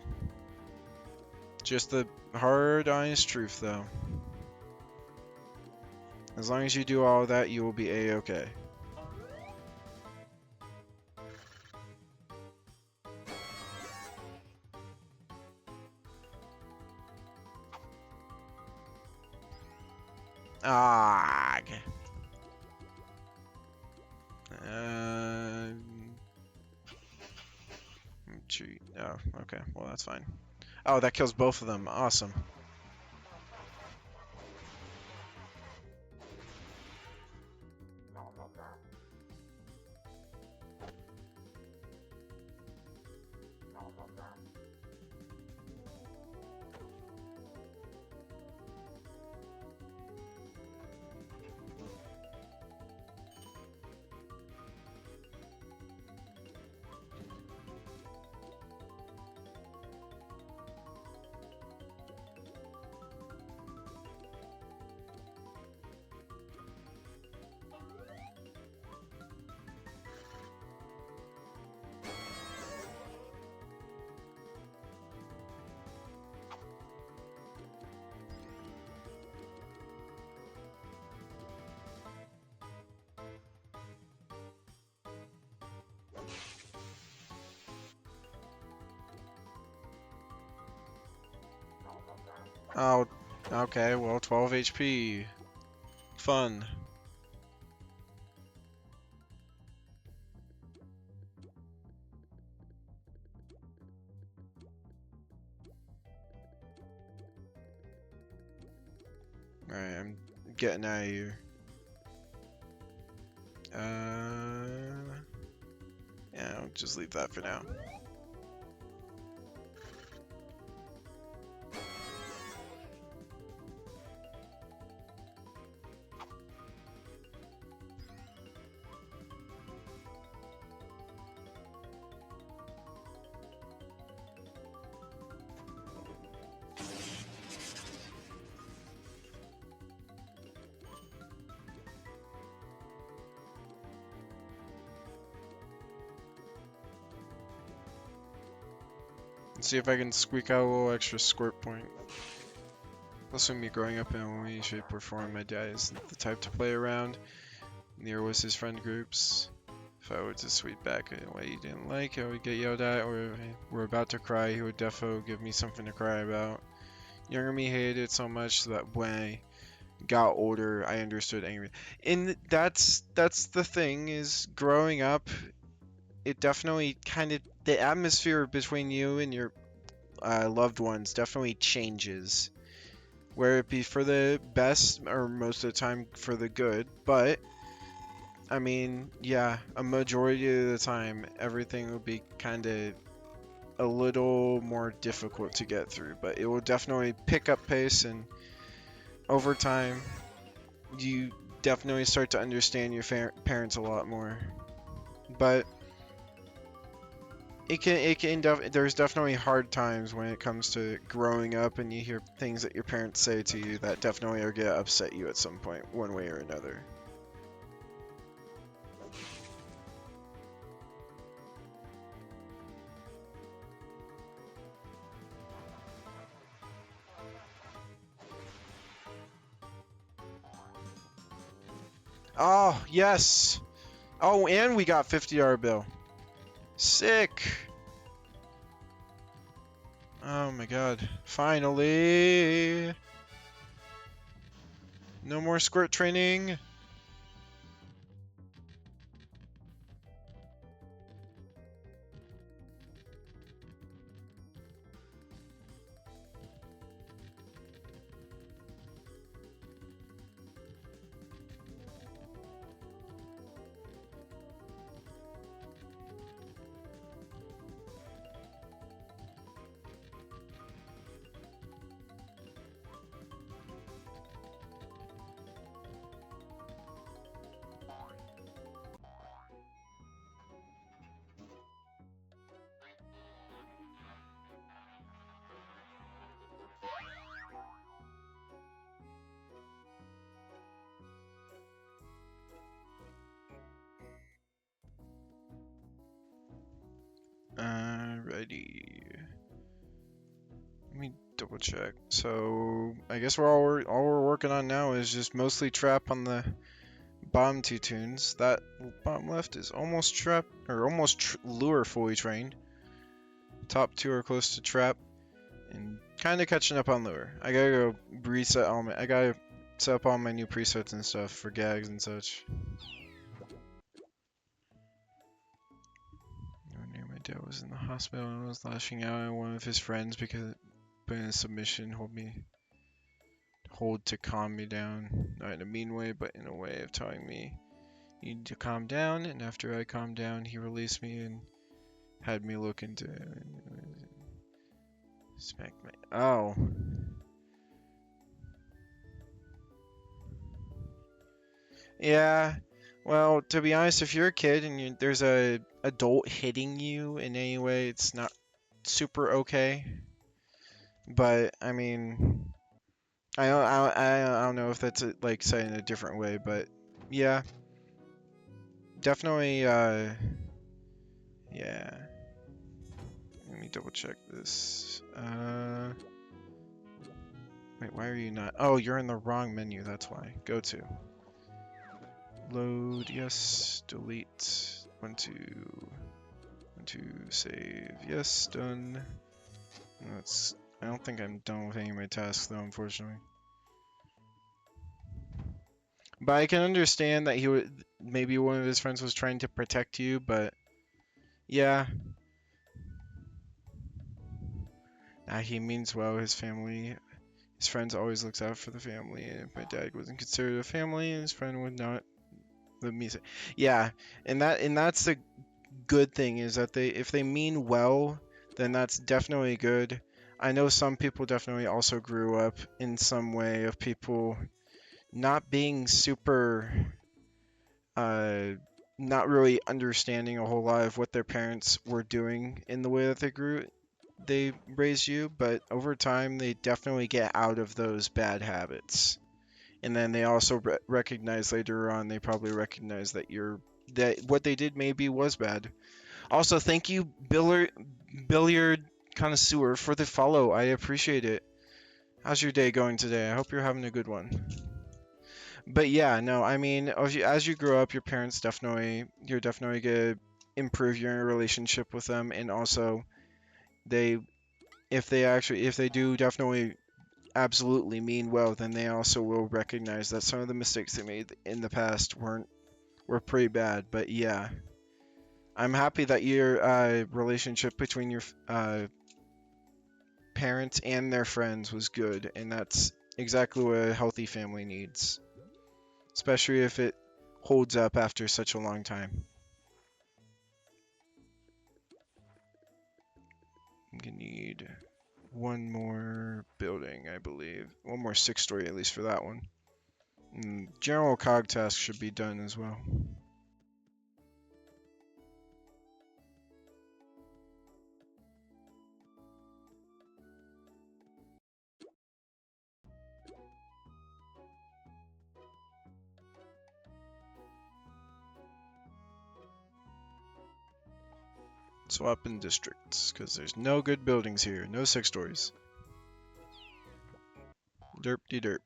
Just the hard, honest truth, though. As long as you do all of that, you will be a-okay. Ah. Uh, Cheat. Oh, okay. Well, that's fine. Oh, that kills both of them. Awesome. Oh, okay. Well, 12 HP. Fun. Alright, I'm getting out of here. Yeah, I'll just leave that for now. Let's see if I can squeak out a little extra squirt point. Also, me growing up in a way, shape, or form, my dad isn't the type to play around. Neither was his friend groups. If I were to sweep back in a way he didn't like, I would get yelled at, or we're about to cry, he would defo give me something to cry about. Younger me hated it so much that when I got older, I understood anger. And that's the thing, is growing up, it definitely kind of, the atmosphere between you and your loved ones definitely changes. Where it be for the best, or most of the time for the good, but I mean, yeah, a majority of the time, everything will be kind of a little more difficult to get through, but it will definitely pick up pace, and over time, you definitely start to understand your parents a lot more. But there's definitely hard times when it comes to growing up, and you hear things that your parents say to you that definitely are gonna upset you at some point, one way or another. Oh, yes! Oh, and we got $50 bill. Sick! Oh my god. Finally! No more squirt training! me double check. So I guess all we're working on now is just mostly trap on the bottom two tunes. That bottom left is almost trap or almost lure fully trained. Top two are close to trap and kind of catching up on lure. I gotta go reset all my. I gotta set up all my new presets and stuff for gags and such. One year my dad was in the hospital and was lashing out at one of his friends because put in a submission hold to calm me down. Not in a mean way, but in a way of telling me you need to calm down, and after I calmed down he released me and had me look into smack my oh. Yeah. Well, to be honest, if you're a kid and there's a adult hitting you in any way, it's not super okay. But I mean, I don't know if that's like said in a different way, but yeah, definitely. Yeah. Let me double check this. Wait, why are you not? Oh, you're in the wrong menu. That's why. Go to. Load. Yes. Delete. 1, 2. 1, 2. Save. Yes. Done. That's. I don't think I'm done with any of my tasks though, unfortunately. But I can understand that he would. Maybe one of his friends was trying to protect you, but yeah. He means well. His family. His friends always looks out for the family, and if my dad wasn't considered a family, his friend would not let me say. Yeah, and that's the good thing is that if they mean well, then that's definitely good. I know some people definitely also grew up in some way of people not being super, uh, not really understanding a whole lot of what their parents were doing in the way that they raised you, but over time they definitely get out of those bad habits. And then they also recognize later on, they probably recognize that what they did maybe was bad. Also, thank you, Billiard Connoisseur, for the follow. I appreciate it. How's your day going today? I hope you're having a good one. But yeah, no, I mean, as you grow up, you're definitely gonna improve your relationship with them, and also they, if they do definitely absolutely mean well, then they also will recognize that some of the mistakes they made in the past were pretty bad. But yeah, I'm happy that your relationship between your parents and their friends was good, and that's exactly what a healthy family needs, especially if it holds up after such a long time. I'm gonna need one more building, I believe. One more 6-story at least for that one. And general cog task should be done as well. Swap in districts, because there's no good buildings here. No 6 stories. Derp de derp.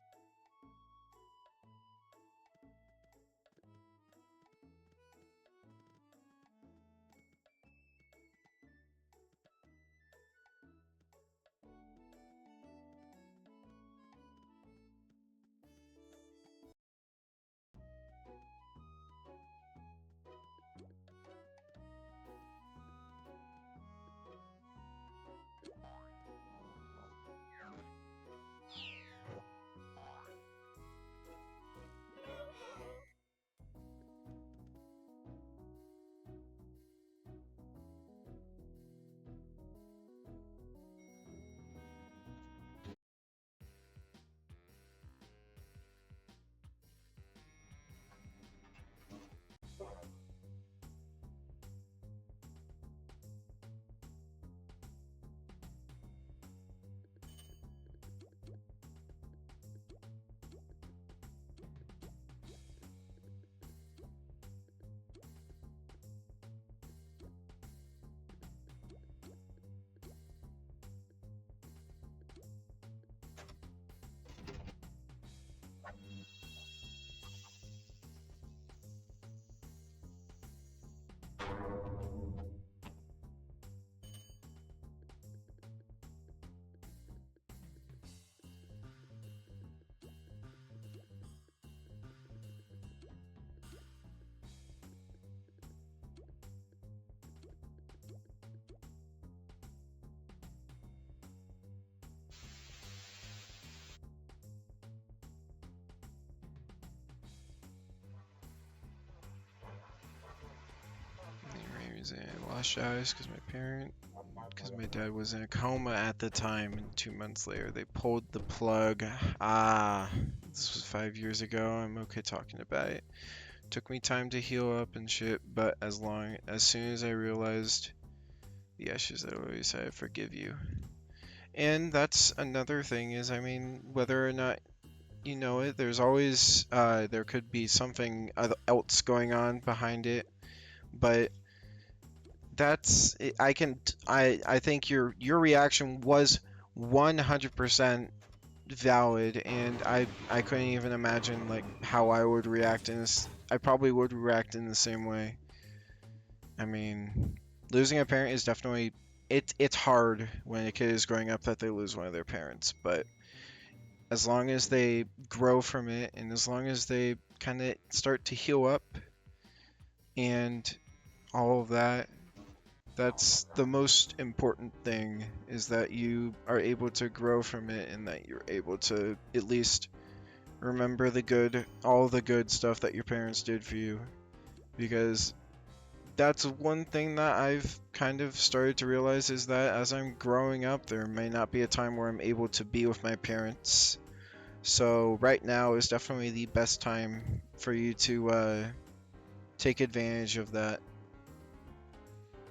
lost eyes because my dad was in a coma at the time, and 2 months later they pulled the plug. Ah, this was 5 years ago. I'm okay talking about it. Took me time to heal up and shit, but as soon as I realized the ashes, I always say I forgive you. And that's another thing is, I mean, whether or not you know it, there's always there could be something else going on behind it, but that's I think your reaction was 100% valid, and I couldn't even imagine like how I would react in this. I probably would react in the same way. I mean, losing a parent is definitely it's hard when a kid is growing up that they lose one of their parents, but as long as they grow from it and as long as they kind of start to heal up and all of that, that's the most important thing, is that you are able to grow from it and that you're able to at least remember all the good stuff that your parents did for you. Because that's one thing that I've kind of started to realize, is that as I'm growing up, there may not be a time where I'm able to be with my parents. So right now is definitely the best time for you to take advantage of that.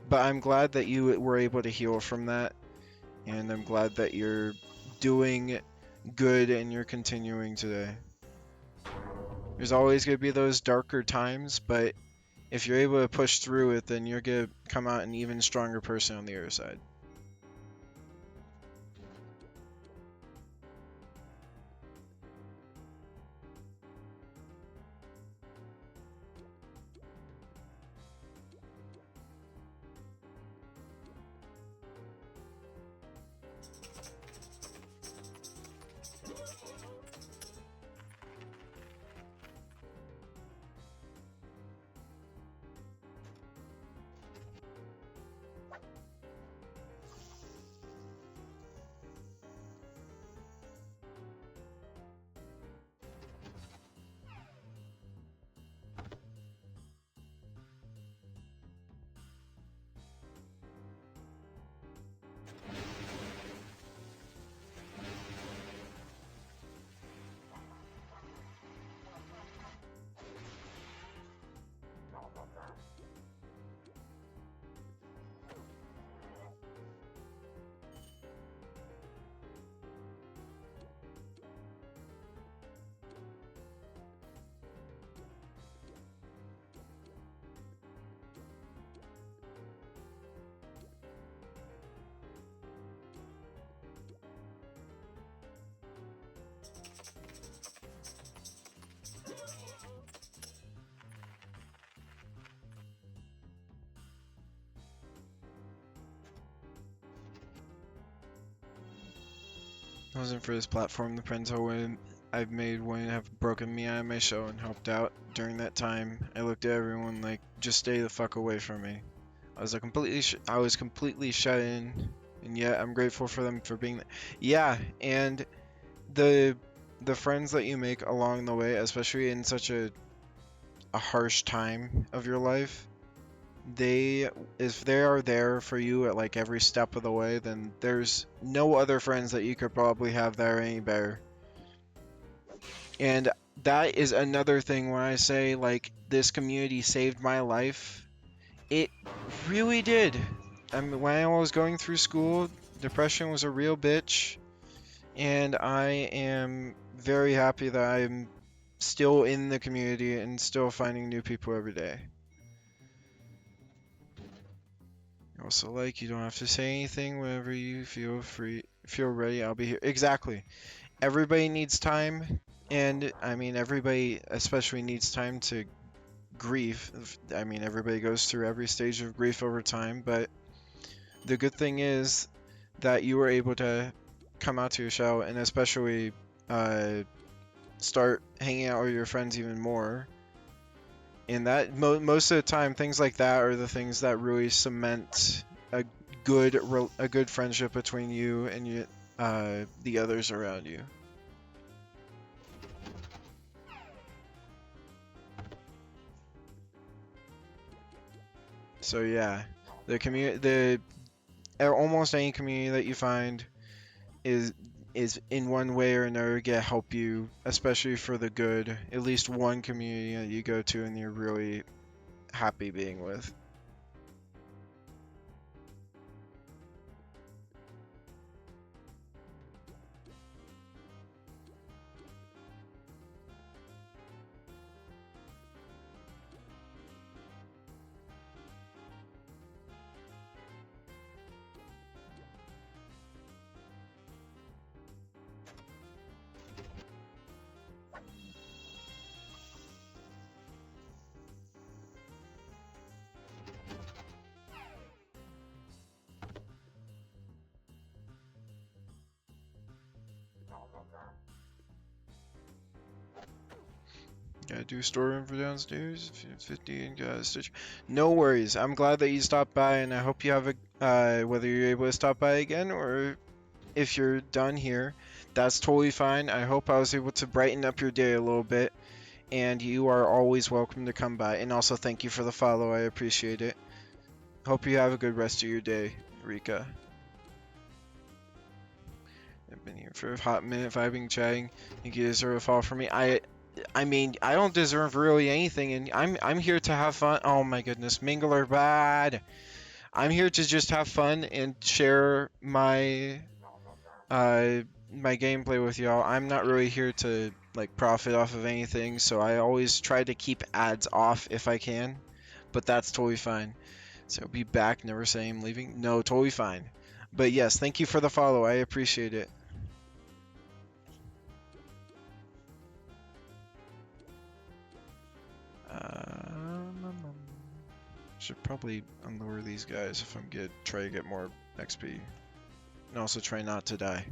But I'm glad that you were able to heal from that, and I'm glad that you're doing good and you're continuing today. There's always going to be those darker times, but if you're able to push through it, then you're going to come out an even stronger person on the other side. If it wasn't for this platform, the friends I've made wouldn't have broken me out of my shell and helped out during that time. I looked at everyone like, just stay the fuck away from me. I was completely shut in, and yet I'm grateful for them for being there. Yeah, and the the friends that you make along the way, especially in such a harsh time of your life, if they are there for you at like every step of the way, then there's no other friends that you could probably have that are any better. And that is another thing when I say like this community saved my life. It really did. I mean, when I was going through school, depression was a real bitch, and I am very happy that I'm still in the community and still finding new people every day. Also, like, you don't have to say anything whenever you feel ready. I'll be here. Exactly. Everybody needs time, and I mean, everybody especially needs time to grieve. I mean, everybody goes through every stage of grief over time, but the good thing is that you were able to come out to your shell, and especially start hanging out with your friends even more. And that most of the time, things like that are the things that really cement a a good friendship between you and the others around you. So yeah, almost any community that you find is in one way or another gonna help you, especially for the good. At least one community that you go to and you're really happy being with. Gotta do storeroom for downstairs. 50 and got a stitch. No worries. I'm glad that you stopped by, and I hope you have a whether you're able to stop by again or if you're done here, that's totally fine. I hope I was able to brighten up your day a little bit, and you are always welcome to come by. And also, thank you for the follow. I appreciate it. Hope you have a good rest of your day, Rika. I've been here for a hot minute, vibing, chatting. Think you deserve a follow from me. I mean, I don't deserve really anything, and I'm here to have fun. Oh my goodness, mingle are bad. I'm here to just have fun and share my gameplay with y'all. I'm not really here to like profit off of anything, so I always try to keep ads off if I can, but that's totally fine. So be back, never say I'm leaving. No, totally fine. But yes, thank you for the follow. I appreciate it. Um, should probably unlure these guys if I'm good. Try to get more XP. And also try not to die.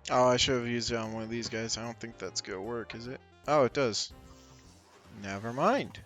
Oh, I should have used it on one of these guys. I don't think that's gonna work, is it? Oh, it does. Never mind.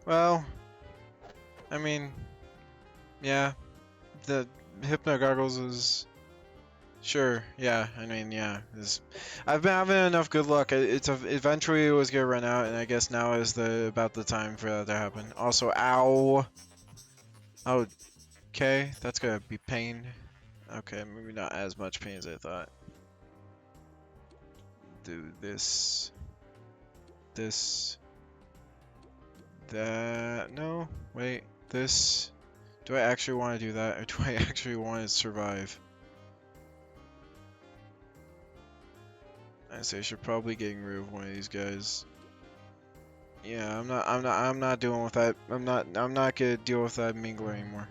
Well, I mean, yeah, the Hypno Goggles is sure. Yeah, I mean, yeah, is I've been having enough good luck. Eventually it was gonna run out, and I guess now is about the time for that to happen. Also, ow. Oh, okay, that's gonna be pain. Okay, maybe not as much pain as I thought. Do this, this, that. No, wait, this. Do I actually want to do that, or do I actually want to survive? I say I should probably getting rid of one of these guys. Yeah, I'm not dealing with that. I'm not gonna deal with that mingler anymore.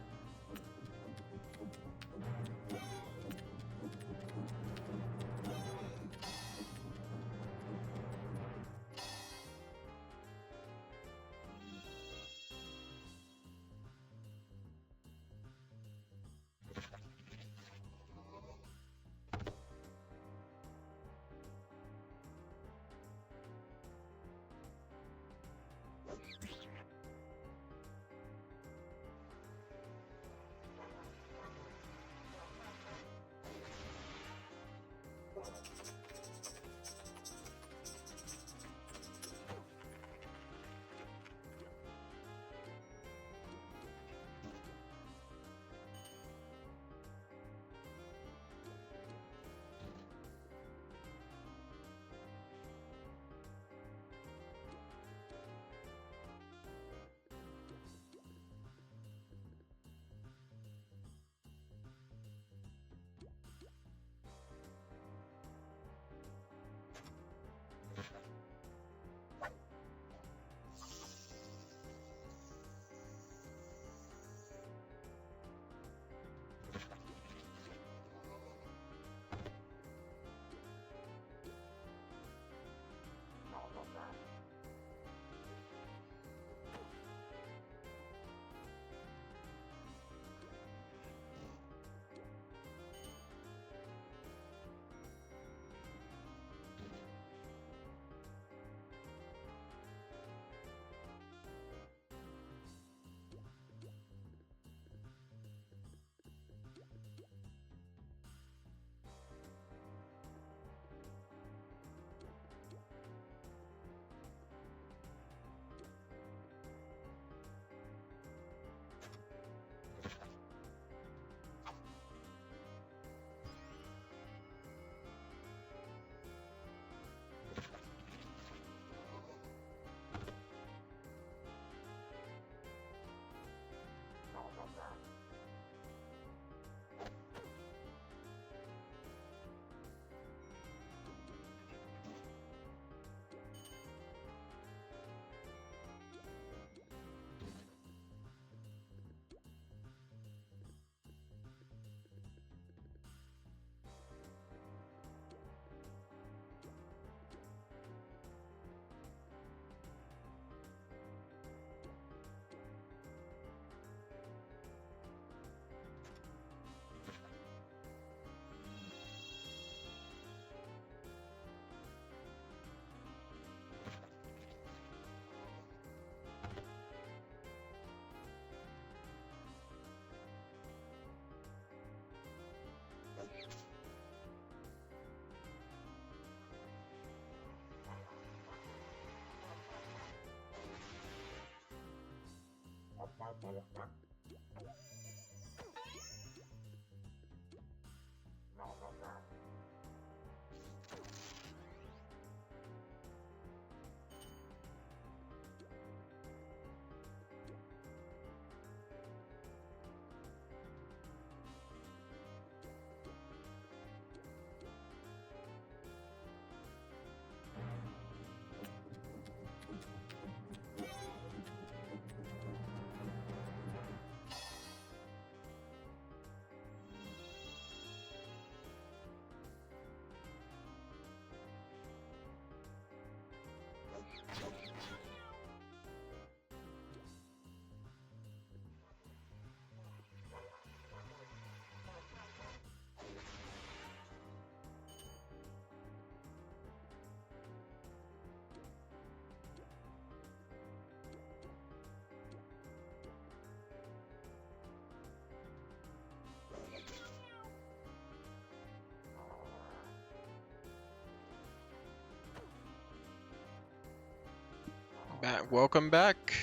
Welcome back.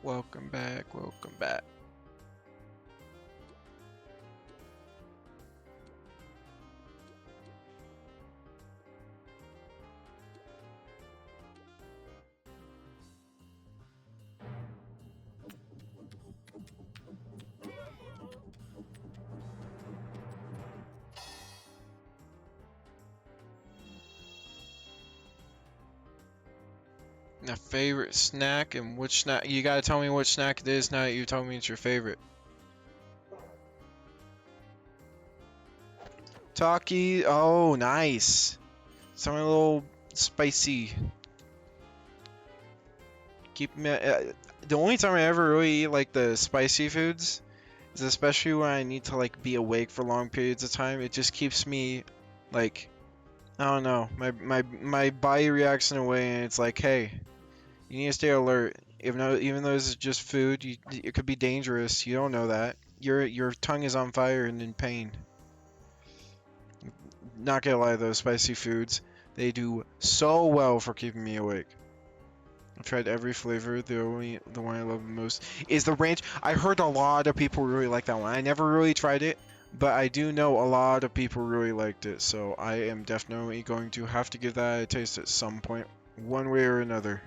Welcome back. Welcome back. A favorite snack and which snack? You gotta tell me which snack it is now that you told me it's your favorite. Taki. Oh, nice. Something a little spicy. Keep me. The only time I ever really eat like the spicy foods is especially when I need to like be awake for long periods of time. It just keeps me like I don't know. My body reacts in a way, and it's like, hey, you need to stay alert. Even though this is just food, it could be dangerous. You don't know that. Your tongue is on fire and in pain. Not gonna lie, those spicy foods, they do so well for keeping me awake. I've tried every flavor. The one I love the most is the ranch. I heard a lot of people really like that one. I never really tried it, but I do know a lot of people really liked it. So I am definitely going to have to give that a taste at some point, one way or another.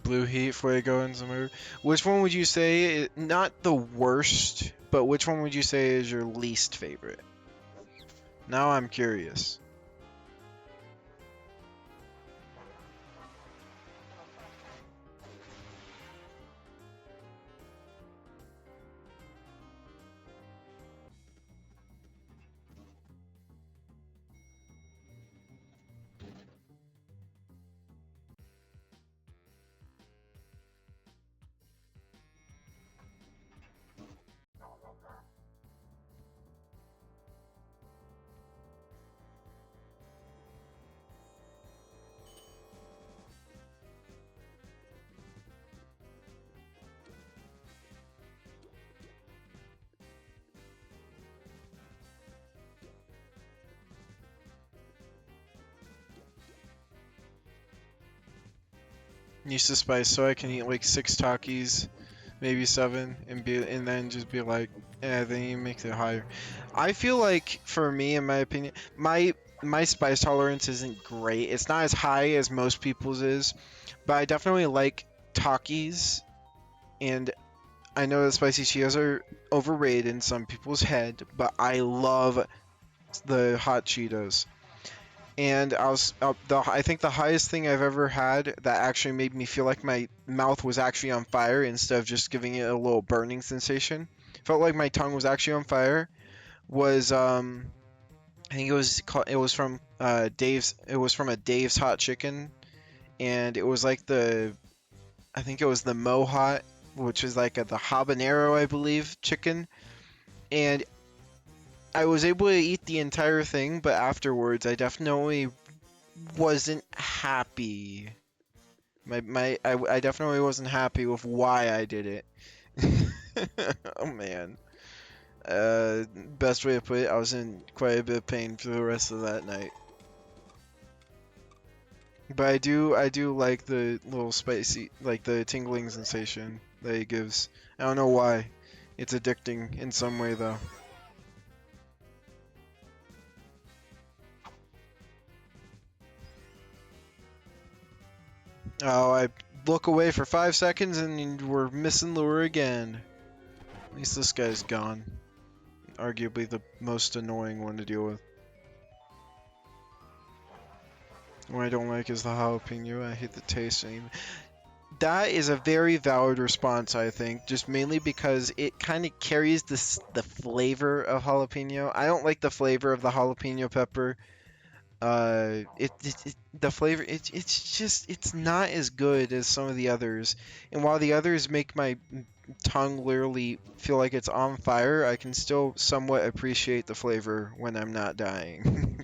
Blue Heat, Fuego, and Zamur. Which one would you say, not the worst, but which one would you say is your least favorite? Now I'm curious. Used to spice so I can eat like 6 Takis, maybe 7, and then just be like, yeah, then you make it higher. I feel like for me, in my opinion, my spice tolerance isn't great. It's not as high as most people's is, but I definitely like Takis, and I know that spicy Cheetos are overrated in some people's head, but I love the hot Cheetos. And I think the highest thing I've ever had that actually made me feel like my mouth was actually on fire instead of just giving it a little burning sensation. Felt like my tongue was actually on fire. Was I think it was from Dave's. It was from a Dave's Hot Chicken, and it was like I think it was the Mo Hot, which is like the habanero, I believe, chicken. And I was able to eat the entire thing, but afterwards I definitely wasn't happy. I definitely wasn't happy with why I did it. Oh man. Best way to put it, I was in quite a bit of pain for the rest of that night. But I do like the little spicy, like the tingling sensation that it gives. I don't know why. It's addicting in some way though. Oh, I look away for 5 seconds and we're missing lure again. At least this guy's gone. Arguably the most annoying one to deal with. What I don't like is the jalapeno. I hate the taste. That is a very valid response, I think, just mainly because it kind of carries the flavor of jalapeno. I don't like the flavor of the jalapeno pepper. the flavor it's just it's not as good as some of the others. And while the others make my tongue literally feel like it's on fire, I can still somewhat appreciate the flavor when I'm not dying.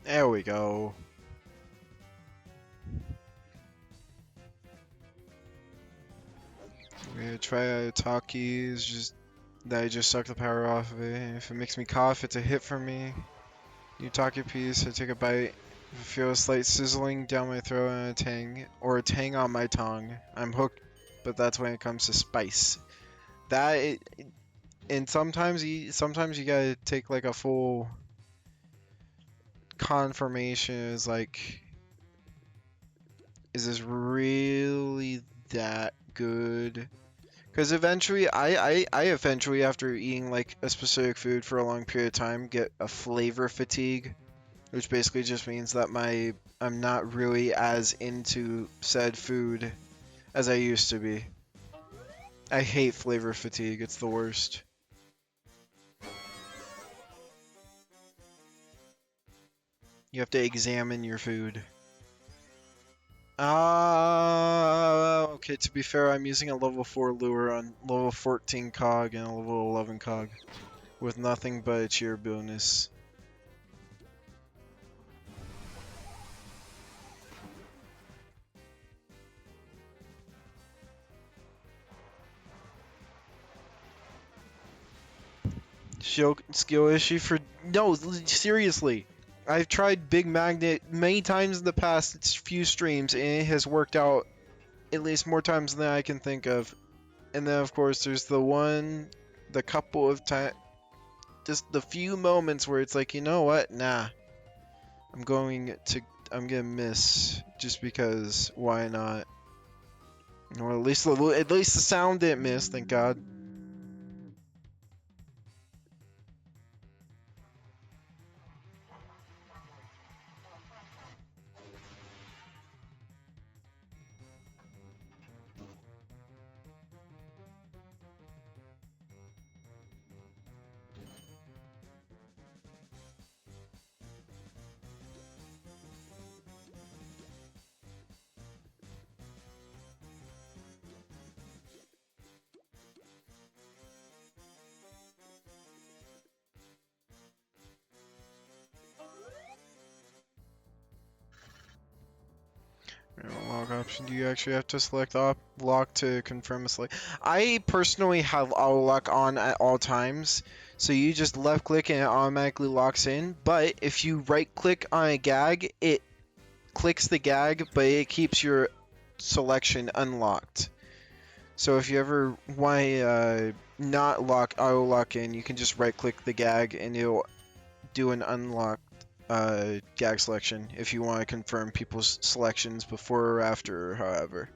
There we go. We're gonna try Takis, just that I just suck the power off of it. If it makes me cough, it's a hit for me. You talk your piece, I take a bite. If I feel a slight sizzling down my throat and a tang, or a tang on my tongue, I'm hooked. But that's when it comes to spice. And sometimes you gotta take like a full confirmation. Is like, is this really that good? Because eventually, I eventually, after eating like a specific food for a long period of time, get a flavor fatigue, which basically just means that I'm not really as into said food as I used to be. I hate flavor fatigue. It's the worst. You have to examine your food. Okay, to be fair, I'm using a level 4 lure on level 14 cog and a level 11 cog with nothing but a cheer bonus. Skill issue for no, seriously. I've tried Big Magnet many times in the past few streams, and it has worked out at least more times than I can think of. And then, of course, there's the couple of times, just the few moments where it's like, you know what? Nah, I'm going to, I'm gonna miss just because. Why not? Or at least the sound didn't miss. Thank God. Log option. Do you actually have to select lock to confirm a select? I personally have auto lock on at all times, so you just left click and it automatically locks in. But if you right click on a gag, it clicks the gag, but it keeps your selection unlocked. So if you ever want to not lock auto lock in, you can just right click the gag and it'll do an unlock gag selection if you want to confirm people's selections before or after, however.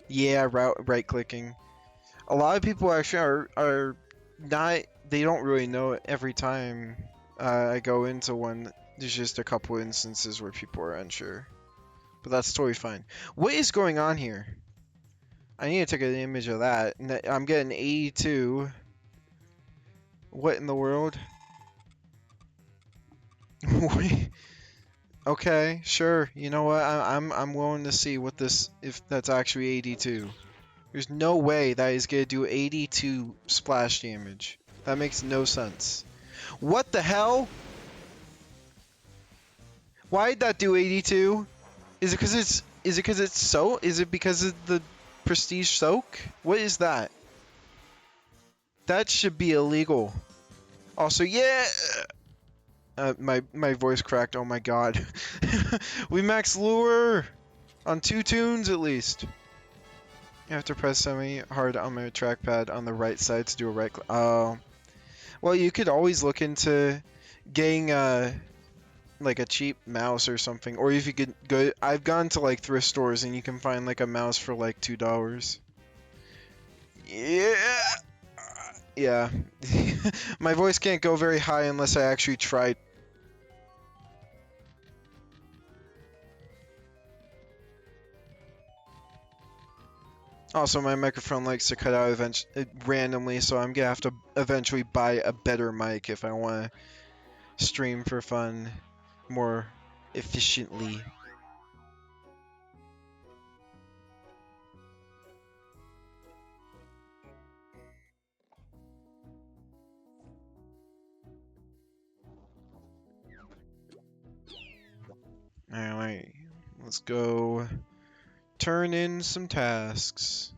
Yeah, right clicking. A lot of people actually are not, they don't really know it every time I go into one. There's just a couple instances where people are unsure. But that's totally fine. What is going on here? I need to take an image of that. I'm getting 82. What in the world? Okay, sure. You know what? I'm willing to see what this, if that's actually 82. There's no way that is gonna do 82 splash damage. That makes no sense. What the hell? Why'd that do 82? Is it because it's so? Is it because of the prestige soak? What is that? That should be illegal. Also, yeah. My voice cracked. Oh my god. We max lure on 2 tunes at least. You have to press semi hard on my trackpad on the right side to do a right click. Oh. Well, you could always look into getting like a cheap mouse or something, or if you could go. I've gone to like thrift stores and you can find like a mouse for like $2. Yeah. Yeah. My voice can't go very high unless I actually try. Also, my microphone likes to cut out randomly, so I'm gonna have to eventually buy a better mic if I want to stream for fun more efficiently. Alright, let's go turn in some tasks.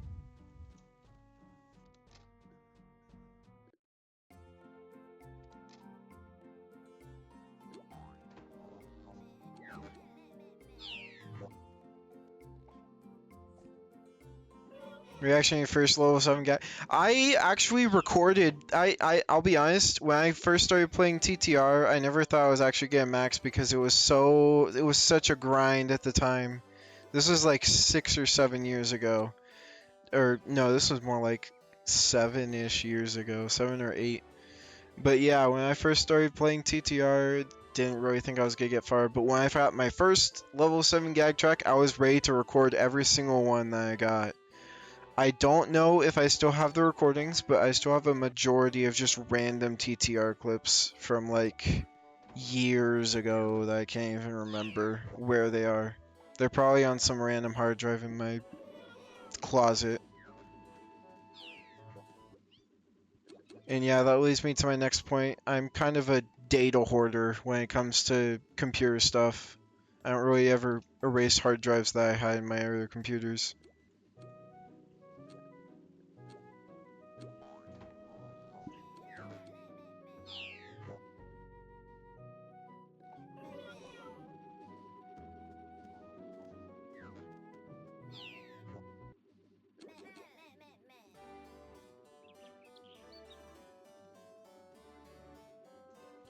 Reaction to your first level 7 guy. I actually recorded. I'll be honest. When I first started playing TTR, I never thought I was actually getting max because it was such a grind at the time. This was like 6 or 7 years ago, or no, this was more like 7-ish years ago, 7 or 8. But yeah, when I first started playing TTR, didn't really think I was gonna get far. But when I got my first level 7 gag track, I was ready to record every single one that I got. I don't know if I still have the recordings, but I still have a majority of just random TTR clips from like years ago that I can't even remember where they are. They're probably on some random hard drive in my closet. And yeah, that leads me to my next point. I'm kind of a data hoarder when it comes to computer stuff. I don't really ever erase hard drives that I had in my other computers.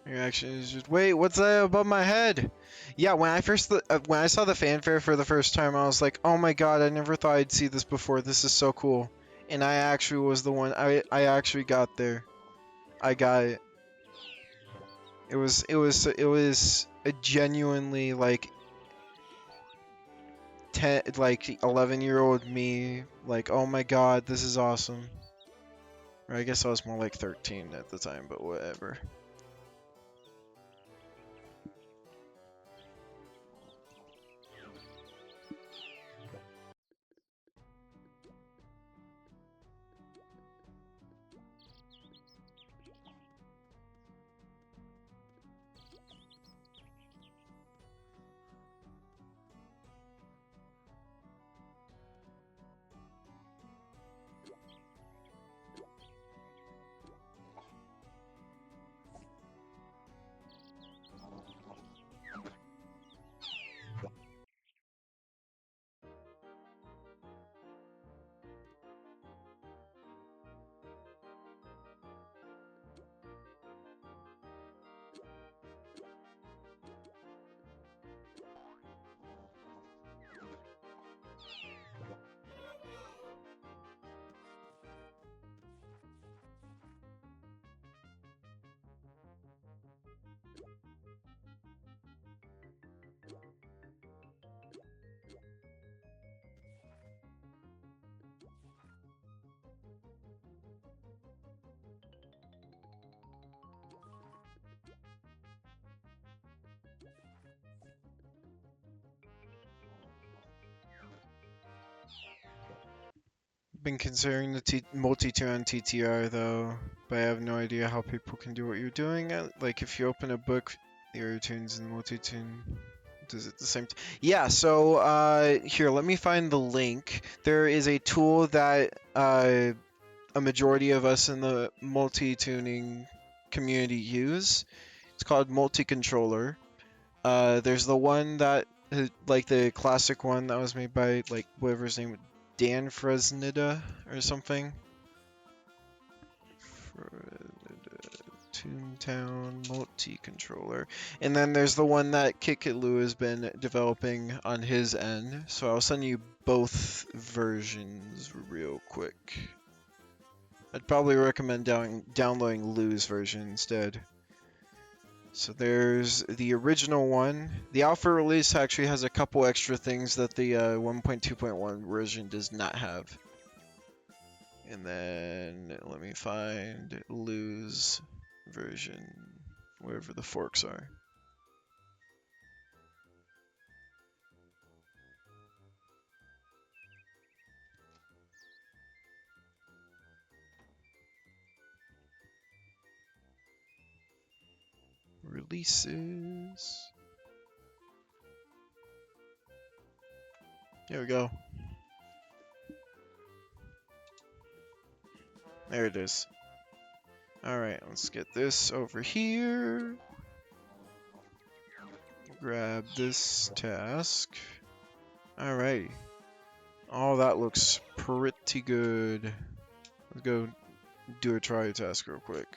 Reaction is just, wait, what's that above my head? Yeah, when I saw the fanfare for the first time, I was like, oh my god, I never thought I'd see this before. This is so cool. And I actually was the one. I actually got there. I got it. It was a genuinely like 11-year-old me, like, oh my god, this is awesome. Or I guess I was more like 13 at the time, but whatever. Been considering the multi-tune on TTR though, but I have no idea how people can do what you're doing. Like if you open a book, the auto tunes and the multi-tune does it the same. Yeah. So here, let me find the link. There is a tool that a majority of us in the multi-tuning community use. It's called multi-controller. There's the one that, like the classic one that was made by, like, whatever his name, Dan Fresneda or something. Toontown multi-controller. And then there's the one that Kikitlu has been developing on his end. So I'll send you both versions real quick. I'd probably recommend downloading Lou's version instead. So there's the original one. The alpha release actually has a couple extra things that the 1.2.1 version does not have. And then let me find Lou's version, wherever the forks are. Releases. Here we go. There it is. Alright, let's get this over here. Grab this task. Alrighty. Oh, that looks pretty good. Let's go do a try task real quick.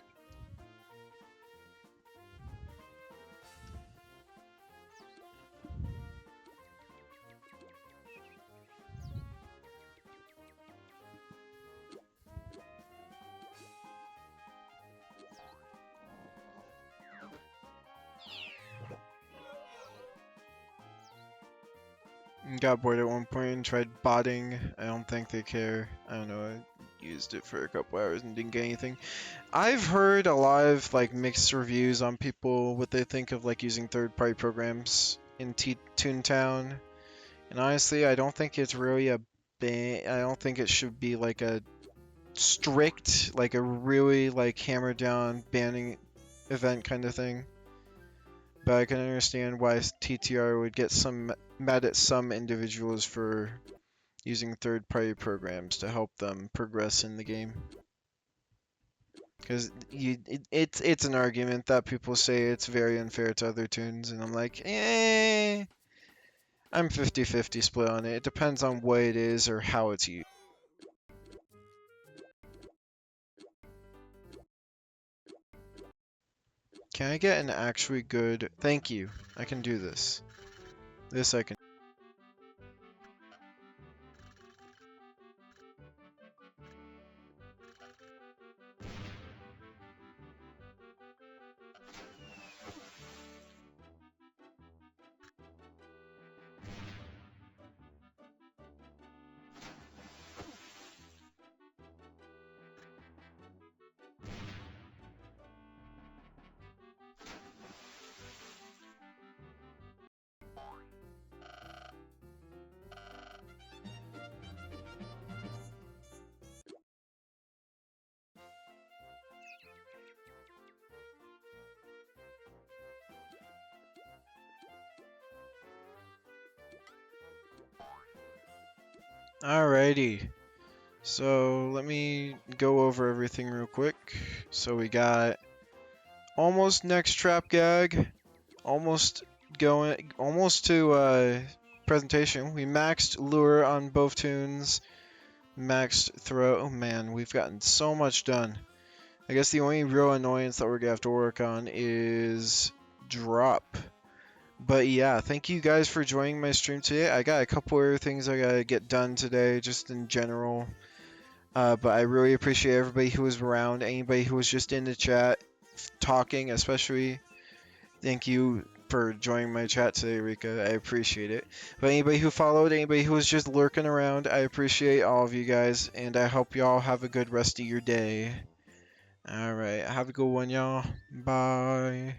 Got bored at one point and tried botting. I don't think they care. I don't know. I used it for a couple hours and didn't get anything. I've heard a lot of like mixed reviews on people what they think of like using third-party programs in Toontown. And honestly, I don't think it's really a ban. I don't think it should be like a strict, like a really like hammer down banning event kind of thing. But I can understand why TTR would get mad at some individuals for using third-party programs to help them progress in the game. Because it's an argument that people say it's very unfair to other tunes, and I'm like, I'm 50-50 split on it. It depends on what it is or how it's used. Can I get an actually good... Thank you. I can do this. This I can... Alrighty. So let me go over everything real quick. So we got almost next trap gag, almost to presentation. We maxed lure on both tunes, maxed throw. Oh man, we've gotten so much done. I guess the only real annoyance that we're gonna have to work on is drop. But yeah, thank you guys for joining my stream today. I got a couple other things I gotta get done today, just in general. But I really appreciate everybody who was around, anybody who was just in the chat talking, especially. Thank you for joining my chat today, Rika. I appreciate it. But anybody who followed, anybody who was just lurking around, I appreciate all of you guys, and I hope y'all have a good rest of your day. Alright, have a good one, y'all. Bye.